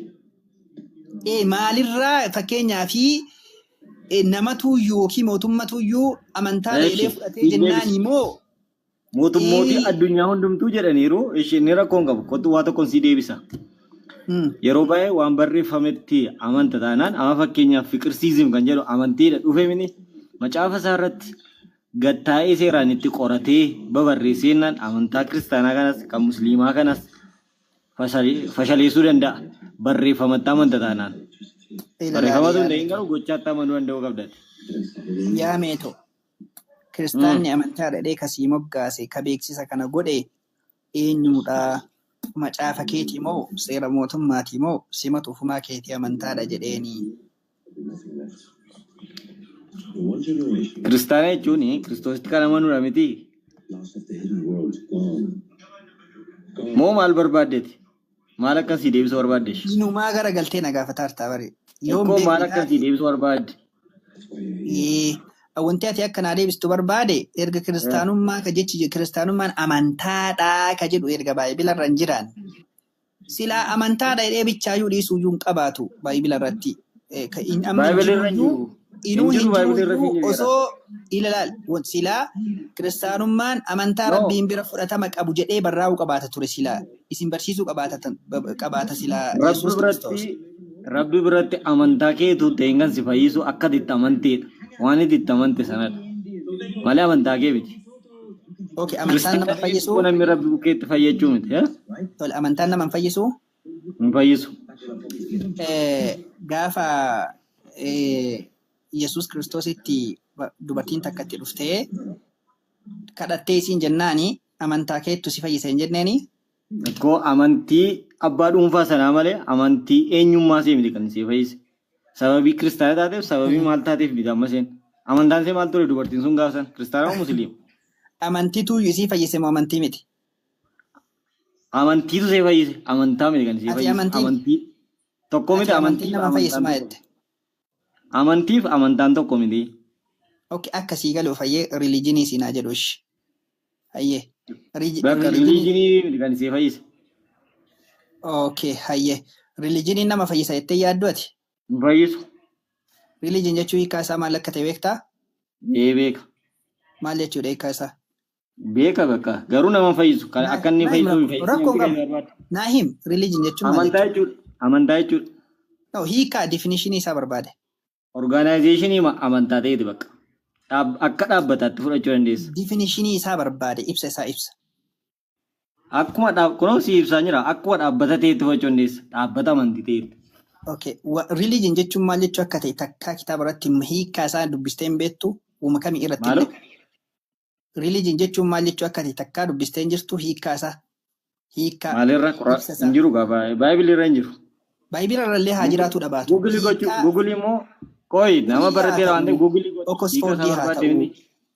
Maalirraa fakkeenyaa fi namatuyyuu yookiin mootummatuyyuu amantaa dheedhee fudhatee jennaan immoo mootummootii addunyaa hundumtuu jedhaniiru isheen rakkoon qabu kottu waa tokkoon si deebisa. Yeroo baay'ee waan barreeffametti amanta taanaan ama fakkeenyaaf fiqirsiizim kan jedhu amantiidha dhufe mini macaafa isaa irratti gattaa'ee seeraan itti qoratee babarreesseenaan amantaa kiristaanaa kanas kan musliimaa kanas fashaleessuu danda'a. Barreeffamatti amanta taanaan. Barreeffamatu hin ta'in garuu gochaatti amanuu danda'uu qabdati. Yaa meeto kiristaanni amantaa dhadhee kasii moggaase ka beeksisa kana godhe eenyuudha? Macaafa keetii moo seera mootummaatii moo simatu ufumaa keetii amantaadha jedheeni. Kiristaana jechuun Kiristoositti kan amanuudha miti. Moo maal barbaaddeeti? Maal akkasii deebisuu barbaaddeesh? Inumaa gara galtee na gaafataa hartaa bare. Yoom maal akkasii deebisuu barbaadde? Wanti ati akka naa deebistu barbaade erga kiristaanummaa ka jechi kiristaanummaan amantaadhaa ka jedhu erga baayibilarra hin jiraan. Silaa amantaadha jedhee bichaayyuu dhiisuuyyuu hin qabaatu baayibilarratti. Baayibilarra hin jiru. Inuu hin jiru osoo ilaal silaa kiristaanummaan amantaa rabbiin bira fudhatama qabu jedhee barraa'uu qabaata ture silaa isin barsiisuu qabaata silaa Yesuus Kiristoos. Rabbi biratti amantaa keetu ta'ingan si fayyisu akka itti amanteedha. Waan itti amante sanadha. Malee amantaa kee miti. Okay, amantaan nama fayyisu. Namni rabbi bukkeetti fayyachuu miti. Tole amantaan nama hin fayyisu. Hin fayyisu. Gaafa Yesuus Kiristoositti dubartiin takka itti dhuftee kadhattee isiin jennaani amantaa keettu si fayyisa hin jenneeni. Akkoo amantii abbaa dhuunfaa sanaa malee amantii eenyummaa see miti kan si fayyise. Sababii kiristaana taateef sababii maal taateef miti amma seen. Amantaan see maal ture dubartiin sun gaafa san kiristaana moo musliima? Amantiitu isii fayyise moo amantii miti? Amantiitu see fayyise amantaa miti kan si fayyise. Amantii tokko miti amantii nama fayyisu maa jette? Amantiif amantaan tokko miti. Okay, akkasii galuu fayyee rilijinii siinaa jedhu ishi. Hayyee. Bakka rilijinii miti kan si fayyise. Okay, hayyee. Rilijiniin nama fayyisa jettee yaaddu ati? Hin fayyisu. Rilijin jechuun hiikaa isaa maal akka ta'e beektaa? Beeka. Maal jechuudha hiikaa isaa? Beeka bakka garuu nama fayyisu kan akka inni fayyisu rakkoo qabu. Naa him rilijin jechuun maal amantaa jechuudha. Amantaa jechuudha. No, hiikaa definishinii isaa barbaade. Organizationii amantaa ta'eeti bakka. Akka dhaabbataatti fudhachuu dandeessa. Definishinii isaa barbaade ibsa isaa ibsa. Akkuma kunuunsi ibsaa jira akkuma dhaabbata ta'etti fudhachuu dandeessa. Dhaabbata amantii ta'etti. Okay, religion jechuun maal jechuu akka ta'e takkaa kitaaba irratti hiikaa isaa dubbistee hin beektu uuma kamii irratti illee. Religion jechuun maal jechuu akka ta'e takkaa dubbistee hin jirtu hiikaa isaa. Hiikaa. Maalirra hin jiru gaafa baayibili irra hin jiru. Baayibili irra illee haa jiraatu dhabaatu. Google immoo kooyi nama barateera waan ta'eef Google Oxfordii haa ta'u.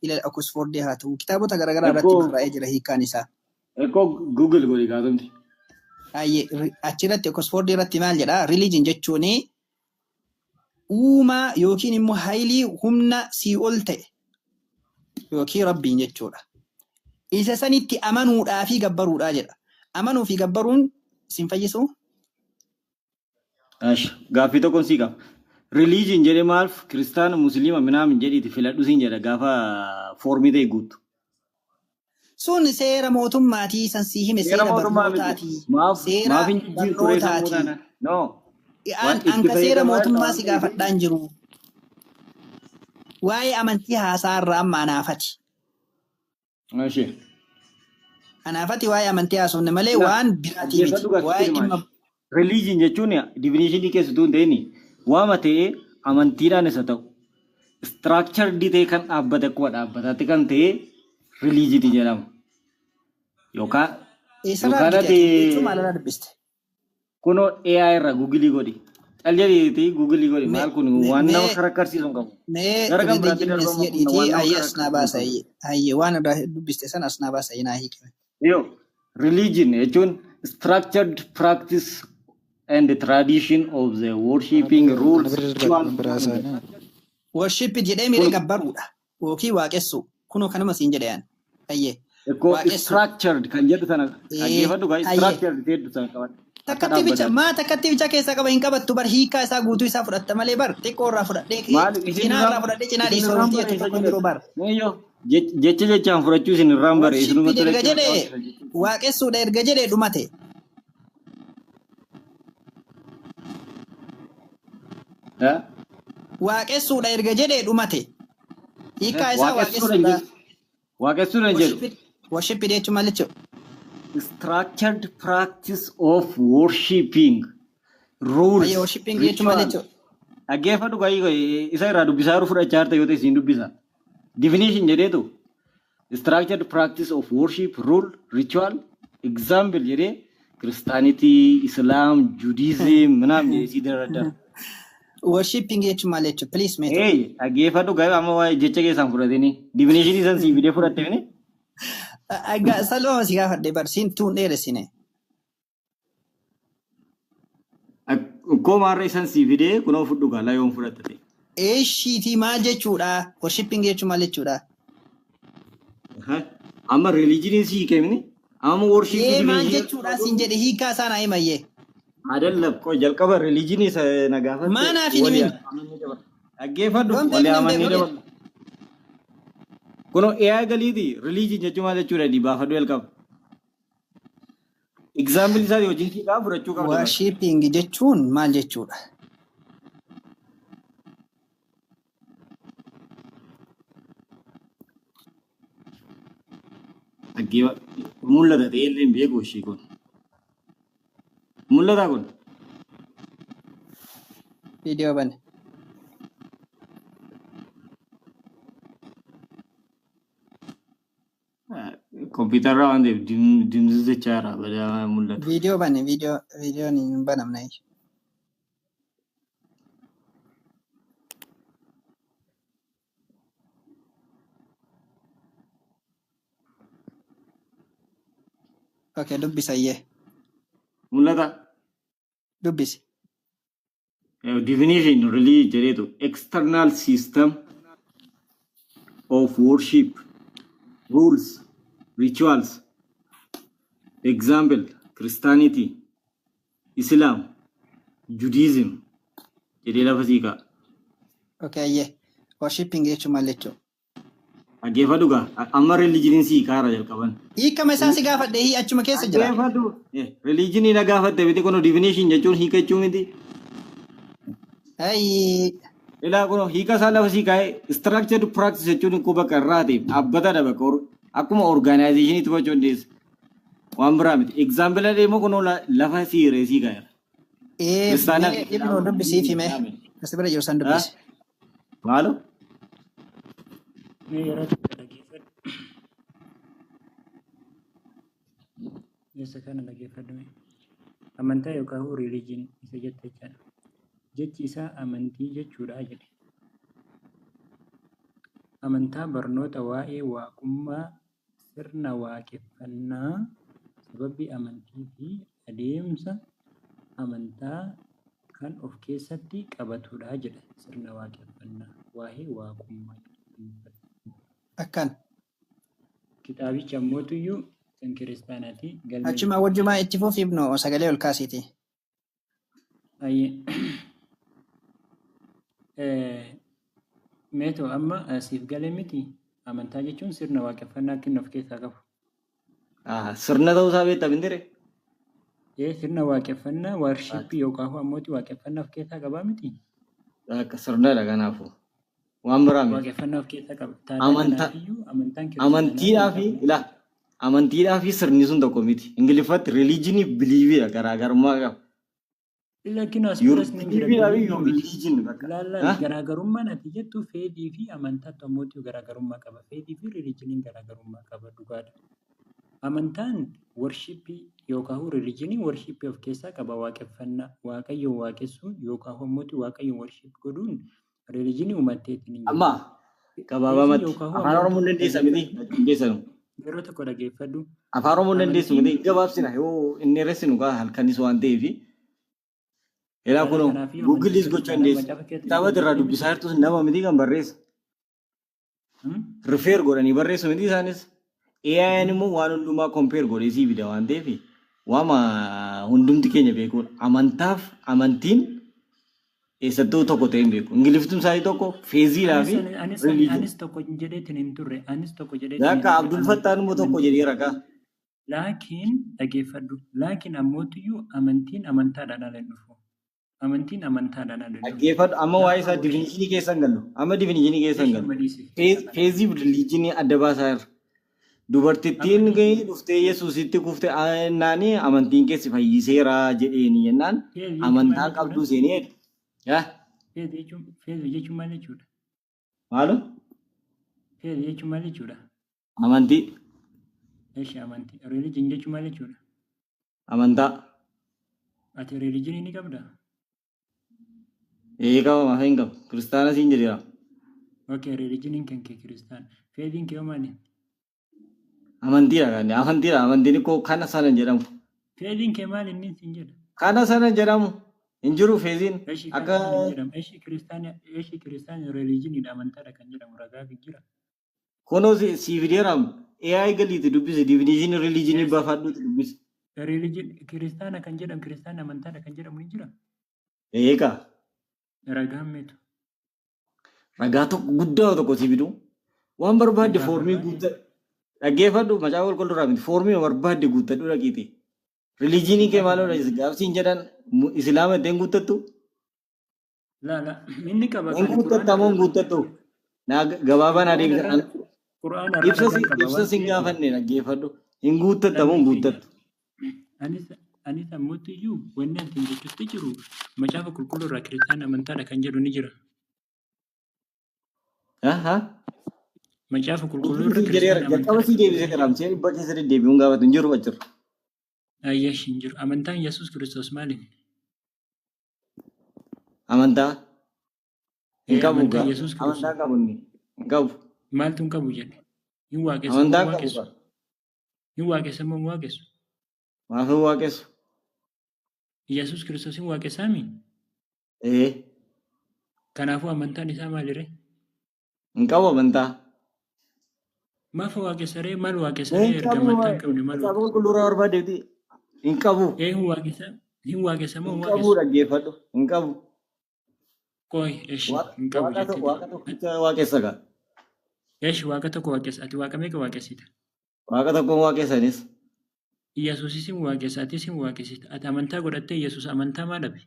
Ila Oxfordii haa ta'u kitaabota garaagaraa irratti barraa'ee jira hiikaan isaa. Ekkoo Google godhi kaasumti. Achirratti Oxfordii irratti maal jedhaa religion jechuun uumaa yookiin immoo haayilii humna sii ol ta'e yookiin rabbiin jechuudha. Isa sanitti amanuudhaa fi gabbaruudhaa jedha. Amanuu fi gabbaruun sin fayyisuu? Gaaffii tokkoon sii qaba. Religion jedhee maaliif kiristaana musliima minaamin jedhiiti filadhu siin jedha gaafa foormii ta'e guutu. Sun seera mootummaatii san sii hime seera barnootaati. Seera barnootaati. Anka seera mootummaa si gaafadhaan jiru. Waa'ee amantii haasaa irraa amma anaafati. Anaafati waa'ee amantii haasofne malee waan biraatii miti. Waa'ee dhimma. Religion jechuun definitionii keessattuu hin ta'in waama ta'ee amantiidhaan isa ta'u. Structured ta'e kan dhaabbate akkuma dhaabbataatti kan ta'e religion jedhama. Yookaan kunoo AI irra Google godhi. Caljabeetii Google godhi maal kun waan nama karakkarsiisu hin qabu. Gara kan biraatti darbamu ayyaas na baasa hayyee waan irraa dubbiste san as na baasa naa hiikame. Yoo religion jechuun structured practice and the tradition of the worshipping rules. Worship jedhee miidha gabbaruudha yookiin waaqessu kunoo kanuma siin jedheen hayyee. Structured kan jedhu sana dhaggeeffadhu gaa structured jedhu sana qaban. Takkatti bicha keessa qaba hin qabattu bar hiikaa isaa guutuu isaa fudhatta malee bar xiqqoo irraa fudhadhee cinaa irraa fudhadhee cinaa dhiisoo wanti tokko hin jiru bar. Jecha jechaan fudhachuu isin irraan bare isinuma erga jedhee waaqessuudha erga jedhee dhumate. Waaqessuudha erga jedhee dhumate. Hiikaa isaa waaqessuudha. Waaqessuudha jedhu. Worship jechuun maal jechuudha? Structured practice of worshipping rules. Worshipping jechuun maal jechuudha? Dhaggeeffadhu gaa isa irraa dubbisaa jiru fudhachaa jirta yoo ta'e isin dubbisa. Definition jedheetu structured practice of worship rule ritual example jedhee Christianity, Islam, Judaism ምናምን jedhee daraddara. Worshipping jechuun maal jechuudha? Please mee. Dhaggeeffadhu gaa amma waa jecha keessaan fudhatini. Definition isan si fidee fudhatte mini. Salphama si gaafadhe barsiin tuun dheeressine. Koo maarra isan si fidee kunoo fudhu gaala yoon fudhatte. Eeshiitii maal jechuudha? Worshipping jechuun maal jechuudha? Amma religion si hiikemini. Amma worship maal jechuudha siin jedhe hiikaa isaa naa himayyee. Adallab koo jalqaba religion isa na gaafate. Maanaaf hin himin? Dhaggeeffadhu walii amanii dabala. Kuno AI galiiti religion jechuun maal jechuudha di baafadhu jalqaba. Example isaa wajjin si qabu fudhachuu qabda. Worshipping jechuun maal jechuudha? Mul'ata ta'e illee hin beeku ishee kun. Mul'ata kun. Video bane. Kompiitarraa waan ta'eef dimsisechaa jira badaa mul'atu. Video bane. Video ni banamna. Okay, dubbisa iyyee. Mul'ata. Dubbisi. Definition really jedheetu external system of worship, rules, rituals. Example, Christianity, Islam, Judaism. Jedhee lafa siiqaa. Okay, iyyee. Worshipping jechuun maal jechuudha? Dhaggeeffadhu gaa amma religioniin siiqaa irra jalqaban. Hiikama isaa si gaafadhe achuma keessa jira. Dhaggeeffadhu. Religioniin na gaafatte miti kun definition jechuun hiika jechuun miti. Ayi. Ilaa kun hiika isaa lafa siiqaa'ee structured practice jechuun kun bakka irraa ta'e dhaabbata dha bakka akkuma organization itti gochuu dandeessa. Waan biraa miti. Example adeemu kun lafa siiree siiqaa'eera. Ibnu dubbisiif hime. Asi bira jiru san dubbisi. Maalo? Isa kana dhaggeeffadhu. Amantaa yookaan religion isa jette jechaadha. Jechi isaa amantii jechuudha jedhe. Amantaa barnoota waa'ee waaqummaa sirna waaqeffannaa sababii amantii fi adeemsa amantaa kan of keessatti qabatudha jedha. Sirna waaqeffannaa waa'ee waaqummaa. Akkan. Kitaabicha ammootuyyuu kan kiristaanaati. Achuma wajjumaa itti fufiifnu sagalee ol kaasiiti. Meetoo amma siif galee miti amantaa jechuun sirna waaqeffannaa akka of keessaa qabu. Sirna ta'uusaa beektaa bindire? Sirna waaqeffannaa waarshippii yookaan ammooti waaqeffannaa of keessaa qabaa miti? Sirnadha kanaafuu. Waan biraa miti. Waaqeffannaa of keessaa qaba. Amantiidhaa fi sirni sun tokko miti. Ingiliffatti religion believe garaagarummaa qaba. Lakin as biras ni jira. Garaagarummaan ati jettu feedii fi amantaa ammootii garaagarummaa qaba. Feedii fi religioniin garaagarummaa qaba dhugaadha. Amantaan worshippii yookaan religioniin worshippii of keessaa qaba. Waaqeffannaa waaqayyoon waaqessuu yookaan ammootii waaqayyoon worship godhuun religiionii uummatteetiin. Amma gabaabamatti afaan Oromoo dandeessa miti dandeessanu. Yeroo tokko dhaggeeffadhu. Afaan Oromoo dandeessu miti gabaabsina yoo inni irreessinu halkanis waan ta'eef. Ilaa kun Google's gochuu dandeessu. Kitaaba irraa dubbisaa jirtus nama miti kan barreessa. Refer godhanii barreessu miti isaanis. AI'n immoo waan hundumaa compare godhee sii fida waan ta'eef waama hundumti keenya beekuudha. Amantaaf amantiin eessattuu tokko ta'e hin beeku. Ingiliftuun isaanii tokko feeziidhaa fi religion. Anis tokko jedheetiin hin turre. Anis tokko jedheetiin. Akka Abdul Fattaan immoo tokko jedhee ragaa. Laakiin dhaggeeffadhu. Laakiin ammootiyyuu amantiin amantaadhaan ala hin dhufu. Amantiin amantaadhaan ala hin dhufu. Dhaggeeffadhu amma waa'ee isaa divinizhinii keessa hin gallu. Amma divinizhinii keessa hin gallu. Feezii religiinii adda baasaa jirra. Dubartittiin gahee dhuftee Yesuusitti kuftee naanii amantiin keessi fayyiseera jedheeni jennaan amantaa qabduu seenee jedhu. Feezii jechuun maal jechuudha? Maalo? Feezii jechuun maal jechuudha? Amantii. Eeshi amantii. Religion jechuun maal jechuudha? Amantaa. Ati religion ni qabdaa? Qaba maaf hin qabu. Kiristaana siin jedheera. Okay, religion kan kee kiristaana. Feeziin kee maali? Amantiidha kan amantiidha amantiin koo kana sana jedhamu. Feeziin kee maali inni siin jedha? Kana sana jedhamu hin jiru feeziin akka eeshi kiristaana religioniidha amantaadha kan jedhamu ragaa jira. Kunoo siif deeramu AI galiitti dubbise divinizhinii religiinii baafadhuutti dubbise. Religion kiristaana kan jedhamu kiristaana amantaadha kan jedhamu ni jira. Eegaa. Ragaa meetu. Ragaa tokko guddaa tokko si fidu waan barbaadde foormii guutaa dhaggeeffadhu macaa qulqulluudhaa miti foormii barbaadde guuttadhu dhaqiiti. Religiinii kee maaloo gaafsiin jedhan islaama ittiin guuttattu. Inni qaba. Hin guuttattamoo hin guuttattu. Gabaabaan adeemsa. Ibsa sin gaafanne dhaggeeffadhu hin guuttattamoo hin guuttattu. Ani sammuutti iyyuu wanni ati jechuutti jiru macaafa qulqulluu irraa kiristaana amantaadha kan jedhu ni jira. Macaafa qulqulluu irra kiristaana amantaadha. Jalqaba sii deebisee qaraamsee dhibba keessa deddeebi'uun gaafatu hin jiru achirra. Ayyash hin jiru. Amantaan Yesuus Kiristoos maali? Amantaa hin qabu Amantaan gaa. Yesuus Kiristoos Amantaa qabu inni. Hin qabu. maaltu hin qabu jedhe. Hin waaqessu moo Amantaa hin qabu waaqessu? gaa. Hin waaqessa moo hin waaqessu? Maaf hin waaqessu? Yesuus Kiristoos hin waaqessaami? Kanaafuu amantaan isaa maaliree? Hin qabu amantaa. Maaf waaqessaree maal waaqessaree erga amantaa hin qabne maal Macaafa waaqessa? qulqulluu irraa barbaadeetti hin qabu. Hin waaqessa moo Hin hin qabu waaqessu? dhaggeeffadhu. Hin qabu. Qooyi eshi hin qabu Waaqa jettee tokkicha waaqessa gaa. eshi waaqa tokko waaqessa ati waaqa meeqa waaqessita? Waaqa tokkoon waaqessanis. Yesuusis hin waaqessa atis hin waaqessita ati amantaa godhattee Yesuus amantaa maa dhabe?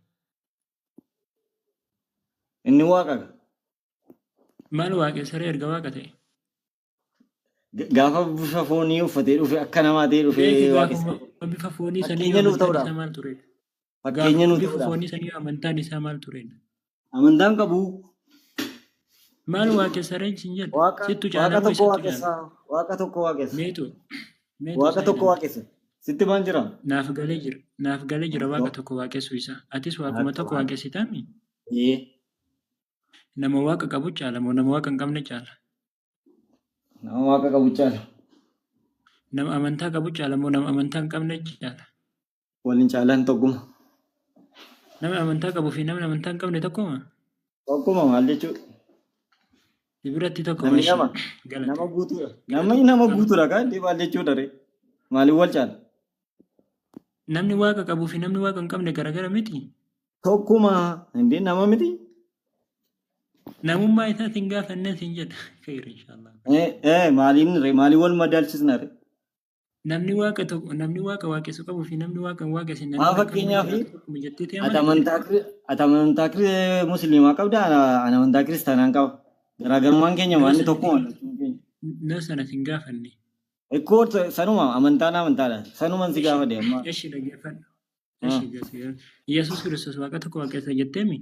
Inni waaqa gaa. Maal waaqessaree erga waaqa ta'e? Gaafa bifa foonii uffatee dhufe akka namaa ta'e dhufee waaqessa. Gaafuma bifa foonii sanii Fakkeenya nuuf amantaan ta'uudha. isaa maal turedha? Fakkeenya nuuf Bifa ta'uudha. foonii sanii amantaan isaa maal turedha? Amantaan qabu. Maal waaqessaree hin jedhu? Waaqa Sittu waaqa caalaa moo tokko isattu waaqessa. caalaa? Waaqa tokko waaqessa. Meetu Waaqa isaa tokko hidhama. waaqessa. Sitti maal jira? Naaf galee jira waaqa tokko waaqessuu isaa. Atis waaquma tokko waaqessitaami? Nama waaqa qabu caala moo nama waaqa hin qabne caala? Nama waaqa qabu caala. Nama amantaa qabu caala moo nama amantaa hin qabne caala? Waliin caalaan tokkuma. Nama amantaa qabuu fi namni amantaa hin qabne tokkuma? Tokkuma maal jechuudha? Biratti tokkuma Namni ishee nama galate. guutuudha. Namni nama guutuudha kan maal jechuudha ree? Maaliif wal caala? Namni waaqa qabuu fi namni waaqa hin qabne garagara miti. Tokkuma indee nama miti. Namummaa isaatiin gaafannee siin jedha. Khayr inshaallah. Maaliif wal madaalchisna ree? Namni waaqa waaqessu qabuu fi namni waaqa hin waaqessine Maa fakkeenyaaf ati amantaa musliimaa qabda ani amantaa kiristaanaa qaba. Garaagarummaan keenya maalli tokkuma. Na sana siin gaafanne. Ekkoo sanuma amantaan amantaadha. Sanuman si gaafa deema. Eshi dhaggeeffadhu. Eshi gaafa. Yesuus Kiristoos waaqa tokko waaqessa jetteemi?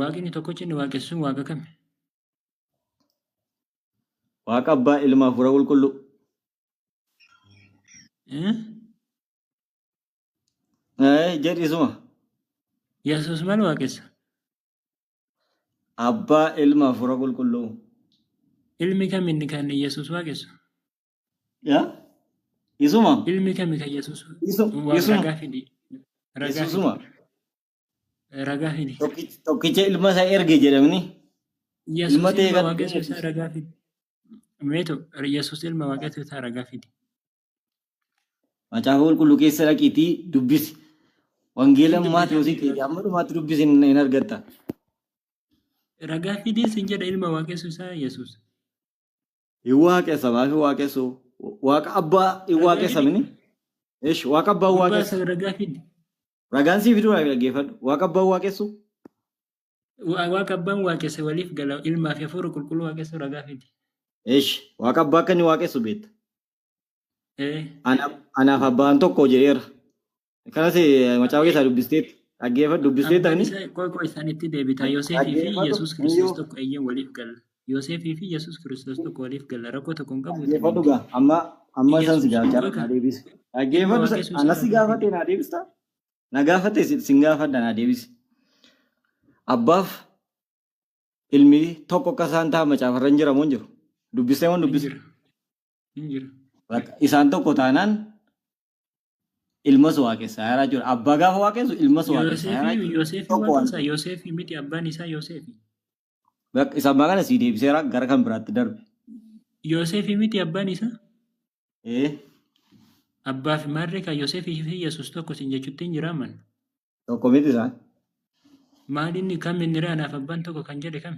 Waaqni tokkichi inni waaqessuun waaqa kami? Waaqa abbaa ilma hafuura qulqulluu. Jedhisuma. Yesuus maal waaqessa? Abbaa ilma hafuura qulqulluu. Ilmi kam inni kan Yesuus waaqessu? Isuma. Ilmi kami kan Yesuus? Isuma. Ragaa fidi. Isuma. Ragaa fidi. Tokkicha ilma isaa erge jedhamni. Yesuus Ilma ta'e ilma kan waaqessu isaa ragaa fidi. Meetu Yesuus ilma waaqessu isaa ragaa fidi. Macaafa qulqulluu keessa dhaqiitii dubbisi. Wangeela Maatiyoosi amma dhumaatti dubbisi hin argatta. Ragaa fidii sin jedha ilma waaqessu isaa Yesuus. Hin waaqessa maafi waaqessu. Waaqa abbaa hin waaqessa mini. Waaqa abbaa hin waaqessa. Ragaa fidi. Ragaan sii fiduu dhaggeeffadhu. Waaqa abbaa hin waaqessu. Waaqa abbaan waaqessa waliif gala ilmaa fi hafuura qulqulluu waaqessu ragaa fidi. Waaqa abbaa akka inni waaqessu beekta. Anaaf abbaan tokko jedheera. Kanas macaafa keessaa dubbisteetti. Dhaggeeffadhu dubbisteetti ani. Qoqqoo isaanitti deebita. Yoosefii fi Yesuus Kiristoos tokko eeyyeen waliif gala. Yoosefii fi Yesuus Kiristoos tokko waliif gala. Rakkoo tokko hin qabu. Dhaggeeffadhu gaa. Amma isaan si gaafata naa deebisi. Dhaggeeffadhu anas si gaafate naa deebista. Na gaafate sin gaafadha naa deebisi. Abbaaf ilmi tokko akka isaan ta'a macaafarra hin jiramu hin jiru. Dubbistee moo dubbise? Hin jiru. Isaan tokko taanaan ilmas waaqessaa jira jechuudha. Abbaa gaafa waaqessu ilmas waaqessaa jira. Yoosefii waaqessaa Yoosefii miti abbaan isaa Yoosefii. Isaan kana sii deebiseera gara kan biraatti darbe. Yoosefii miti abbaan isaa? Abbaa fi maarree kan Yoosefii fi Yesuus tokko sin jechuutti hin jiraaman. Tokko miti isaan. Maal inni kam inni anaaf abbaan tokko kan jedhe kam?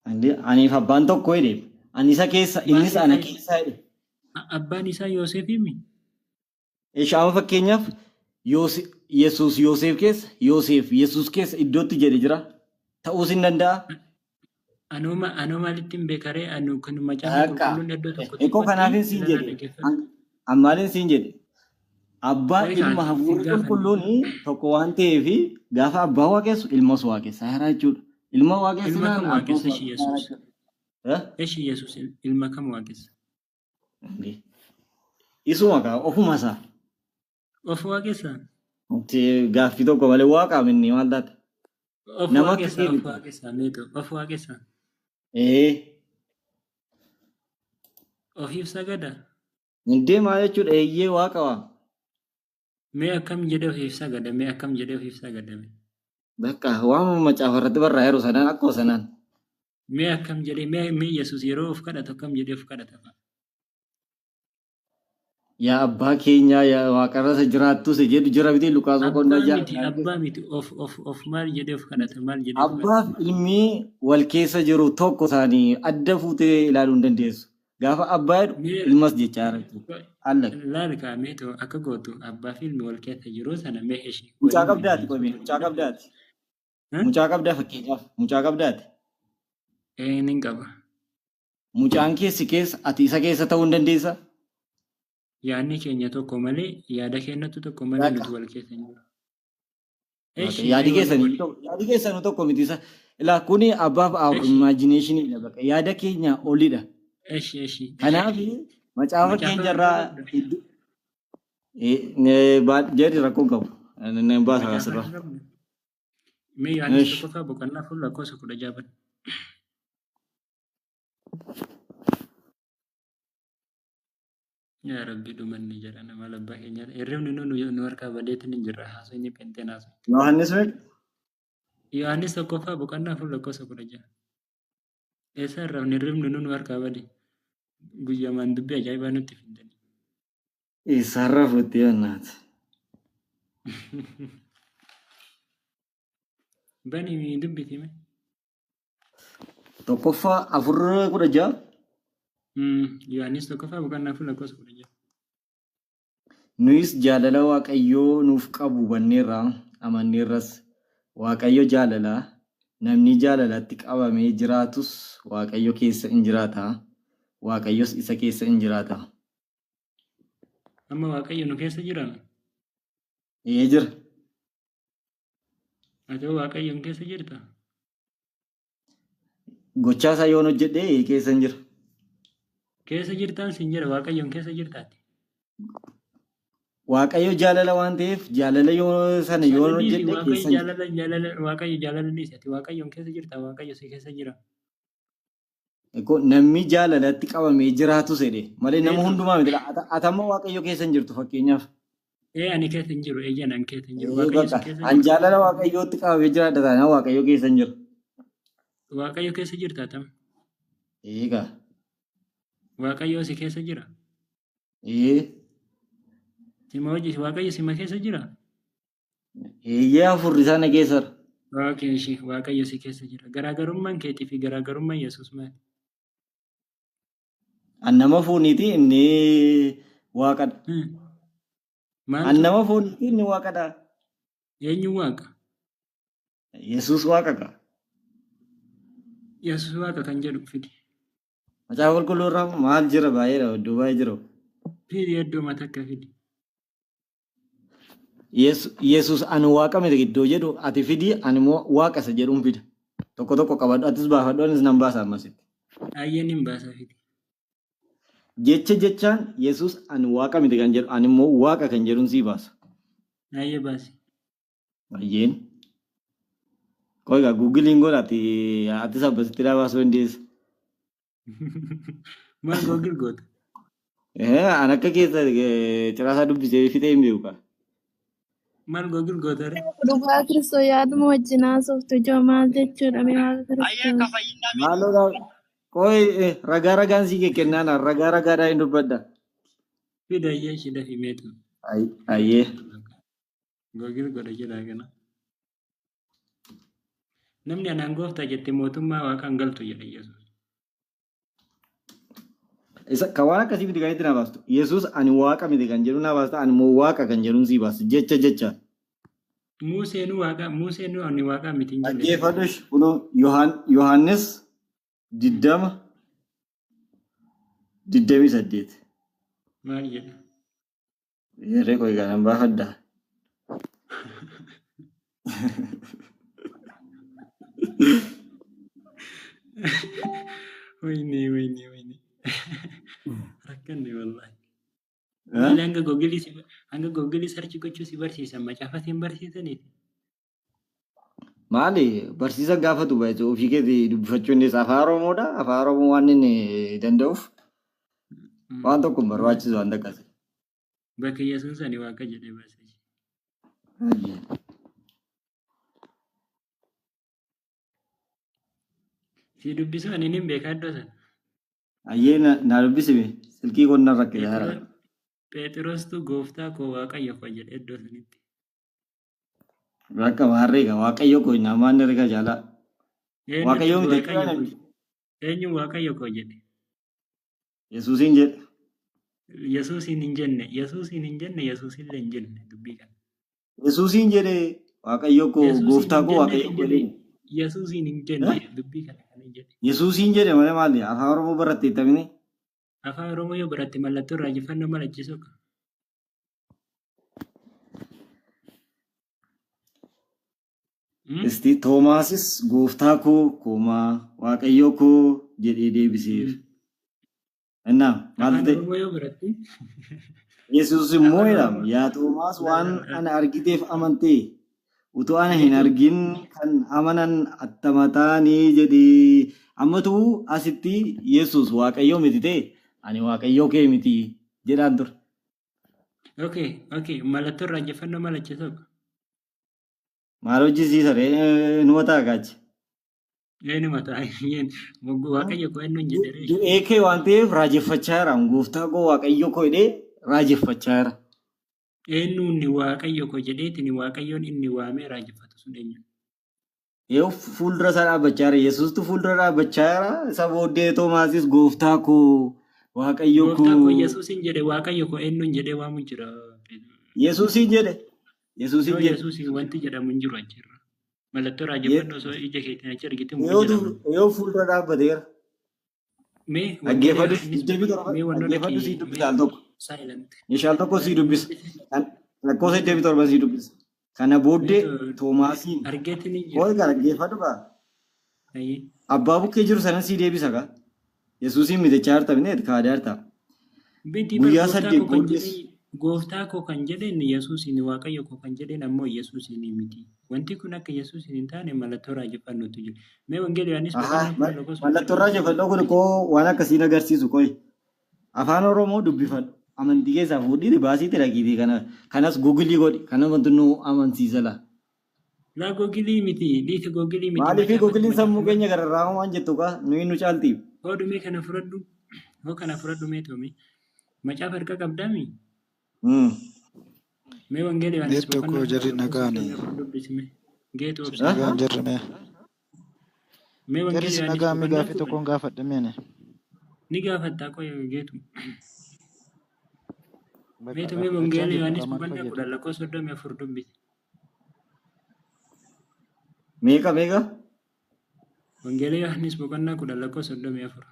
Aniif abbaan tokko jedhe. Ani isa keessa innis ana keessa jedhe. Abbaan isaa Yoosefii mi? Shaama fakkeenyaaf Yesuus Yoosef keessa Yoosef Yesuus keessa iddootti jedhe jira. Ta'uus hin danda'a. Anoo maalitti hin beekaree anu kan macaafa qulqulluun iddoo tokkotti. Ekkoo kanaafin siin jedhe. Ammaaliin siin jedhe. Abbaa ilma hafuurri qulqulluun tokko waan ta'eef gaafa abbaa waaqessu ilmas waaqessa haaraa jechuudha. Ilma waaqessinaan abbaa waaqessa. Eshi Yesuus ilma kam waaqessa? Isuma kaa ofuma isaa. Of waaqessa? Gaaffii tokko malee waaqaam inni maal taate? Of waaqessa meetu of waaqessa? Ofiif sagada? Indee maal jechuudha eeyyee waaqa waa. Mee akkam jedhee ofiif sagada? Mee akkam jedhee ofiif sagadame? Bakka waan macaafarratti barraa'eeru sanaan akkoo sanaan. Mee akkam jedhee mee Yesuus yeroo of kadhatu akkam jedhee of kadhata? Yaa abbaa keenya yaa waaqarra jiraattu se jedhu jira biti Luqaas boqonnaa ja'a. Abbaa miti of maal jedhee of kadhata maal jedhee? Abbaaf ilmi wal keessa jiru tokko isaanii adda fuutee ilaaluu hin dandeessu. Gaafa abbaa ilmas jechaa jira. Laal kaameetu akka gootu abbaa fi ilmi wal keessa jiru sana mee ishee. Mucaa qabdaati qomi mucaa qabdaati. Mucaa qabdaa fakkeenyaaf mucaa qabdaati. Ni qaba. Mucaan keessi keessa ati isa keessa ta'uu hin dandeessaa? Yaadni keenya tokko malee yaada keenyatu tokko malee nuti wal keessa jiru. Yaadi keessanii tokko miti isa. Ilaa kuni abbaaf imaajineshiniidha bakka yaada keenya olidha. Kanaaf macaafa keenya irraa jedhi rakkoo qabu. Baasa asirraa. Mee yaadni tokko fa'aa boqonnaa fuula lakkoofsa 16. Yaa Rabbi dhumanni jedha nama labbaa keenya. Hirribni nu harkaa badeetiin hin jirra haasofni penteen haasofni. Yohaannis mee? Yohaannis tokkoffaa boqonnaa fuula lakkoofsa 16. Eessa irraa hirribni nu harkaa badee? Guyyamaan dubbii ajaa'ibaa nutti fidanii. Eessarraa fuuttee wannaati? Bani dubbiti mee? Tokkoffaa 4:16. Yohaannis tokkoffaa boqonnaa fuula lakkoofsa 16. Nuyis jaalala Waaqayyoo nuuf qabu hubanneerra amanneerras. Waaqayyo jaalala namni jaalalatti qabamee jiraatus Waaqayyo keessa in jiraata. Waaqayyos isa keessa in jiraata. Amma Waaqayyo nu keessa jira? Jira. Ati Waaqayyo nu keessa jirta? Gochaa isaa yoon hojjedhee keessa in jira. Keessa jirtaan sin jira Waaqayyoon keessa jirtaati. Waaqayyo jaalala waan ta'eef jaalala yoo sana yoo hojjedhe keessa jira. Waaqayyo jaalala dhiisati. Waaqayyoon keessa jirta Waaqayyo si keessa jira. Namni jaalalatti qabamee jiraatu sedhe malee nama hundumaa miti. Atamma Waaqayyo keessa hin jirtu fakkeenyaaf. Ani keessa hin jiru ejjan an keessa hin jiru. An jaalala Waaqayyootti qabamee jiraata taanaan Waaqayyo keessa hin jiru. Waaqayyo keessa jirta tam. Eegaa. Waaqayyo si keessa jira? Sima hojii Waaqayyo sima keessa jira? Eeyyee afurri sana keessa. Waaqayyo si keessa jira. Garaagarummaan keetii fi garaagarummaan Yesuus maali? Annama fooniiti inni waaqadha. Annama fooniiti inni waaqadha. Eenyu waaqa? Yesuus waaqadha. Yesuus waaqa kan jedhu fidi. Macaafa qulqulluu irraa maal jira baay'eedha iddoo baay'ee jira. Fidi iddoo matakka fidi. Yesuus ani waaqa miti iddoo jedhu ati fidi ani immoo waaqa isa jedhuun fida. Tokko tokko qabadhu atis baafadhu anis nan baasa ammasitti. Ayyeen hin baasa fidi. Jechaan Yesuus ani waaqa miti kan jedhu ani immoo waaqa kan jedhuun sii baasa. Ayyee baasi. Ayyeen. Qoigaa guugiliin godha ati sabbasitti baasuu dandeessa. Maal googil goota? An akka keessa ciraasaa dubbisee fixee hin beeku. Maal googil goota ree? Dhugaa Kiristoo yaaduma wajjin haasoftu ijoo maal jechuudha mee waaqa Kiristoo? Maaloo qoy ragaan sii kennaan ragaadhaa hin dubbadda. Fidayyee shida himeetu. Ayyee. Googil godha jedhaa kana. Namni anaan gooftaa jette mootummaa waaqaan galtu jedha Yesuus. Kan waan akkasii miti kan itti na baastu. Yesuus ani waaqa miti kan jedhu na baasta ani immoo waaqa kan jedhuun sii baastu jecha. Museenuu ani waaqa miti hin jenne. Dhaggeeffadhush kunoo Yohaannis 20:28. Maal jedha? Yeree koo egaa nan baafadda. Wayne. Rakkanne wallahi. Maali hanga googilii sarchi gochuu si barsiisan macaafatiin barsiisaniiti. Maali barsiisa gaafatu baay'ee ofii keetii dubbifachuu innis afaan Oromoodha. Afaan Oromoo waan inni danda'uuf waan tokko hin barbaachisu waan takkase. Bakka yesuun sani waaqa jedhee barsiise. Si dubbisu ani hin beekaa iddoo sana. Ayyee na dubbisime silkii qonna rakkate haara. Phexrostu gooftaa koo waaqayyo koo jedhee iddoo sanitti. Rakka maarree egaa waaqayyo koo namaan erga jaalaa. Waaqayyo miti eenyu waaqayyo koo jedhe. Yesuusiin jedhe. Yesuusiin hin jenne Yesuusillee hin jenne dubbii kana. Yesuusiin jedhe waaqayyo koo gooftaa koo waaqayyo jedhe. Yesuusiin hin jenne dubbii kana kan hin jedhe. Yesuusiin jedhe malee maali afaan Oromoo baratte tamine. Afaan Oromoo yoo baratte mallattoo raajeffannoo malachiisuu qaba. Isti Toomaasis gooftaa koo koomaa waaqayyo koo jedhee deebiseef. Innaa maal ta'e? Yesuus immoo jedhama yaa Toomaas waan ana argiteef amantee utuu ana hin argin kan amanan attamataanii jedhee ammatu asitti Yesuus waaqayyo miti ta'e ani waaqayyo kee miti jedhaan ture. Okay. Mallattoo raajeffannoo malachiisuu qaba. Maal hojjisiisa nu mataa gaachi. Eenyu mataa waaqayyo koo eenyu hin jedhe. Du'ee kee waan ta'eef raajeffachaa jira. Gooftaa koo waaqayyo koo jedhee raajeffachaa jira. Eenyu inni waaqayyo koo jedheetiin waaqayyoon inni waamee raajeffatu sun eenyu. Yoo fuuldura isaa dhaabbachaa jira. Yesuustu fuuldura dhaabbachaa jira. Isa booddee Toomaasis gooftaa koo waaqayyo koo. Gooftaa koo Yesuusin jedhe waaqayyo koo eenyu hin jedhee waamu jira. Yesuusin jedhe. Yesuusin wanti jedhamu hin jiru achirra. Mallattoo raajeffannoo osoo ija keetiin achi argite yoo fuuldura dhaabbateera. Dhaggeeffadhu sii dubbisa al tokko. Meeshaan tokko sii dubbisa. Lakkoofsa 27 sii dubbisa. Kana booddee Toomaasiin. Ho'i kan dhaggeeffadhu kaa. Abbaa bukkee jiru sana sii deebisa kaa. Yesuusiin mitichaa hartabneet kaadaa hartaa. Guyyaa 8 booddees. Gooftaa koo kan jedheen Yesuusin waaqayyo koo kan jedheen ammoo Yesuusin miti. Wanti kun akka Yesuusin hin taane mallattoo raajeffannootu jiru. Mee wangeelii Yohaannis mallattoo raajeffannoo kun koo waan akkasiin agarsiisu koyi. Afaan Oromoo dubbifadhu. Amantii keessaa fuudhii baasiitti dhaqiitii kanas googilii godhi. Kana wanti nu amansiisa laa. Laa googilii miti. Dhiiti googilii miti. Maaliif googiliin sammuu keenya gararraa waan jettu kaa nuyi nu caaltiif. Hodhumee kana fudhadhu. Hoo kana fudhadhu mee toomee. Macaafa harka qabdaami. Mee wangeelii Yohaannis tokko jarri nagaani. Geetu Nagaan jarri mee. Mee wangeelii Jarri nagaan mi gaafii tokkoon gaafadhe meene. Ni gaafattaa qoy geetu. Meetu mee wangeelii Yohaannis boqonnaa 10:34 dubbise. Meeqa? Wangeelii Yohaannis boqonnaa 10:34.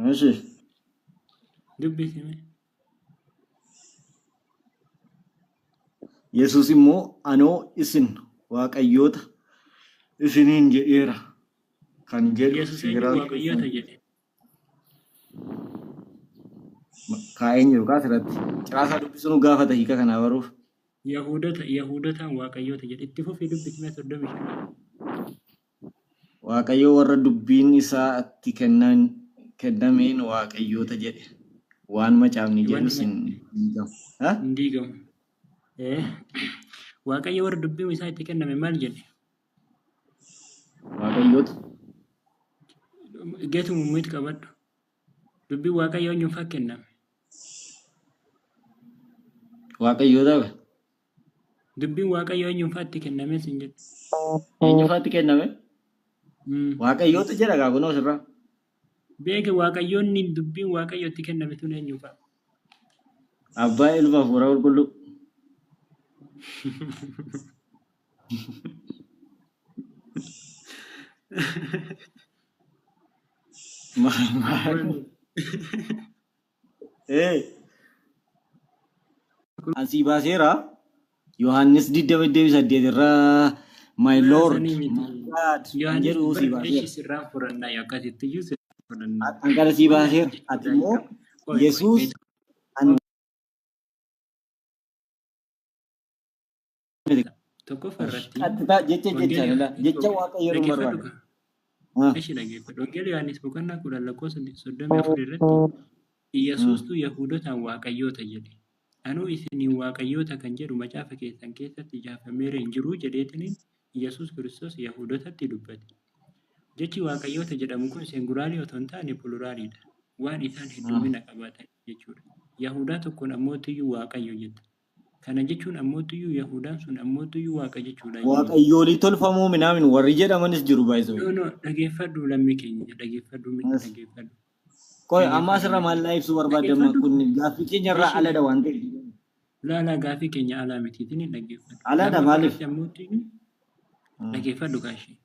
Eeshi. Dubbise mee. Yesuus immoo anoo isin waaqayyoota isiniin jedheera kan jedhu waaqayyoota jedhe. Kaa'een jiru kaas irratti ciraasaa dubbisuu gaafata hiika kanaa baruuf. Yahudotaan waaqayyoota jedhe itti fufii dubbismee 35. Waaqayyo warra dubbiin isaa itti kennameen waaqayyoota jedhe waan macaafni jedhus hin diigamu. Waaqayyo warra dubbiin isaa itti kenname maal jedhe? Waaqayyoota. Geetu mummiitti qabadhu. Dubbiin waaqayyo eenyuufaa kenname? Waaqayyoota. Dubbiin waaqayyo eenyuufaa itti kenname sin jedhe? Eenyuufaa itti kenname? Waaqayyoota jedha gaa kunoo sirraa. Beeke waaqayyoonni dubbiin waaqayyo itti kenname tun eenyuufaa? Abbaa Ilma Hafuura Qulqulluu. Asii baaseera Yohaannis 28 irraa my lord Sanii my miti. god Yohaannis jedhu sii barreessi baaseera. sirraan fudhannaa akkasitti iyyuu sirraan fudhannaa. Angara sii Maal baaseera. Ati jechuudha immoo qabu? Yesuus ani Tokkoffaa irratti qaxxitaa jecha wangeela jechaan jecha waaqayyoon dhaggeeffadhu barbaada. qaba. Ishi dhaggeeffadhu. Wangeela Yohaannis boqonnaa 10:34 irratti Yesuustu Yahuudotaan waaqayyoota jedhe. Anuu isinii waaqayyoota kan jedhu macaafa keessan keessatti ijaafameera hin jiru jedheetiniin Yesuus Kiristoos Yahuudotatti dubbate. Jechi waaqayyoota jedhamu kun seenguraalii otoo hin taane puluraaliidha. Waan isaan heddumina qabaatan jechuudha. Yahudaa tokkoon ammootiyyuu waaqayyo jetta. Kana jechuun ammootiyyuu Yahudaan sun ammootiyyuu waaqa jechuudha. Waaqayyoolii tolfamuu minaamin warri jedhamanis jiru baay'isoo. No, dhaggeeffadhu lammii keenya dhaggeeffadhu. Koy amma asirra maallaa ibsuu barbaadamma kun gaaffii keenya irraa aladha waan ta'eef. Laalaa gaaffii keenya alaa mitiitiin dhaggeeffadhu. Aladha maaliif? Dhaggeeffadhu kaashee.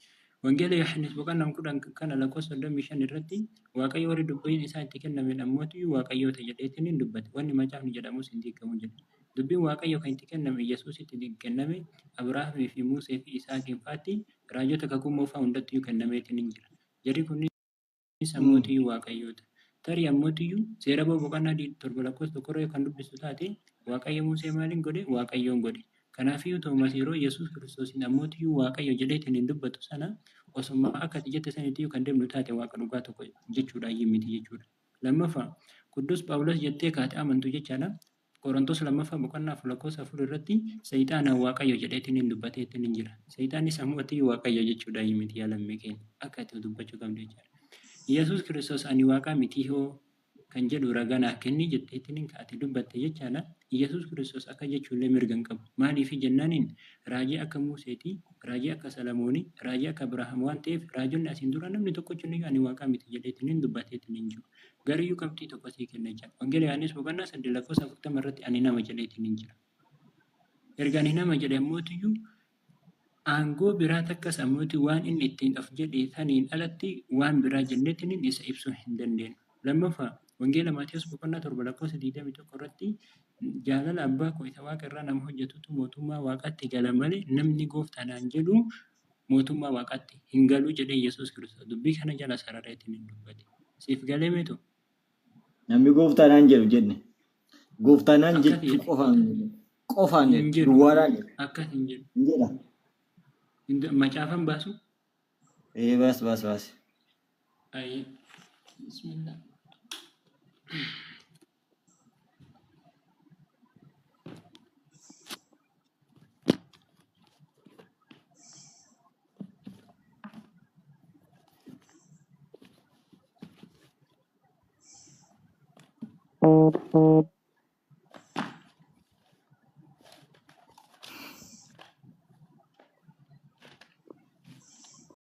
Wangeela Yohaannis boqonnaa 10 kana lakkoofsa 35 irratti waaqayyo warri dubbiin isaa itti kenname ammootiyyuu waaqayyoota jedheetiin dubbate. Wanni macaafni jedhamus hin diigamu jedha. Dubbiin waaqayyo kan itti kenname Yesuusitti kenname Abrahaamii fi Musee fi Isaaqiin faatti raajota kakuu moofaa hundattiyyuu kennameetiin jira. Jarri kunis ammootiyyuu waaqayyoota. Tarii ammootiyyuu seera boqonnaa 7 lakkoofsa 1 kan dubbisu taate waaqayyo Musee maaliin godhe? Waaqayyoon godhe. Kanaafiyyuu Toomaas yeroo Yesuus Kiristoosiin ammootiyyuu waaqayyo jedheetiin hin dubbatu sana osuma akka ati jette saniitiyyuu kan deemnu taate waaqa dhugaa tokko jechuudha miti jechuudha. Lammaffaa Qudduus Phaawulos jettee kaate amantu jechaadha. Qorontos lammaffaa boqonnaa 4 irratti Seexaanaan waaqayyo jedheetiin hin dubbateetiin hin jira. Seexaanis ammootiyyuu waaqayyo jechuudha miti yaalammee keenya akka ati dubbachuu qabdu jechaadha. Yesuus Kiristoos ani waaqa miti hoo kan jedhu raganaa kenni jetteetiin kaate dubbatte jechaadha. Yesuus Kiristoos akka jechuullee mirga hin qabu. Maaliif jennaaniin raajii akka Museetii, raajii akka Salamoonii, raajii akka Abrahaam waan ta'eef raajonni asiin dura namni tokkochuun ani waaqa miti jedheetiin dubbateetiin hin jiru. Gariyyuu qabxii tokko sii kenna jechaadha. Wangeela Yohaannis boqonnaa 8 lakkoofsa 40 irratti ani nama jedheetiin hin jira. Erga ani nama jedhe ammootiyyuu aangoo biraa takkas ammootii waan inni ittiin of jedhee saniin alatti waan biraa jenneetiin isa ibsuu hin dandeenyu. Lammaffaa Wangeela Maatiyus boqonnaa 7 lakkoofsa 21 irratti jaalala abbaa koo isa waaqa irraa nama hojjetutu mootummaa waaqatti gala malee namni gooftaanaan jedhu mootummaa waaqatti hin galu jedhee Yesuus Kiristoos dubbii kana jala sarareetiin hin dubbate. Siif galee meetu? Namni gooftaanaan jedhu jenne. Gooftaanaan jechuu qofaan duwwaadhaan akkas hin jedhu. hin jedha. Macaafan baasu? Baas. Ayi. Bismillah.